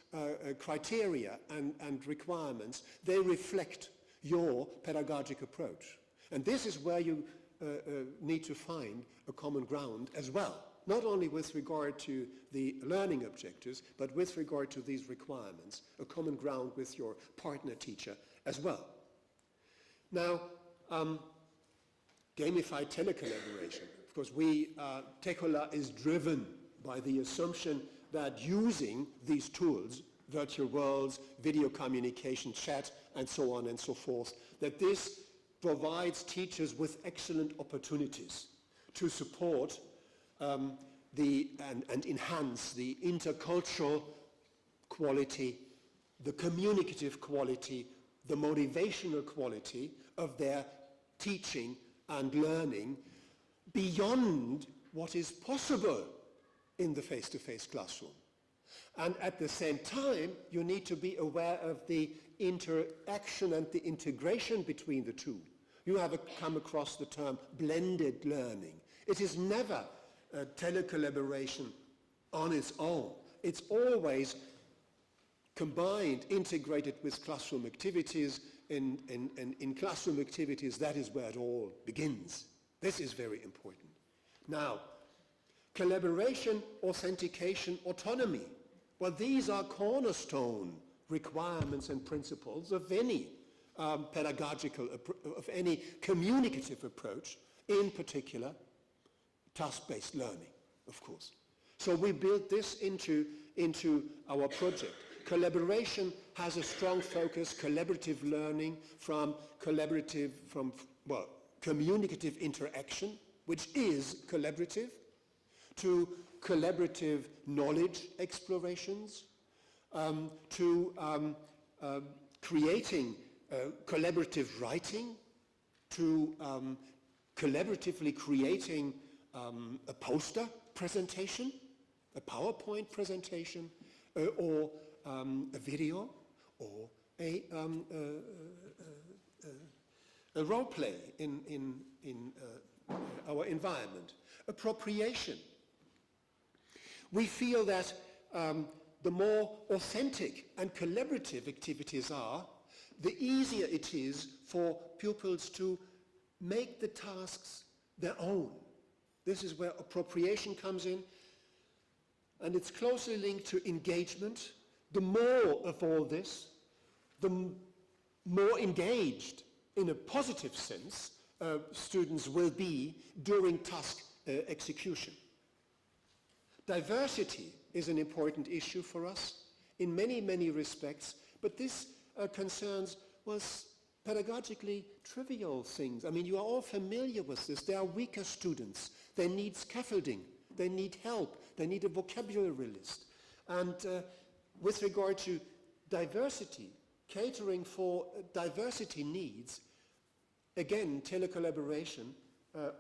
L: criteria and requirements, they reflect your pedagogic approach. And this is where you need to find a common ground as well, not only with regard to the learning objectives, but with regard to these requirements, a common ground with your partner teacher as well. Now, gamified telecollaboration. Of course, TeCoLa is driven by the assumption that using these tools, virtual worlds, video communication, chat, and so on and so forth, that this provides teachers with excellent opportunities to support and enhance the intercultural quality, the communicative quality, the motivational quality of their teaching and learning beyond what is possible in the face-to-face classroom. And at the same time, you need to be aware of the interaction and the integration between the two. You have come across the term blended learning. It is never a telecollaboration on its own. It's always combined, integrated with classroom activities. In classroom activities, that is where it all begins. This is very important. Now, collaboration, authentication, autonomy. Well, these are cornerstone requirements and principles of any pedagogical, of any communicative approach, in particular, task-based learning, of course. So we built this into our project. Collaboration has a strong focus, collaborative learning from communicative interaction, which is collaborative, to collaborative knowledge explorations, to creating collaborative writing, to collaboratively creating a poster presentation, a PowerPoint presentation, or a video, or a role play in our environment. Appropriation. We feel that the more authentic and collaborative activities are, the easier it is for pupils to make the tasks their own. This is where appropriation comes in, and it's closely linked to engagement. The more of all this, the more engaged, in a positive sense, students will be during task execution. Diversity is an important issue for us in many, many respects, but this concerns pedagogically trivial things. I mean, you are all familiar with this. There are weaker students. They need scaffolding. They need help. They need a vocabulary list. And with regard to diversity, catering for diversity needs, again, telecollaboration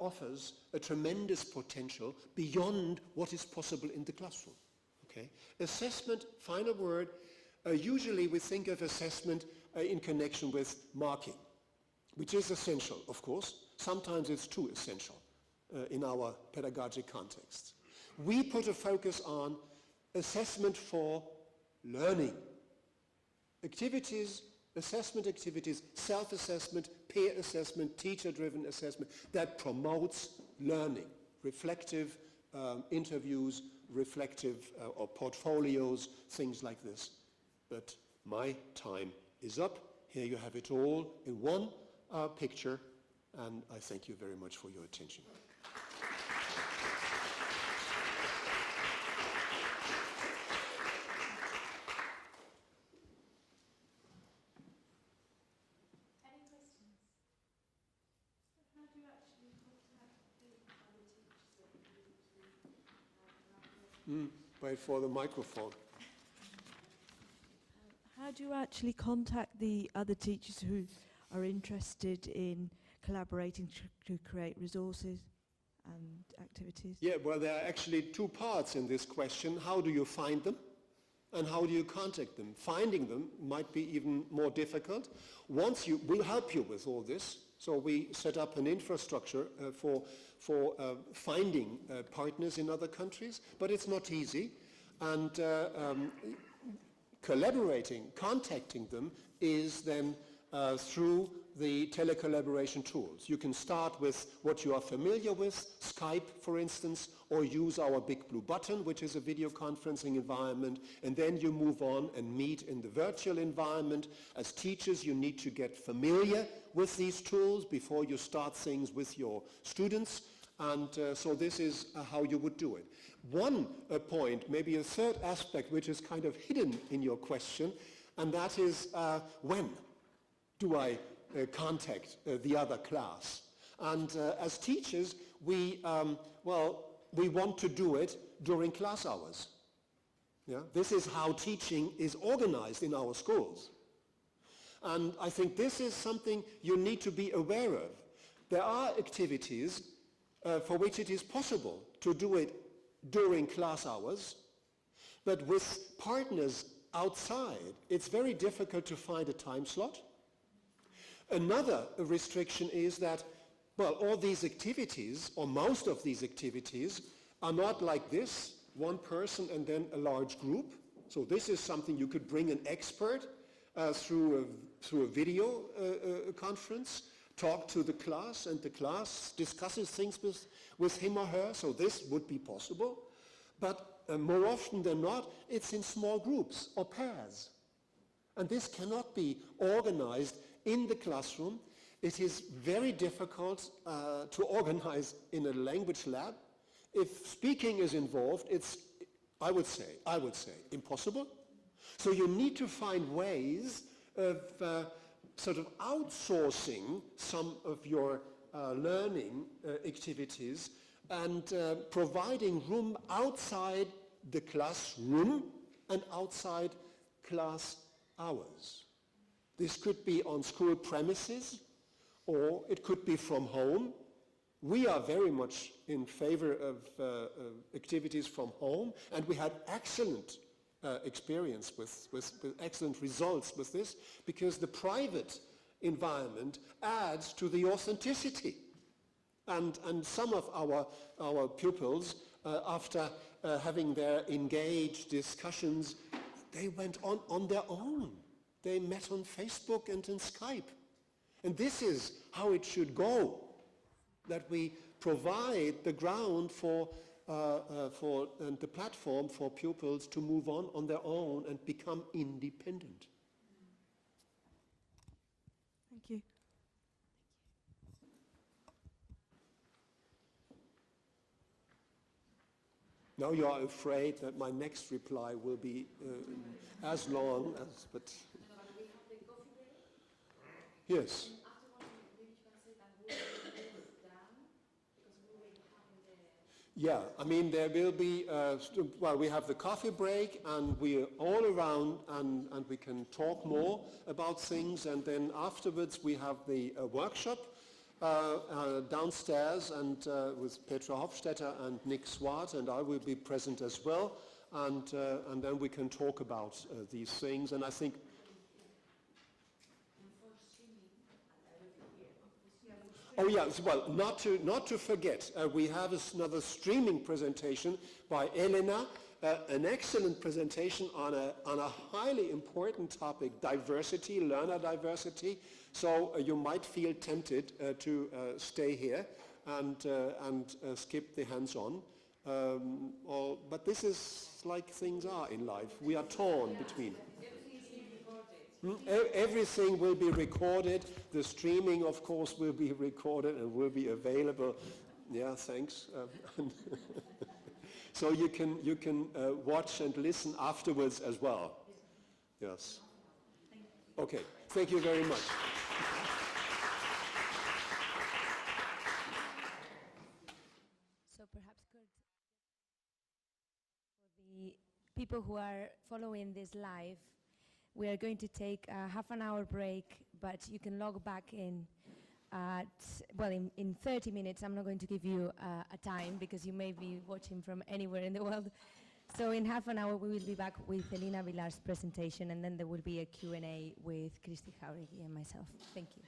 L: offers a tremendous potential beyond what is possible in the classroom. Okay? Assessment, final word, usually we think of assessment in connection with marking, which is essential, of course. Sometimes it's too essential in our pedagogic contexts. We put a focus on assessment for learning. Activities, assessment activities, self-assessment, peer assessment, teacher-driven assessment that promotes learning. Reflective interviews, reflective or portfolios, things like this. But my time is up. Here you have it all in one picture, and I thank you very much for your attention. Wait for the microphone.
M: How do you actually contact the other teachers who are interested in collaborating to create resources and activities?
L: Yeah, well, there are actually two parts in this question. How do you find them? And how do you contact them? Finding them might be even more difficult. We'll help you with all this. So we set up an infrastructure for finding partners in other countries, but it's not easy. And collaborating, contacting them is then through the telecollaboration tools. You can start with what you are familiar with, Skype, for instance, or use our Big Blue Button, which is a video conferencing environment, and then you move on and meet in the virtual environment. As teachers, you need to get familiar with these tools before you start things with your students, and so this is how you would do it. One point, maybe a third aspect, which is kind of hidden in your question, and that is when do I contact the other class? And as teachers, we want to do it during class hours. Yeah? This is how teaching is organized in our schools. And I think this is something you need to be aware of. There are activities for which it is possible to do it during class hours, but with partners outside, it's very difficult to find a time slot. Another restriction is that, well, all these activities, or most of these activities, are not like this, one person and then a large group. So this is something you could bring an expert through a video conference, talk to the class, and the class discusses things with him or her, so this would be possible. But more often than not, it's in small groups or pairs. And this cannot be organized in the classroom. It is very difficult to organize in a language lab. If speaking is involved, it's, I would say, impossible. So you need to find ways of sort of outsourcing some of your learning activities and providing room outside the classroom and outside class hours. This could be on school premises, or it could be from home. We are very much in favor of activities from home, and we had excellent experience with excellent results with this, because the private environment adds to the authenticity. And some of our pupils, after having their engaged discussions, they went on their own. They met on Facebook and in Skype. And this is how it should go, that we provide the ground and the platform for pupils to move on their own and become independent.
M: Thank you.
L: Now you are afraid that my next reply will be as long as, but... Yes. Yeah, I mean, there will be, well, we have the coffee break and we are all around and we can talk more about things, and then afterwards we have the workshop downstairs and with Petra Hofstetter and Nick Zwart, and I will be present as well, and then we can talk about these things, and I think... Oh yeah, well, not to forget, we have another streaming presentation by Elena, an excellent presentation on a highly important topic, diversity, learner diversity. So you might feel tempted to stay here and skip the hands-on. But this is like things are in life. We are torn between. Everything will be recorded. The streaming, of course, will be recorded and will be available. Yeah, thanks. So you can watch and listen afterwards as well. Yes. Okay. Thank you very much.
F: So perhaps Kurt, for the people who are following this live, we are going to take a half an hour break, but you can log back in at, well, in 30 minutes. I'm not going to give you a time because you may be watching from anywhere in the world. So in half an hour we will be back with Elena Vilar's presentation, and then there will be a Q&A with Kristi, Jauregi and myself. Thank you.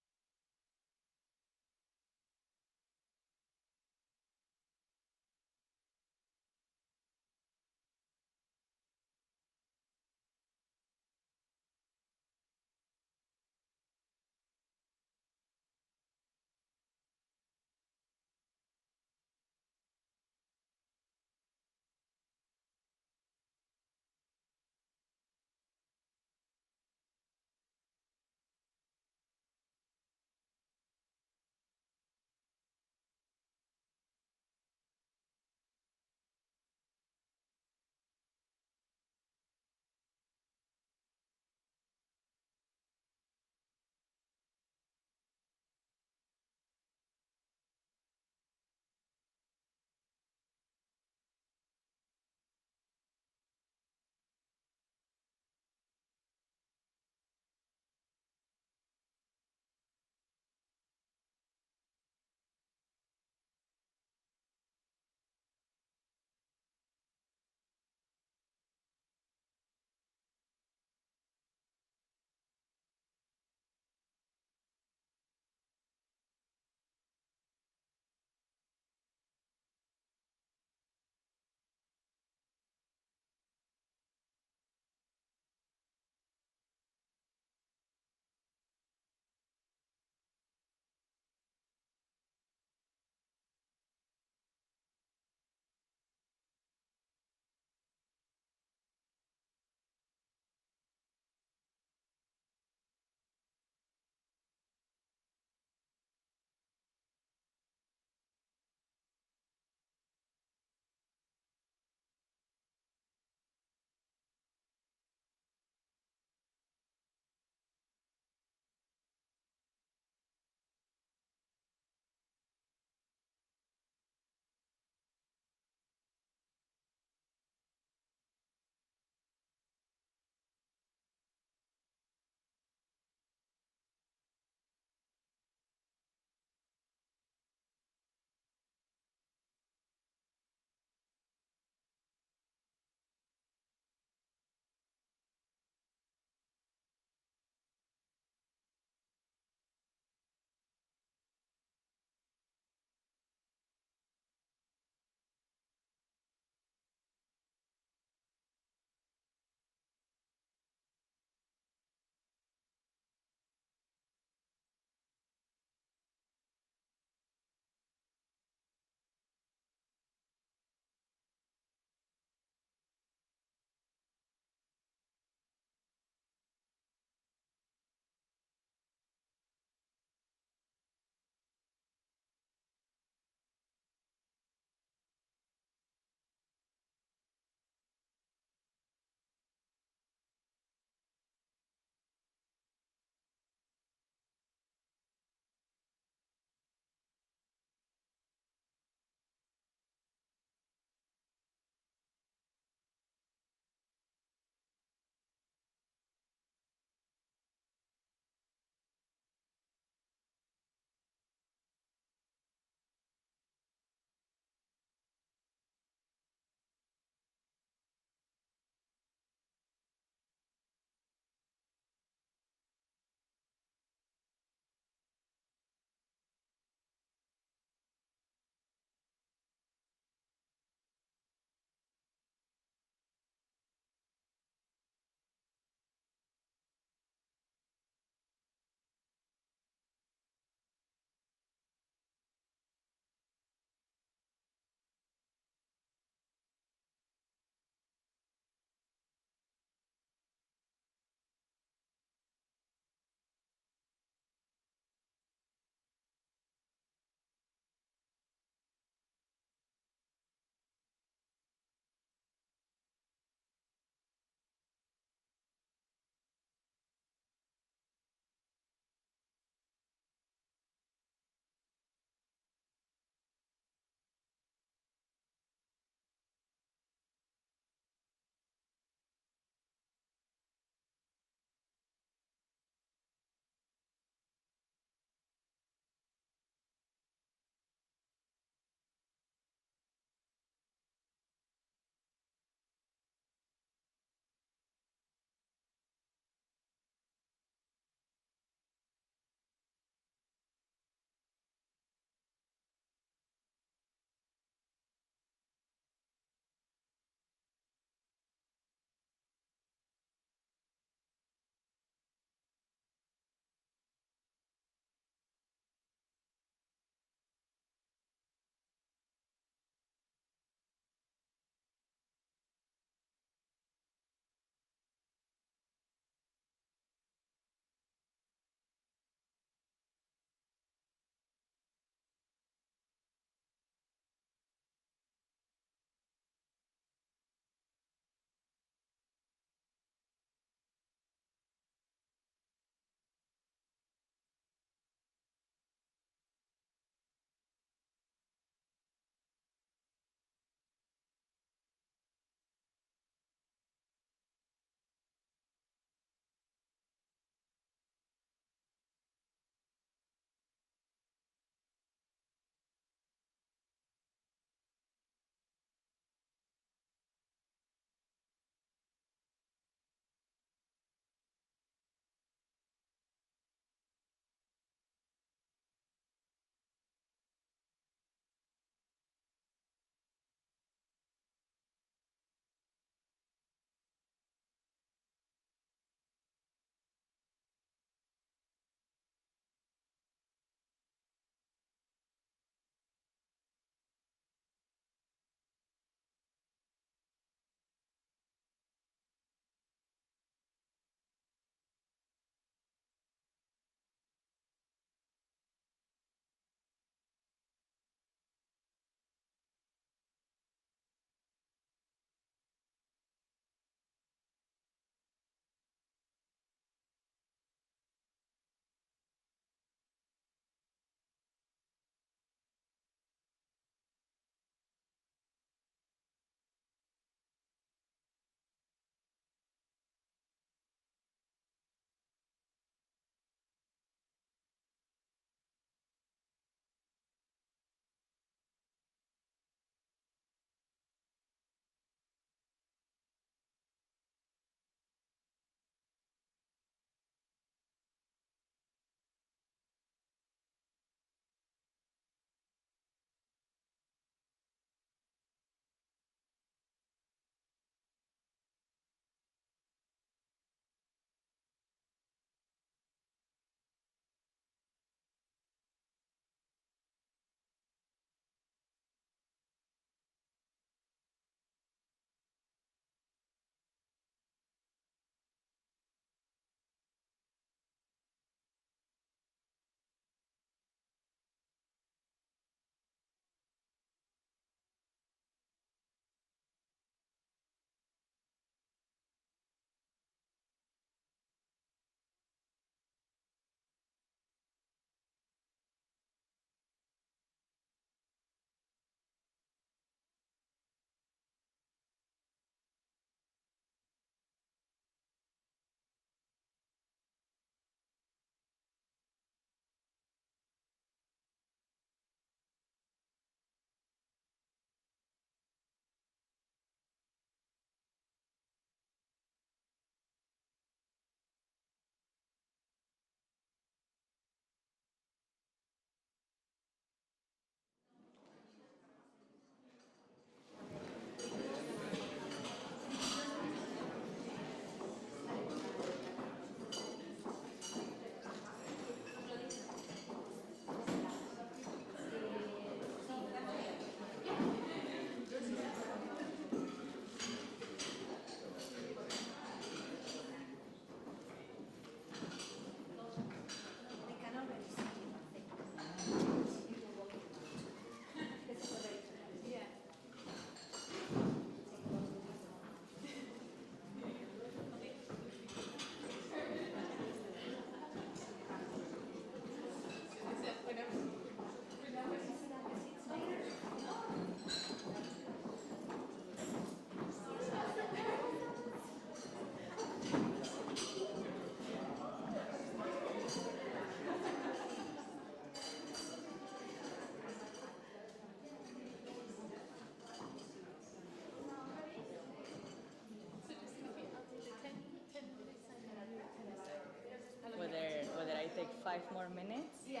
N: 5 more minutes?
F: Yeah,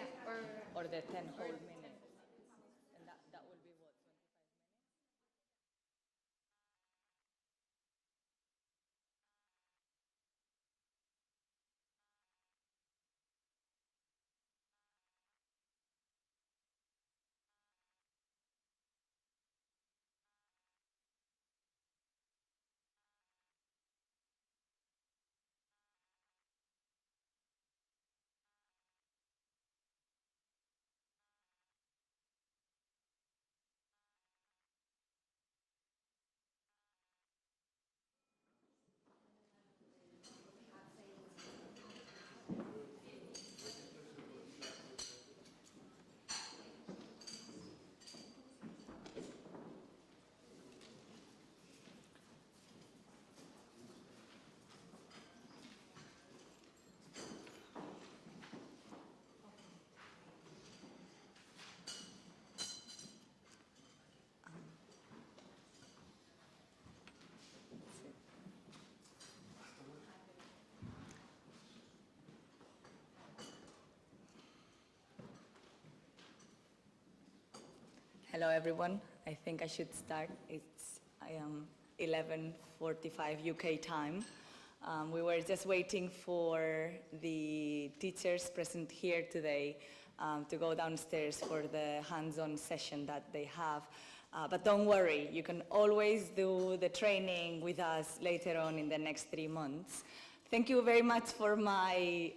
N: Or the 10 whole minutes? And that will be what, 25 minutes? Hello everyone. I think I should start. I am 11:45 UK time. We were just waiting for the teachers present here today to go downstairs for the hands-on session that they have. But don't worry, you can always do the training with us later on in the next 3 months. Thank you very much for my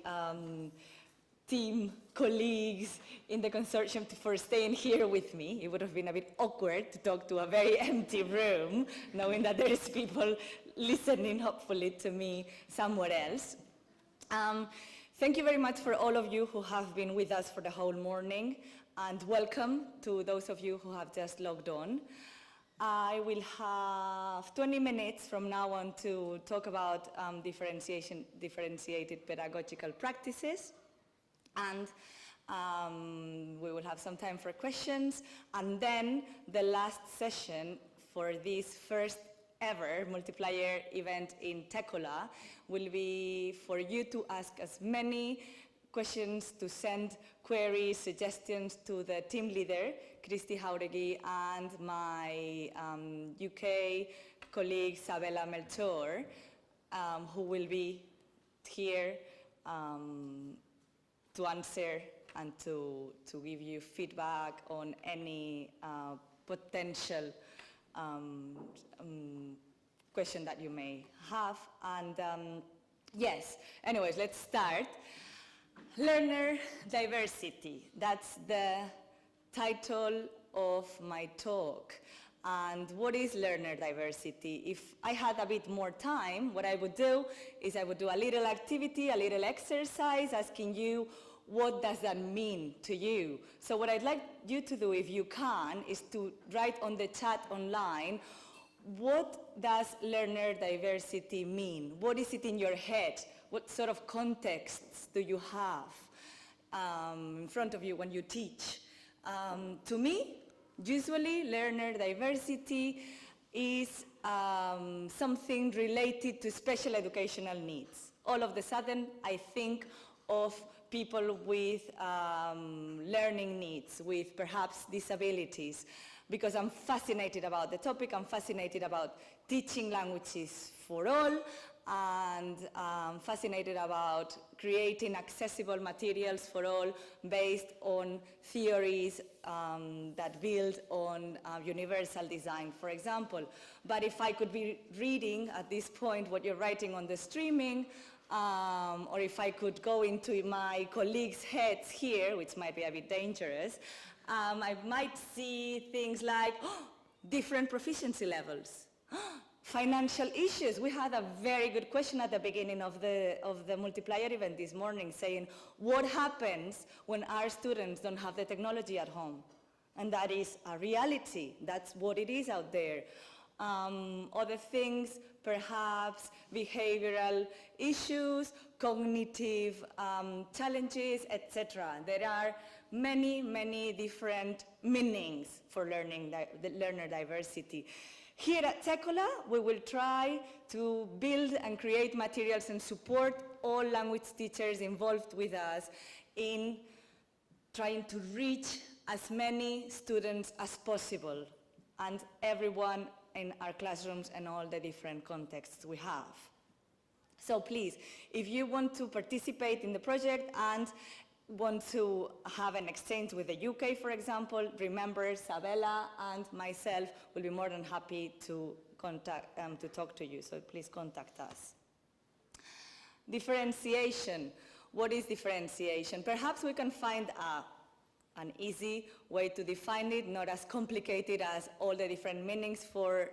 N: team colleagues in the consortium for staying here with me. It would have been a bit awkward to talk to a very empty room, knowing that there is people listening, hopefully, to me somewhere else. Thank you very much for all of you who have been with us for the whole morning, and welcome to those of you who have just logged on. I will have 20 minutes from now on to talk about differentiated pedagogical practices. And we will have some time for questions. And then the last session for this first ever multiplier event in TeCoLa will be for you to ask as many questions, to send queries, suggestions to the team leader, Kristi Jauregi, and my UK colleague, Sabela Melchor, who will be here to answer and to give you feedback on any potential question that you may have. And yes, anyways, let's start. Learner diversity, that's the title of my talk. And what is learner diversity? If I had a bit more time, what I would do is I would do a little activity, a little exercise, asking you, what does that mean to you? So what I'd like you to do, if you can, is to write on the chat online, what does learner diversity mean? What is it in your head? What sort of contexts do you have in front of you when you teach? To me, usually, learner diversity is something related to special educational needs. All of a sudden, I think of people with learning needs, with perhaps disabilities, because I'm fascinated about the topic. I'm fascinated about teaching languages for all, and fascinated about creating accessible materials for all based on theories that build on universal design, for example. But if I could be reading at this point what you're writing on the streaming, or if I could go into my colleagues' heads here, which might be a bit dangerous, I might see things like different proficiency levels. Financial issues. We had a very good question at the beginning of the multiplier event this morning saying, what happens when our students don't have the technology at home? And that is a reality. That's what it is out there. Other things, perhaps behavioral issues, cognitive challenges, etc. There are many, many different meanings for learner diversity. Here at TeCoLa, we will try to build and create materials and support all language teachers involved with us in trying to reach as many students as possible and everyone in our classrooms and all the different contexts we have. So please, if you want to participate in the project and want to have an exchange with the UK, for example, remember Sabella and myself will be more than happy to talk to you, so please contact us. Differentiation. What is differentiation? Perhaps we can find an easy way to define it, not as complicated as all the different meanings for,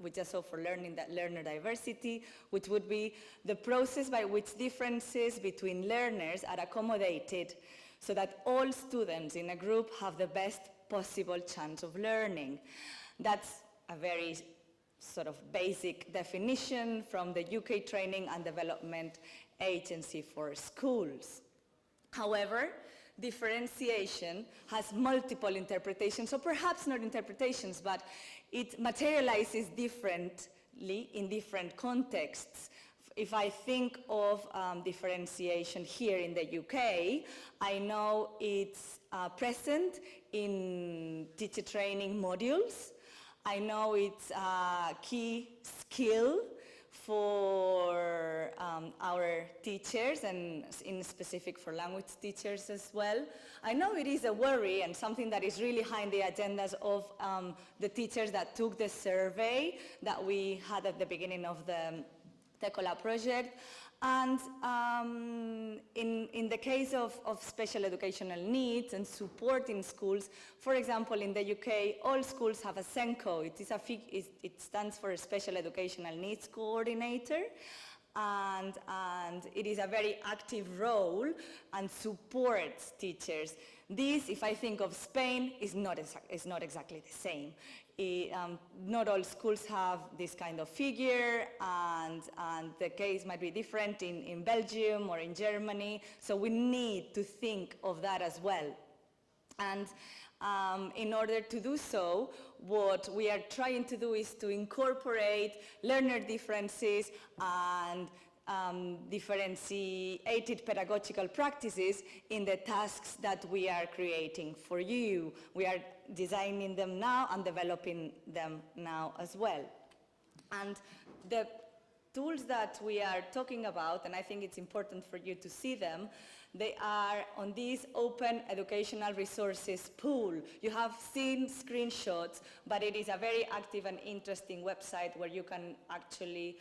N: we just saw for learner diversity, which would be the process by which differences between learners are accommodated so that all students in a group have the best possible chance of learning. That's a very sort of basic definition from the UK Training and Development Agency for Schools. However, differentiation has multiple interpretations, or perhaps not interpretations, but it materializes differently in different contexts. If I think of differentiation here in the UK, I know it's present in teacher training modules. I know it's a key skill for our teachers, and in specific for language teachers as well. I know it is a worry and something that is really high in the agendas of the teachers that took the survey that we had at the beginning of the TeCoLa project. And in the case of special educational needs and support in schools, for example, in the UK, all schools have a SENCO. It stands for a Special Educational Needs Coordinator. And it is a very active role and supports teachers. This, if I think of Spain, is not exactly the same. Not all schools have this kind of figure, and the case might be different in Belgium or in Germany, so we need to think of that as well. And in order to do so, what we are trying to do is to incorporate learner differences and differentiated pedagogical practices in the tasks that we are creating for you. We are designing them now and developing them now as well. And the tools that we are talking about, and I think it's important for you to see them, they are on this open educational resources pool. You have seen screenshots, but it is a very active and interesting website where you can actually,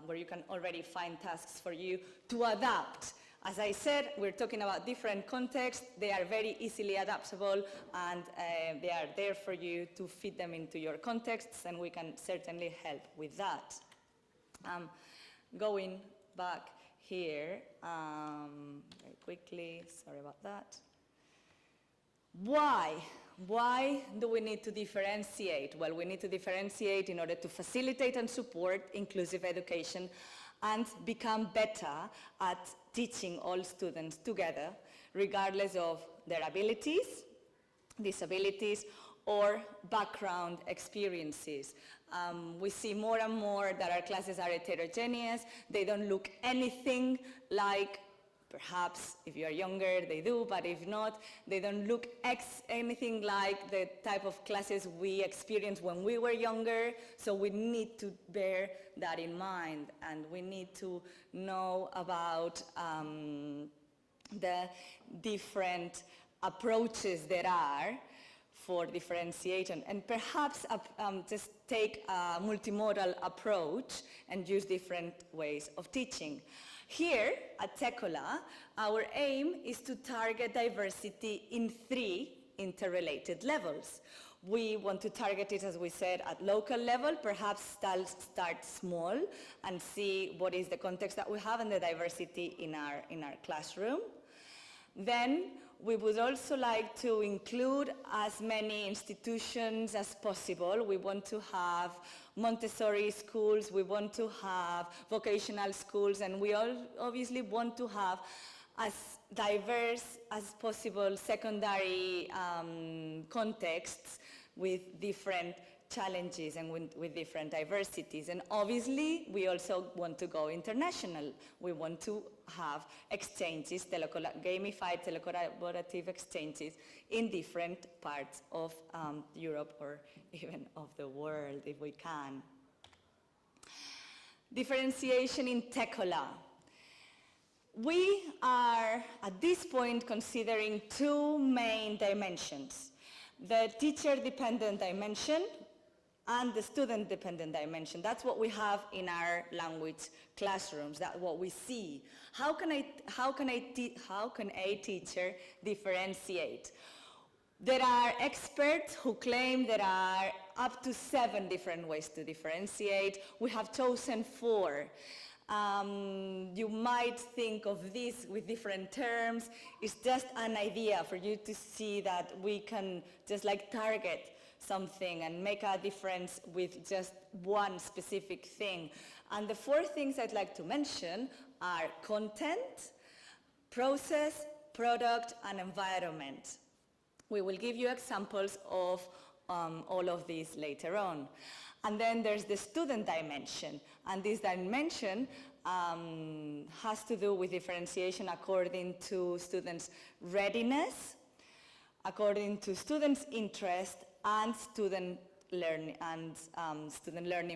N: where you can already find tasks for you to adapt. As I said, we're talking about different contexts. They are very easily adaptable, and they are there for you to fit them into your contexts, and we can certainly help with that. Going back here, very quickly, sorry about that. Why? Why do we need to differentiate? Well, we need to differentiate in order to facilitate and support inclusive education and become better at teaching all students together, regardless of their abilities, disabilities, or background experiences. We see more and more that our classes are heterogeneous. They don't look anything like, perhaps if you are younger they do, but if not, they don't look anything like the type of classes we experienced when we were younger. So we need to bear that in mind, and we need to know about the different approaches there are for differentiation, and perhaps just take a multimodal approach and use different ways of teaching. Here at TeCoLa, our aim is to target diversity in 3 interrelated levels. We want to target it, as we said, at local level, perhaps start small and see what is the context that we have and the diversity in our classroom. Then we would also like to include as many institutions as possible. We want to have Montessori schools, we want to have vocational schools, and we all obviously want to have as diverse as possible secondary contexts with different challenges and with different diversities. And obviously, we also want to go international. We want to have exchanges, gamified telecollaborative exchanges in different parts of Europe or even of the world, if we can. Differentiation in TeCoLa. We are, at this point, considering two main dimensions: the teacher-dependent dimension and the student-dependent dimension. That's what we have in our language classrooms. That's what we see. How can a teacher differentiate? There are experts who claim there are up to 7 different ways to differentiate. We have chosen 4. You might think of this with different terms. It's just an idea for you to see that we can just like target something and make a difference with just one specific thing. And the 4 things I'd like to mention are content, process, product, and environment. We will give you examples of all of these later on. And then there's the student dimension. And this dimension has to do with differentiation according to students' readiness, according to students' interest, and student learning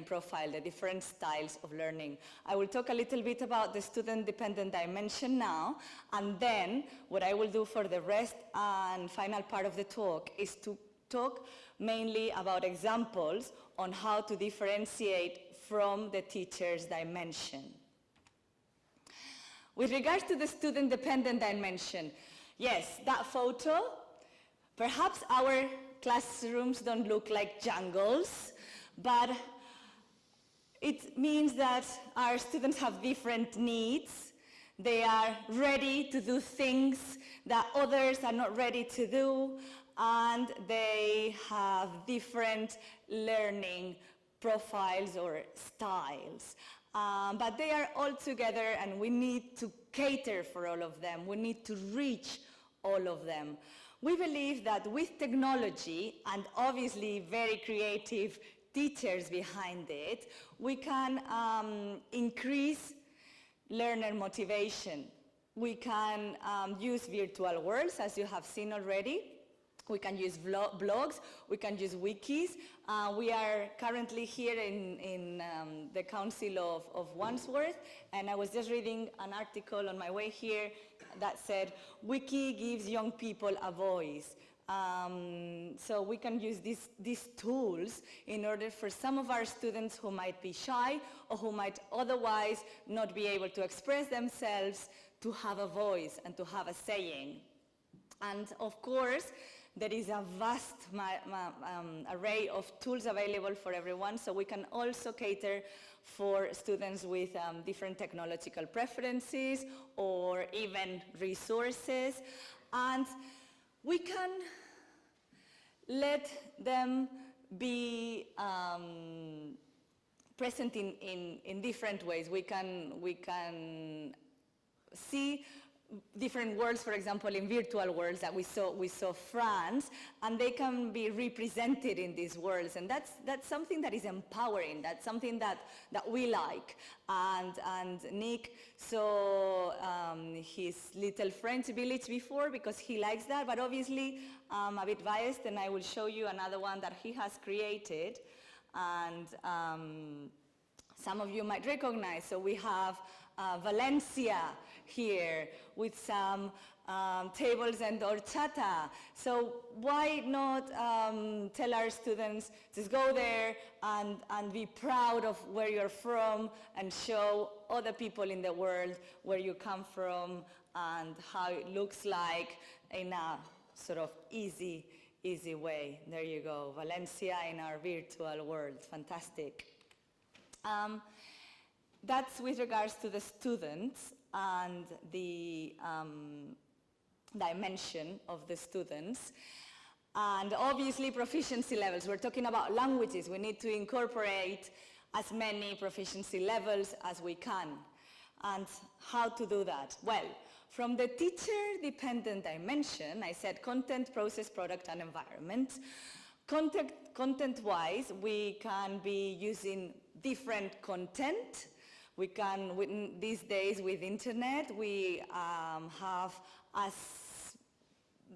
N: profile, the different styles of learning. I will talk a little bit about the student-dependent dimension now, and then what I will do for the rest and final part of the talk is to talk mainly about examples on how to differentiate from the teacher's dimension. With regards to the student-dependent dimension, yes, that photo, perhaps our classrooms don't look like jungles, but it means that our students have different needs. They are ready to do things that others are not ready to do, and they have different learning profiles or styles. But they are all together, and we need to cater for all of them. We need to reach all of them. We believe that with technology, and obviously very creative teachers behind it, we can increase learner motivation. We can use virtual worlds, as you have seen already. We can use blogs, we can use wikis. We are currently here in the Council of Wandsworth, and I was just reading an article on my way here that said, Wiki gives young people a voice. So we can use these tools in order for some of our students who might be shy or who might otherwise not be able to express themselves to have a voice and to have a saying. And of course, there is a vast array of tools available for everyone, so we can also cater for students with different technological preferences or even resources. And we can let them be present in different ways. We can see different worlds, for example, in virtual worlds that we saw France, and they can be represented in these worlds, and that's something that is empowering. That's something that we like. And Nick saw his little French village before because he likes that, but obviously I'm a bit biased, and I will show you another one that he has created, and some of you might recognize. So we have Valencia here with some tables and horchata. So why not tell our students, just go there and be proud of where you're from and show other people in the world where you come from and how it looks like in a sort of easy way. There you go, Valencia in our virtual world, fantastic. That's with regards to the students and the dimension of the students. And obviously proficiency levels. We're talking about languages. We need to incorporate as many proficiency levels as we can. And how to do that? Well, from the teacher-dependent dimension, I said content, process, product, and environment. Content-wise, we can be using different content. We can, these days with internet, we have as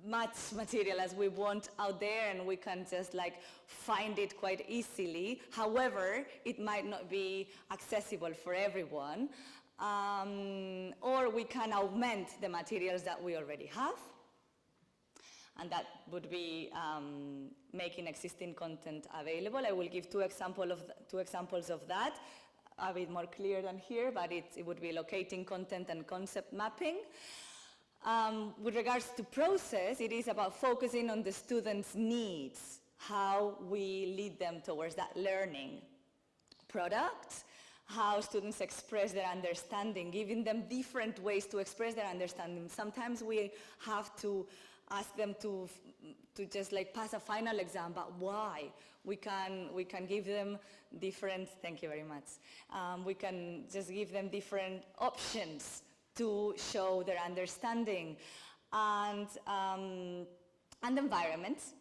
N: much material as we want out there, and we can just like find it quite easily. However, it might not be accessible for everyone. Or we can augment the materials that we already have. And that would be making existing content available. I will give two examples of that, a bit more clear than here, but it would be locating content and concept mapping. With regards to process, it is about focusing on the students' needs, how we lead them towards that learning. Products, how students express their understanding, giving them different ways to express their understanding. Sometimes we have to ask them to just like pass a final exam, but why? We can give them different, thank you very much. We can just give them different options to show their understanding. And environments,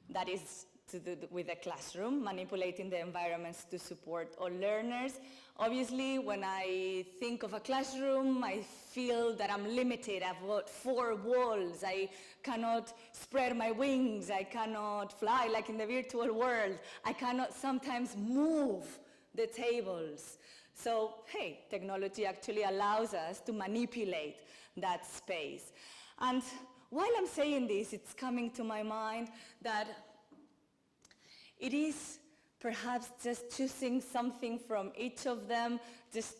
N: that is to do with the classroom, manipulating the environments to support all learners. Obviously, when I think of a classroom, I feel that I'm limited. I've got 4 walls. I cannot spread my wings. I cannot fly like in the virtual world. I cannot sometimes move the tables. So, hey, technology actually allows us to manipulate that space. And while I'm saying this, it's coming to my mind that it is perhaps just choosing something from each of them, just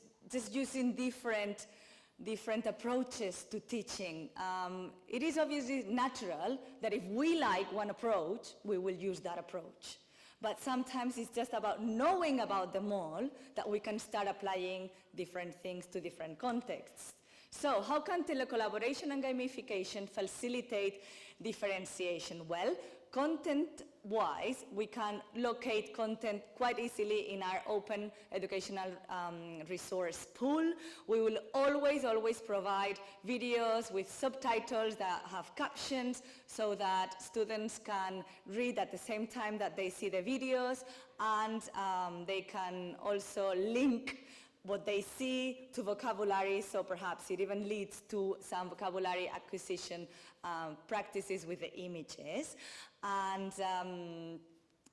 N: using different approaches to teaching. It is obviously natural that if we like one approach, we will use that approach. But sometimes it's just about knowing about them all that we can start applying different things to different contexts. So how can telecollaboration and gamification facilitate differentiation? Well, content-wise, we can locate content quite easily in our open educational resource pool. We will always provide videos with subtitles that have captions so that students can read at the same time that they see the videos, and they can also link what they see to vocabulary, so perhaps it even leads to some vocabulary acquisition practices with the images. And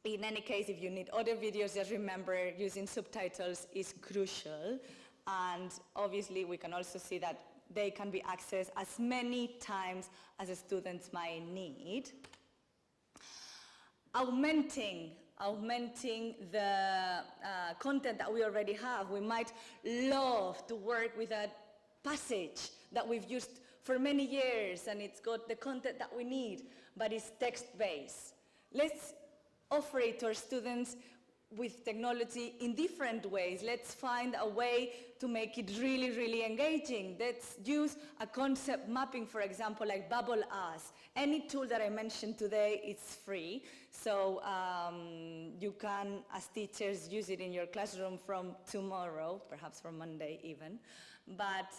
N: in any case, if you need other videos, just remember using subtitles is crucial. And obviously, we can also see that they can be accessed as many times as the students might need. Augmenting the content that we already have. We might love to work with a passage that we've used for many years and it's got the content that we need, but it's text-based. Let's offer it to our students with technology in different ways. Let's find a way to make it really engaging. Let's use a concept mapping, for example, like Bubble Us. Any tool that I mentioned today is free, so you can, as teachers, use it in your classroom from tomorrow, perhaps from Monday even. But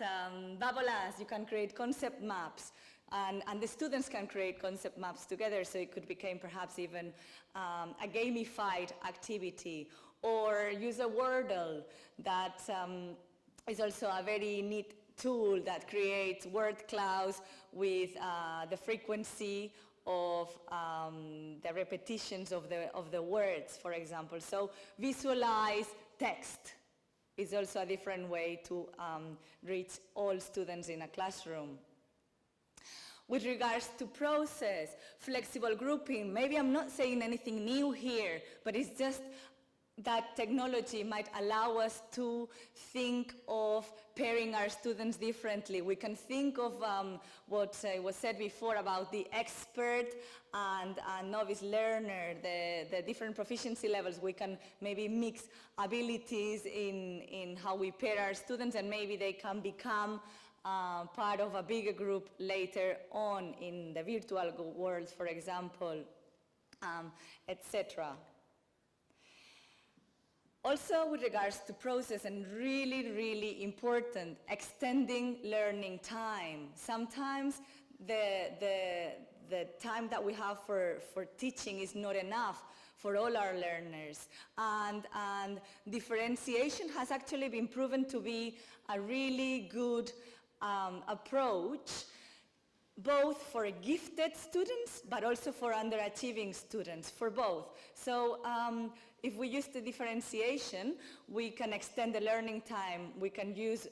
N: Bubble Us, you can create concept maps. And the students can create concept maps together, so it could become perhaps even a gamified activity, or use a Wordle that is also a very neat tool that creates word clouds with the frequency of the repetitions of the words, for example. So visualize text is also a different way to reach all students in a classroom. With regards to process, flexible grouping, maybe I'm not saying anything new here, but it's just that technology might allow us to think of pairing our students differently. We can think of what was said before about the expert and novice learner, the different proficiency levels. We can maybe mix abilities in how we pair our students, and maybe they can become part of a bigger group later on in the virtual world, for example, etc. Also, with regards to process, and really important, extending learning time. Sometimes the the time that we have for teaching is not enough for all our learners. And differentiation has actually been proven to be a really good approach, both for gifted students, but also for underachieving students, for both. So if we use the differentiation, we can extend the learning time. We can use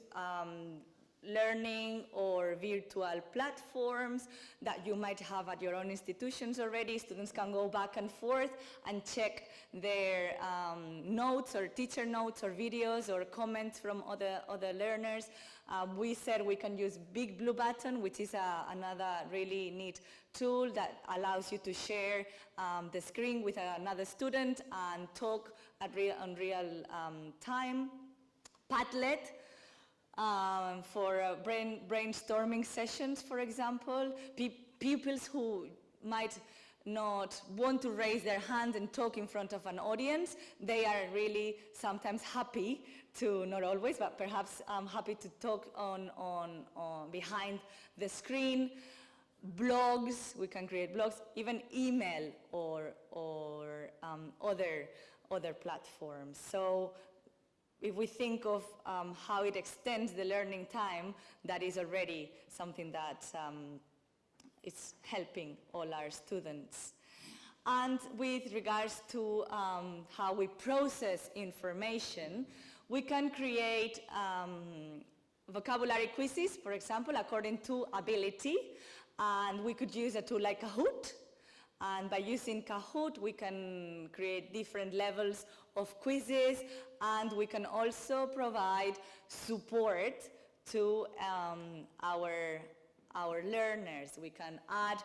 N: learning or virtual platforms that you might have at your own institutions already. Students can go back and forth and check their notes or teacher notes or videos or comments from other learners. We said we can use Big Blue Button, which is another really neat tool that allows you to share the screen with another student and talk on real time. Padlet, for brainstorming sessions, for example. Pupils who might not want to raise their hand and talk in front of an audience, they are really sometimes happy to, not always, but perhaps happy to talk on behind the screen. Blogs, we can create blogs, even email or other platforms. So if we think of how it extends the learning time, that is already something that is helping all our students. And with regards to how we process information, we can create vocabulary quizzes, for example, according to ability. And we could use a tool like Kahoot. And by using Kahoot, we can create different levels of quizzes, and we can also provide support to our learners. We can add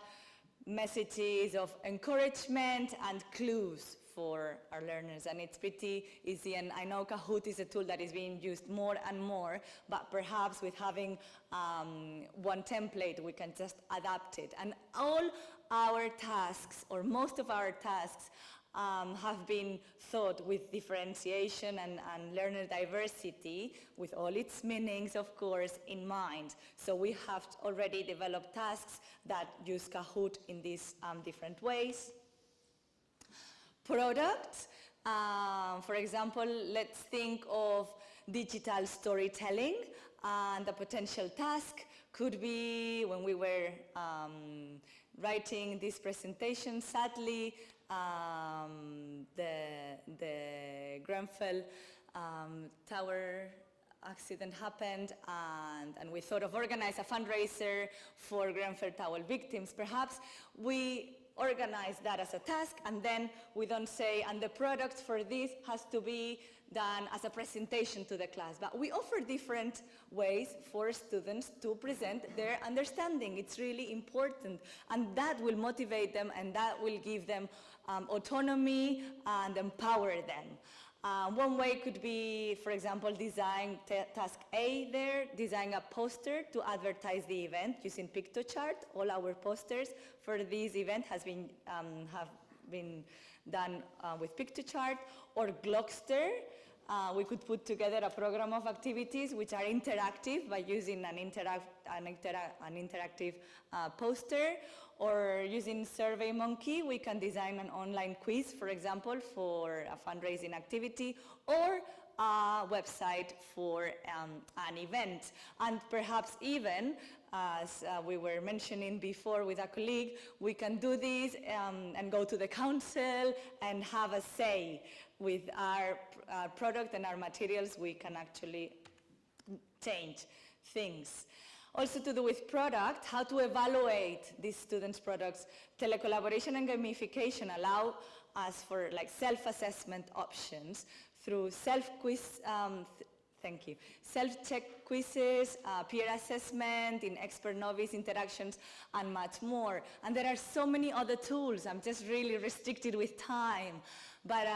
N: messages of encouragement and clues for our learners, and it's pretty easy. And I know Kahoot is a tool that is being used more and more, but perhaps with having one template, we can just adapt it. And all our tasks, or most of our tasks, have been thought with differentiation and learner diversity, with all its meanings, of course, in mind. So we have already developed tasks that use Kahoot in these different ways. Products, for example, let's think of digital storytelling, and the potential task could be, when we were writing this presentation, sadly, the Grenfell Tower accident happened, and we thought of organize a fundraiser for Grenfell Tower victims. Perhaps we organize that as a task, and then we don't say, and the product for this has to be done as a presentation to the class. But we offer different ways for students to present their understanding. It's really important, and that will motivate them, and that will give them autonomy and empower them. One way could be, for example, design task A there, design a poster to advertise the event using PictoChart. All our posters for this event have been done with PictoChart. Or Glockster, we could put together a program of activities which are interactive by using an interactive poster. Or using SurveyMonkey, we can design an online quiz, for example, for a fundraising activity, or a website for an event. And perhaps even, as we were mentioning before with a colleague, we can do this and go to the council and have a say with our product and our materials. We can actually change things. Also to do with product, how to evaluate these students' products. Telecollaboration and gamification allow us for self-assessment options through self-quiz, self-check quizzes, peer assessment, in expert-novice interactions, and much more. And there are so many other tools. I'm just really restricted with time. But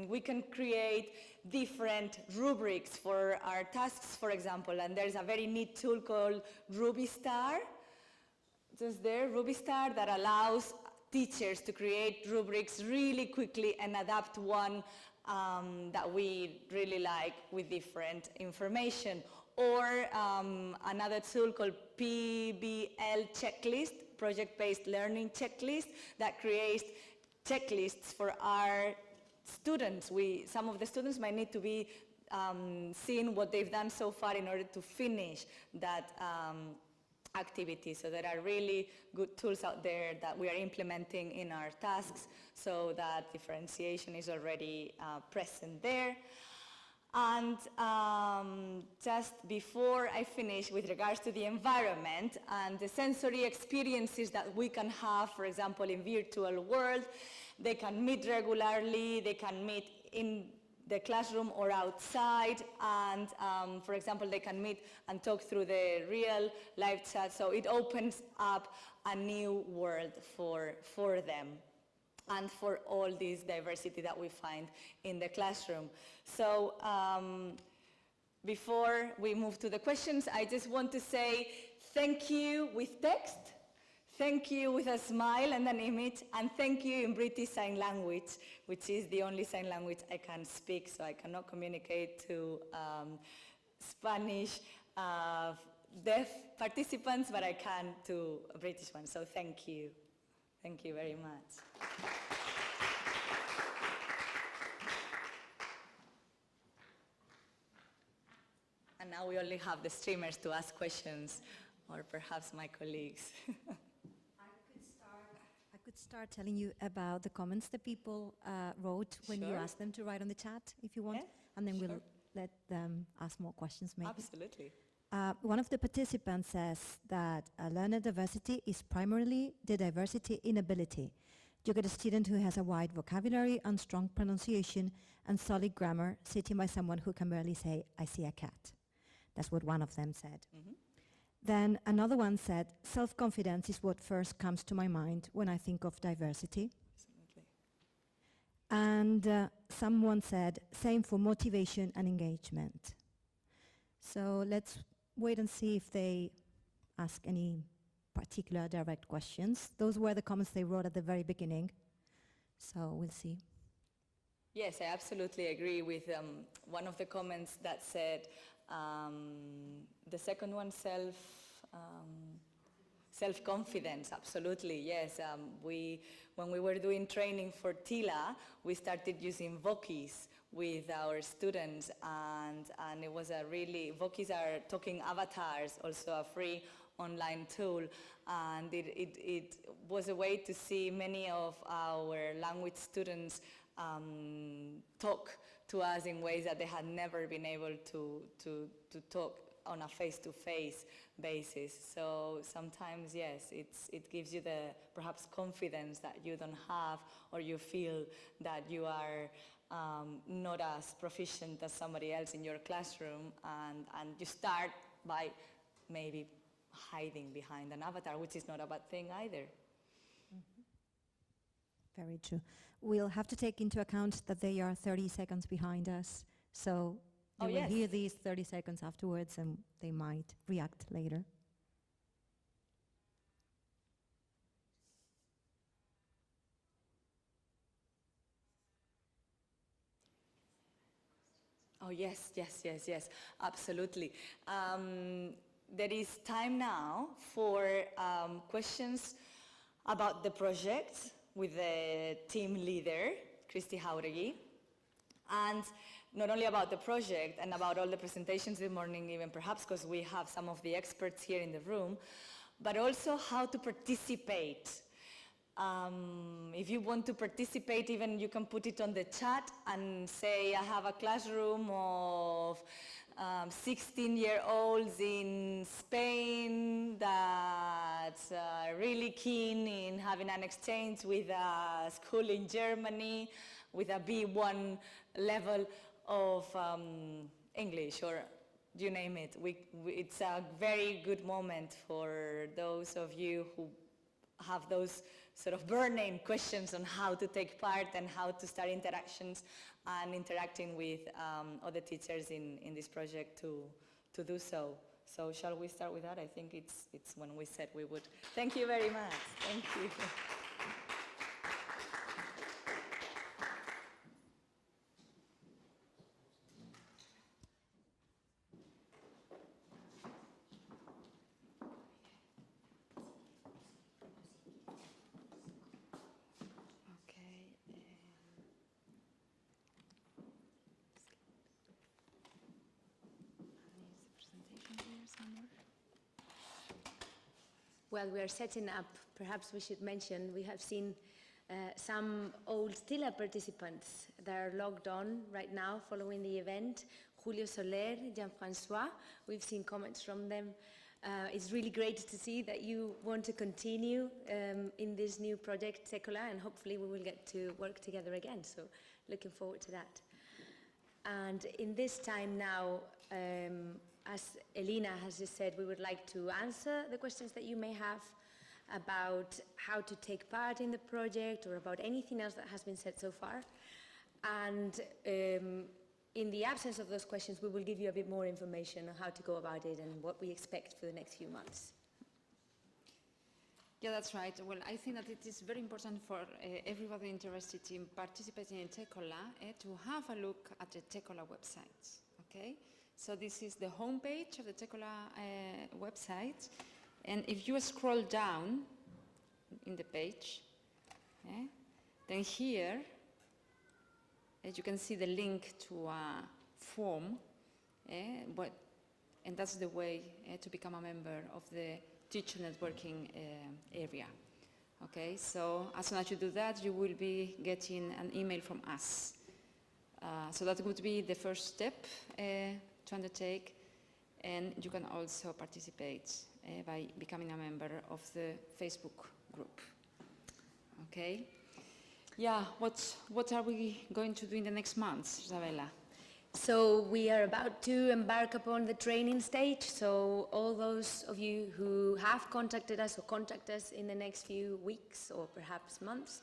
N: we can create different rubrics for our tasks, for example. And there's a very neat tool called RubyStar, just there, RubyStar, that allows teachers to create rubrics really quickly and adapt one that we really like with different information. Or another tool called PBL Checklist, project-based learning checklist that creates checklists for our students. Some of the students might need to be seeing what they've done so far in order to finish that activity. So there are really good tools out there that we are implementing in our tasks so that differentiation is already present there. And just before I finish with regards to the environment and the sensory experiences that we can have, for example, in virtual world, they can meet regularly, they can meet in the classroom or outside, and for example, they can meet and talk through the real live chat, so it opens up a new world for them and for all this diversity that we find in the classroom. So before we move to the questions, I just want to say thank you with text, thank you with a smile and an image, and thank you in British Sign Language, which is the only sign language I can speak, so I cannot communicate to Spanish deaf participants, but I can to British ones, so thank you. Thank you very much. And now we only have the streamers to ask questions, or perhaps my colleagues.
O: I could start telling you about the comments that people wrote when you asked them to write on the chat, if you want, and then we'll let them ask more questions maybe.
N: Absolutely.
O: One of the participants says that learner diversity is primarily the diversity in ability. You get a student who has a wide vocabulary and strong pronunciation and solid grammar sitting by someone who can barely say, I see a cat. That's what one of them said.
N: Mm-hmm.
O: Then another one said, self-confidence is what first comes to my mind when I think of diversity.
N: Absolutely.
O: And someone said, same for motivation and engagement. So let's wait and see if they ask any particular direct questions. Those were the comments they wrote at the very beginning. So we'll see.
N: Yes, I absolutely agree with one of the comments that said, the second one, self-confidence, absolutely, yes. When we were doing training for TeCoLa, we started using Vockies with our students, and it was a really, Vockies are talking avatars, also a free online tool, and it was a way to see many of our language students talk to us in ways that they had never been able to talk on a face-to-face basis. So sometimes, yes, it gives you the perhaps confidence that you don't have, or you feel that you are not as proficient as somebody else in your classroom, and you start by maybe hiding behind an avatar, which is not a bad thing either.
O: Very true. We'll have to take into account that they are 30 seconds behind us, so they will hear these 30 seconds afterwards and they might react later.
N: Oh, yes, absolutely. There is time now for questions about the project with the team leader, Kristi Jauregi, and not only about the project and about all the presentations this morning, even perhaps because we have some of the experts here in the room, but also how to participate. If you want to participate, even you can put it on the chat and say, I have a classroom of 16-year-olds in Spain that are really keen in having an exchange with a school in Germany with a B1 level of English, or you name it. It's a very good moment for those of you who have those sort of burning questions on how to take part and how to start interactions and interacting with other teachers in this project to do so. So shall we start with that? I think it's when we said we would. Thank you very much. Thank you.
F: while we are setting up, perhaps we should mention we have seen some old TeCoLa participants that are logged on right now following the event. Julio Soler, Jean-François, we've seen comments from them. It's really great to see that you want to continue in this new project, TeCoLa, and hopefully we will get to work together again, so looking forward to that. And in this time now, as Elena has just said, we would like to answer the questions that you may have about how to take part in the project or about anything else that has been said so far. And in the absence of those questions, we will give you a bit more information on how to go about it and what we expect for the next few months.
A: Yeah, that's right. Well, I think that it is very important for everybody interested in participating in TeCoLa to have a look at the TeCoLa website. Okay, so this is the homepage of the TeCoLa website, and if you scroll down in the page, then here, as you can see the link to a form, and that's the way to become a member of the teacher networking area. Okay, so as soon as you do that, you will be getting an email from us. So that would be the first step to undertake, and you can also participate by becoming a member of the Facebook group. Okay. Yeah, what are we going to do in the next months, Isabella?
F: So we are about to embark upon the training stage. So all those of you who have contacted us or contact us in the next few weeks or perhaps months,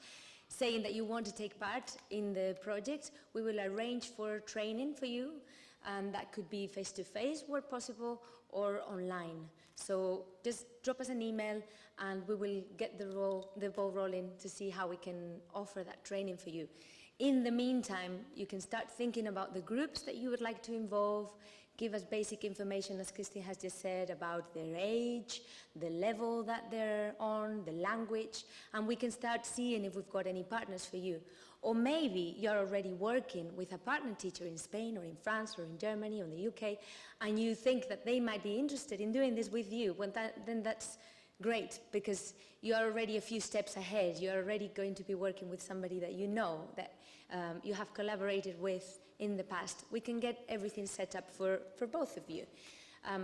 F: saying that you want to take part in the project, we will arrange for training for you, and that could be face-to-face where possible or online. So just drop us an email and we will get the ball rolling to see how we can offer that training for you. In the meantime, you can start thinking about the groups that you would like to involve, give us basic information, as Kristi has just said, about their age, the level that they're on, the language, and we can start seeing if we've got any partners for you. Or maybe you're already working with a partner teacher in Spain or in France or in Germany or in the UK, and you think that they might be interested in doing this with you, then that's great, because you're already a few steps ahead. You're already going to be working with somebody that you know, that you have collaborated with in the past. We can get everything set up for both of you.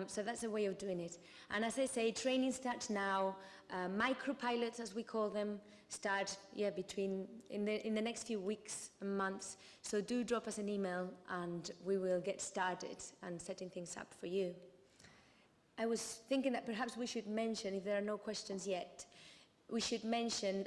F: So that's a way of doing it. And as I say, training starts now. Micro-pilots, as we call them, start in the next few weeks and months. So do drop us an email and we will get started and setting things up for you. I was thinking that perhaps we should mention, if there are no questions yet, we should mention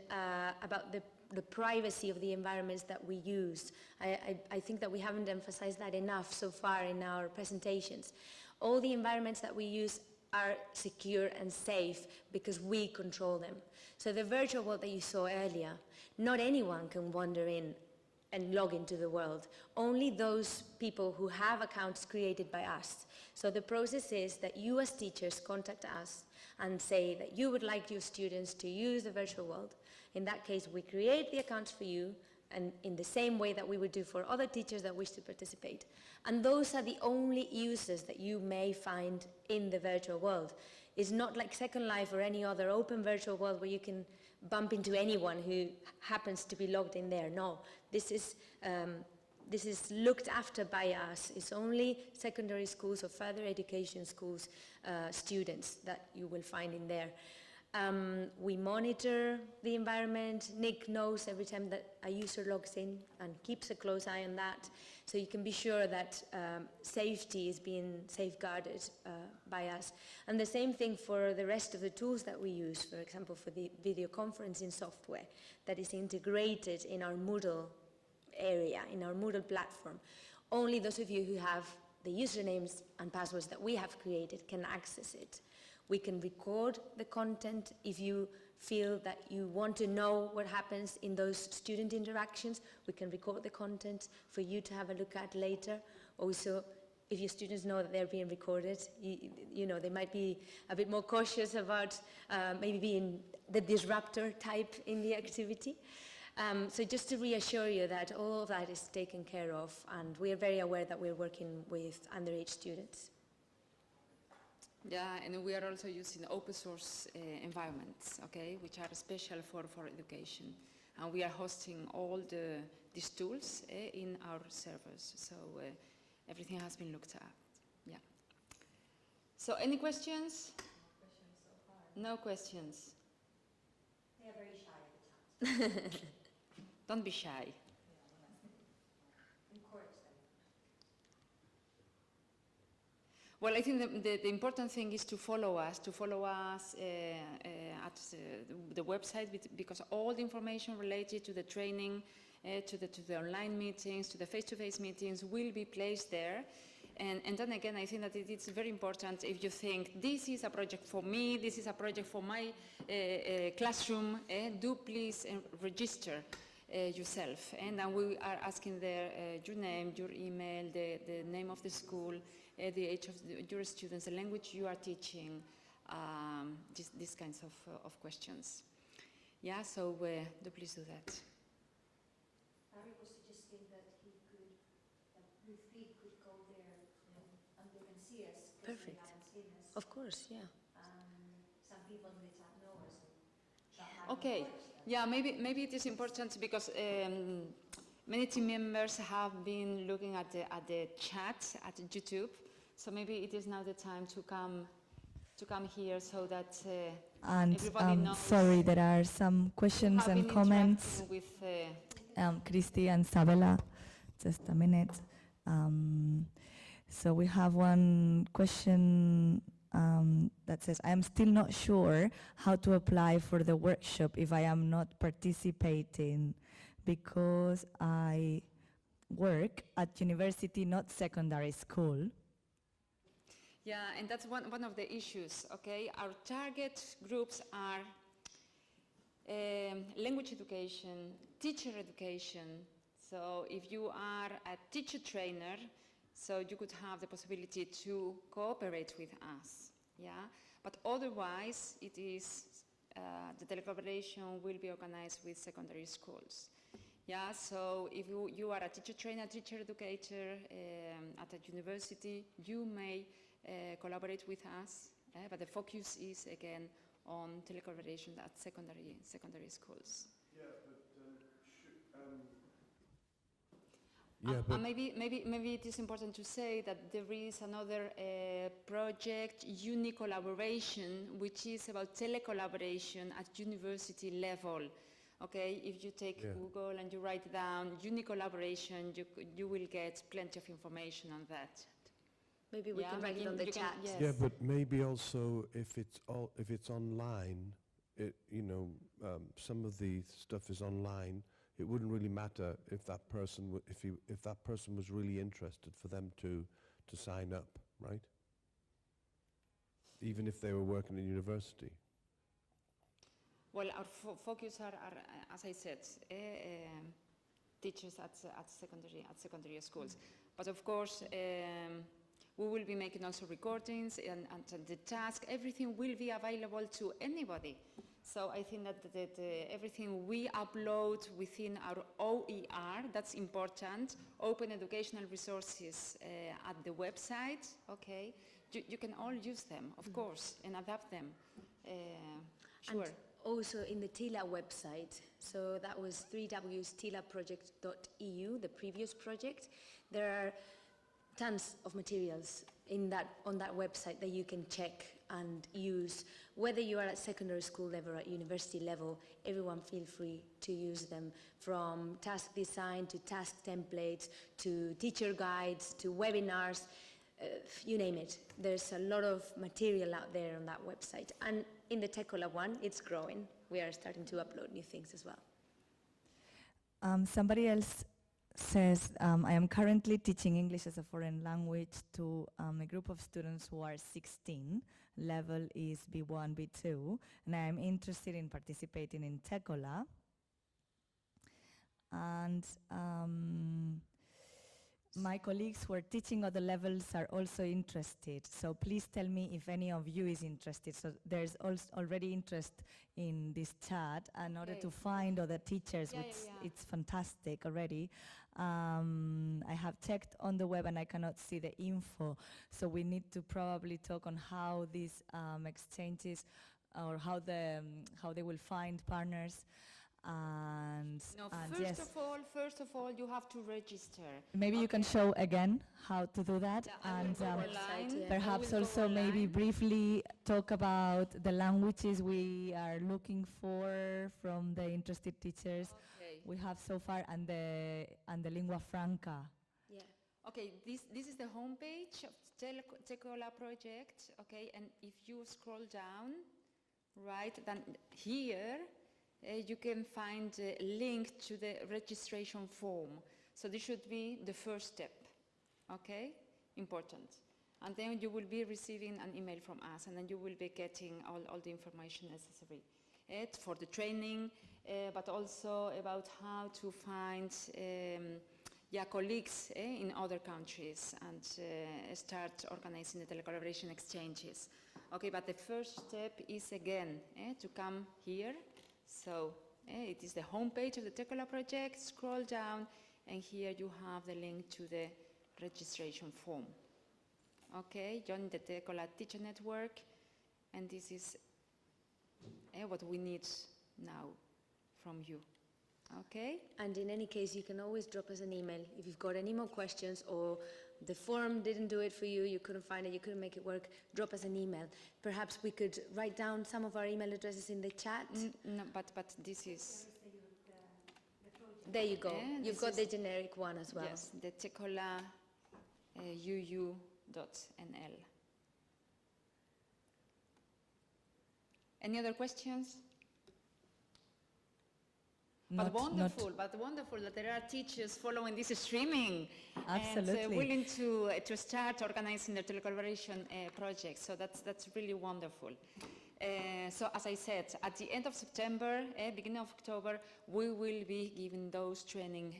F: about the privacy of the environments that we use. I think that we haven't emphasized that enough so far in our presentations. All the environments that we use are secure and safe because we control them. So the virtual world that you saw earlier, not anyone can wander in and log into the world. Only those people who have accounts created by us. So the process is that you as teachers contact us and say that you would like your students to use the virtual world. In that case, we create the accounts for you, and in the same way that we would do for other teachers that wish to participate. And those are the only uses that you may find in the virtual world. It's not like Second Life or any other open virtual world where you can bump into anyone who happens to be logged in there. No, this is looked after by us. It's only secondary schools or further education schools students that you will find in there. We monitor the environment. Nick knows every time that a user logs in and keeps a close eye on that. So you can be sure that safety is being safeguarded by us. And the same thing for the rest of the tools that we use, for example, for the video conferencing software that is integrated in our Moodle area, in our Moodle platform. Only those of you who have the usernames and passwords that we have created can access it. We can record the content if you feel that you want to know what happens in those student interactions. We can record the content for you to have a look at later. Also, if your students know that they're being recorded, you know, they might be a bit more cautious about maybe being the disruptor type in the activity. So just to reassure you that all of that is taken care of, and we are very aware that we're working with underage students.
A: Yeah, and we are also using open source environments, okay, which are special for education. And we are hosting all these tools in our servers. So everything has been looked at. Yeah. So any questions? No questions.
F: They are very shy at the chat.
A: Don't be shy.
F: Encourage them.
A: Well, I think the important thing is to follow us at the website, because all the information related to the training, to the online meetings, to the face-to-face meetings will be placed there. And then again, I think that it is very important if you think, this is a project for me, this is a project for my classroom, do please register yourself. And then we are asking there your name, your email, the name of the school, the age of your students, the language you are teaching, these kinds of questions. Yeah, so do please do that.
F: Harry was suggesting that we could go there and they can see us.
A: Perfect.
F: They haven't seen us.
A: Of course, yeah.
F: Some people in the chat know us.
A: Okay, yeah, maybe it is important because many team members have been looking at the chat at YouTube, so maybe it is now the time to come here so that everybody knows.
P: Sorry, there are some questions and comments.
A: With
P: Kristi and Sabela, just a minute. So we have one question that says, I am still not sure how to apply for the workshop if I am not participating because I work at university, not secondary school.
A: Yeah, and that's one of the issues, okay? Our target groups are language education, teacher education. So if you are a teacher trainer, so you could have the possibility to cooperate with us, yeah? But otherwise, it is, the telecollaboration will be organized with secondary schools. Yeah, so if you are a teacher trainer, teacher educator at a university, you may collaborate with us, but the focus is again on telecollaboration at secondary schools.
L: Yeah, but
A: maybe it is important to say that there is another project, TeCoLaboration, which is about telecollaboration at university level. Okay, if you take Google and you write down TeCoLaboration, you will get plenty of information on that.
F: Maybe we can write it on the chat.
A: Yes.
L: Yeah, but maybe also if it's online, some of the stuff is online. It wouldn't really matter if that person if that person was really interested for them to sign up, right? Even if they were working in university.
A: Well, our focus are, as I said, teachers at secondary schools. But of course, we will be making also recordings and the task. Everything will be available to anybody. So I think that everything we upload within our OER, that's important, open educational resources at the website, okay? You can all use them, of course, and adapt them. Sure.
F: And also in the TeCoLa website, so that was www.telaproject.eu, the previous project. There are tons of materials on that website that you can check and use. Whether you are at secondary school level or at university level, everyone feel free to use them, from task design to task templates to teacher guides to webinars, you name it. There's a lot of material out there on that website. And in the TeCoLa one, it's growing. We are starting to upload new things as well.
P: Somebody else says, I am currently teaching English as a foreign language to a group of students who are 16. Level is B1, B2, and I am interested in participating in TeCoLa. And My colleagues who are teaching other levels are also interested, so please tell me if any of you is interested. So there's already interest in this chat, in order to find other teachers, it's fantastic already. I have checked on the web and I cannot see the info, so we need to probably talk on how these exchanges, or how they will find partners.
A: First of all, you have to register.
P: Maybe you can show again how to do that, and perhaps also maybe briefly talk about the languages we are looking for from the interested teachers we have so far, and the lingua franca.
A: Yeah. Okay. This is the homepage of TeCoLa project. Okay, and if you scroll down, right, then here. You can find a link to the registration form. So this should be the first step, okay? Important. And then you will be receiving an email from us, and then you will be getting all the information necessary for the training, but also about how to find colleagues in other countries and start organizing the telecollaboration exchanges. Okay, but the first step is again to come here. So it is the homepage of the TeCoLa project. Scroll down, and here you have the link to the registration form. Okay, join the TeCoLa Teacher Network, and this is what we need now from you. Okay?
F: And in any case, you can always drop us an email if you've got any more questions, or the form didn't do it for you, you couldn't find it, you couldn't make it work, drop us an email. Perhaps we could write down some of our email addresses in the chat.
A: No, but this is...
F: There you go. You've got the generic one as well.
A: Yes, the TeCoLa uu.nl. Any other questions? But wonderful that there are teachers following this streaming.
P: Absolutely.
A: And willing to start organizing their telecollaboration project. So that's really wonderful. So as I said, at the end of September, beginning of October, we will be giving those training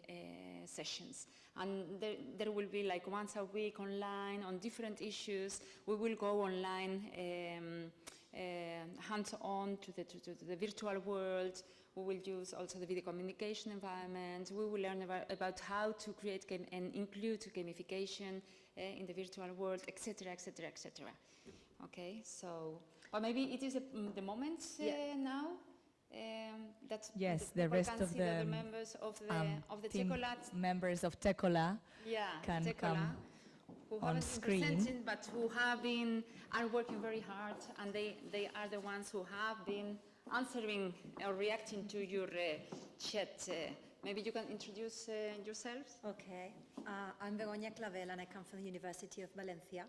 A: sessions. And there will be like once a week online on different issues. We will go online hands-on to the virtual world. We will use also the video communication environment. We will learn about how to create and include gamification in the virtual world, etc., etc., etc. Okay, so, or maybe it is the moment now that
P: the rest of the
A: members of the TeCoLa
P: members of TeCoLa can come
A: who
P: on
A: haven't
P: screen,
A: been presenting, but who are working very hard, and they are the ones who have been answering or reacting to your chat. Maybe you can introduce yourselves.
Q: Okay, I'm Begoña Clavel, and I come from the University of Valencia.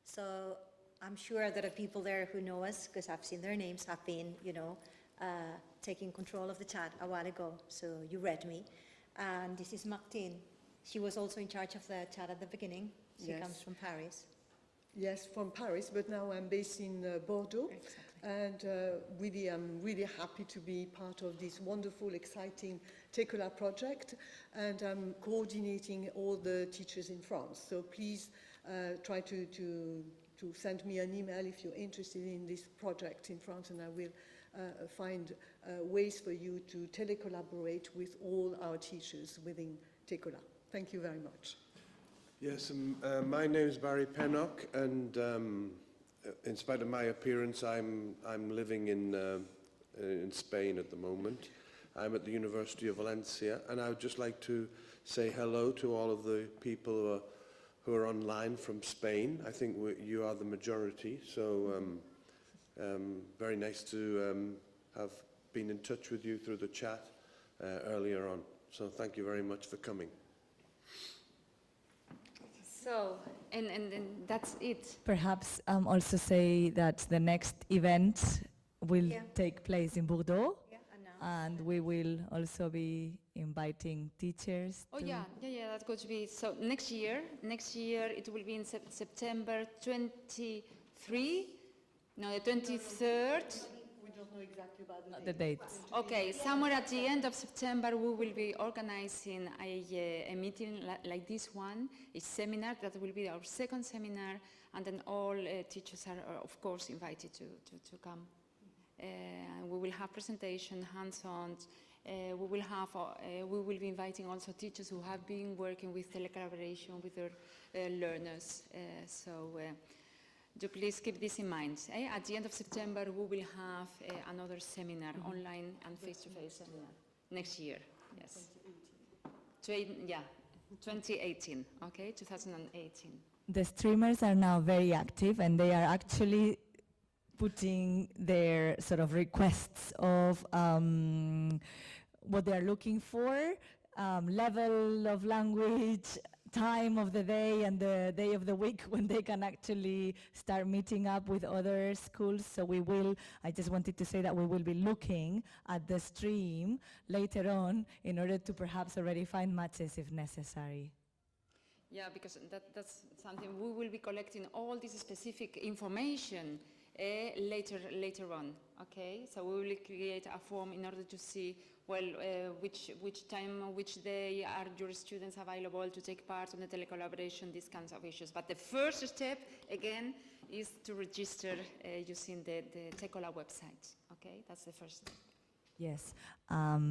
Q: So I'm sure there are people there who know us, because I've seen their names. Have been, taking control of the chat a while ago, so you read me. And this is Martine. She was also in charge of the chat at the beginning. She comes from Paris.
E: Yes, from Paris, but now I'm based in Bordeaux. Exactly. And I'm really happy to be part of this wonderful, exciting TeCoLa project. And I'm coordinating all the teachers in France. So please try to send me an email if you're interested in this project in France, and I will find ways for you to telecollaborate with all our teachers within TeCoLa. Thank you very much.
R: Yes, my name is Barry Pennock, and in spite of my appearance, I'm living in Spain at the moment. I'm at the University of Valencia, and I would just like to say hello to all of the people who are online from Spain. I think you are the majority, so very nice to have been in touch with you through the chat earlier on. So thank you very much for coming.
A: So, and that's it.
P: Perhaps also say that the next event will take place in Bordeaux, and we will also be inviting teachers.
A: Oh yeah, that's going to be, so next year it will be in September 23, no, the 23rd.
E: don't know exactly about
P: the dates.
A: Okay, somewhere at the end of September we will be organizing a meeting like this one, a seminar that will be our second seminar, and then all teachers are of course invited to come. We will have presentation, hands-on. We will be inviting also teachers who have been working with telecollaboration with their learners. Do please keep this in mind. At the end of September, we will have another seminar, online and face-to-face seminar, next year. Yes. 2018. Okay, 2018.
P: The streamers are now very active, and they are actually putting their sort of requests of what they are looking for, level of language, time of the day and the day of the week when they can actually start meeting up with other schools. So I just wanted to say that we will be looking at the stream later on in order to perhaps already find matches if necessary.
A: Yeah, because that's something we will be collecting all this specific information later on, okay? So we will create a form in order to see, well, which time, which day are your students available to take part in the telecollaboration, these kinds of issues. But the first step, again, is to register using the TeCoLa website, okay? That's the first step.
P: Yes,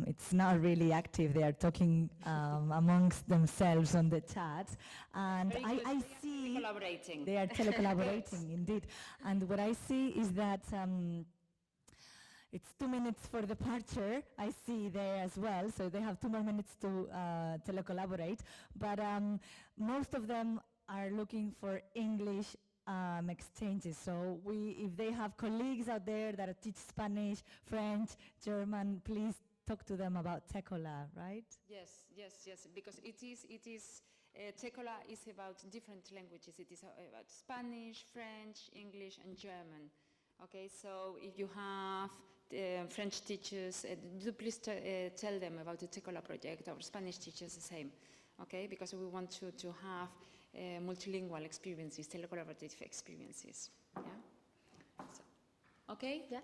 P: it's not really active. They are talking amongst themselves on the chat, and I see
A: telecollaborating.
P: They are telecollaborating indeed. And what I see is that it's 2 minutes for departure. I see there as well, so they have 2 more minutes to telecollaborate. But most of them are looking for English exchanges. So if they have colleagues out there that teach Spanish, French, German, please talk to them about TeCoLa, right?
A: Yes, because TeCoLa is about different languages. It is about Spanish, French, English, and German. Okay, so if you have French teachers, do please tell them about the TeCoLa project. Our Spanish teachers the same, okay? Because we want to have multilingual experiences, telecollaborative experiences. Yeah. So, okay.
F: Yeah.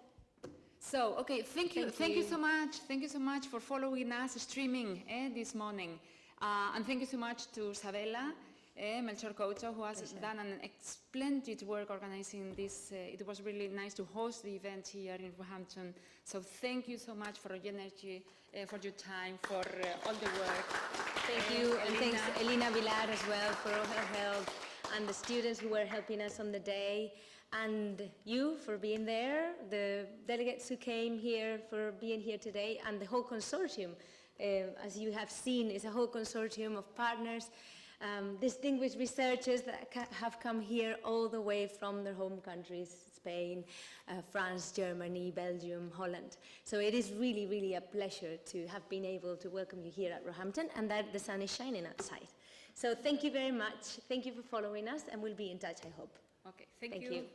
A: So okay, thank you so much. Thank you so much for following us streaming this morning, and thank you so much to Sabela Melchor Couto, who has done an splendid work organizing this. It was really nice to host the event here in Roehampton. So thank you so much for your energy, for your time, for all the work.
F: Thank you, and thanks Elena Vilar as well for all her help, and the students who were helping us on the day, and you for being there, the delegates who came here for being here today, and the whole consortium. As you have seen, it's a whole consortium of partners, distinguished researchers that have come here all the way from their home countries, Spain, France, Germany, Belgium, Holland. So it is really, really a pleasure to have been able to welcome you here at Roehampton, and that the sun is shining outside. So thank you very much. Thank you for following us, and we'll be in touch, I hope.
A: Okay, thank you.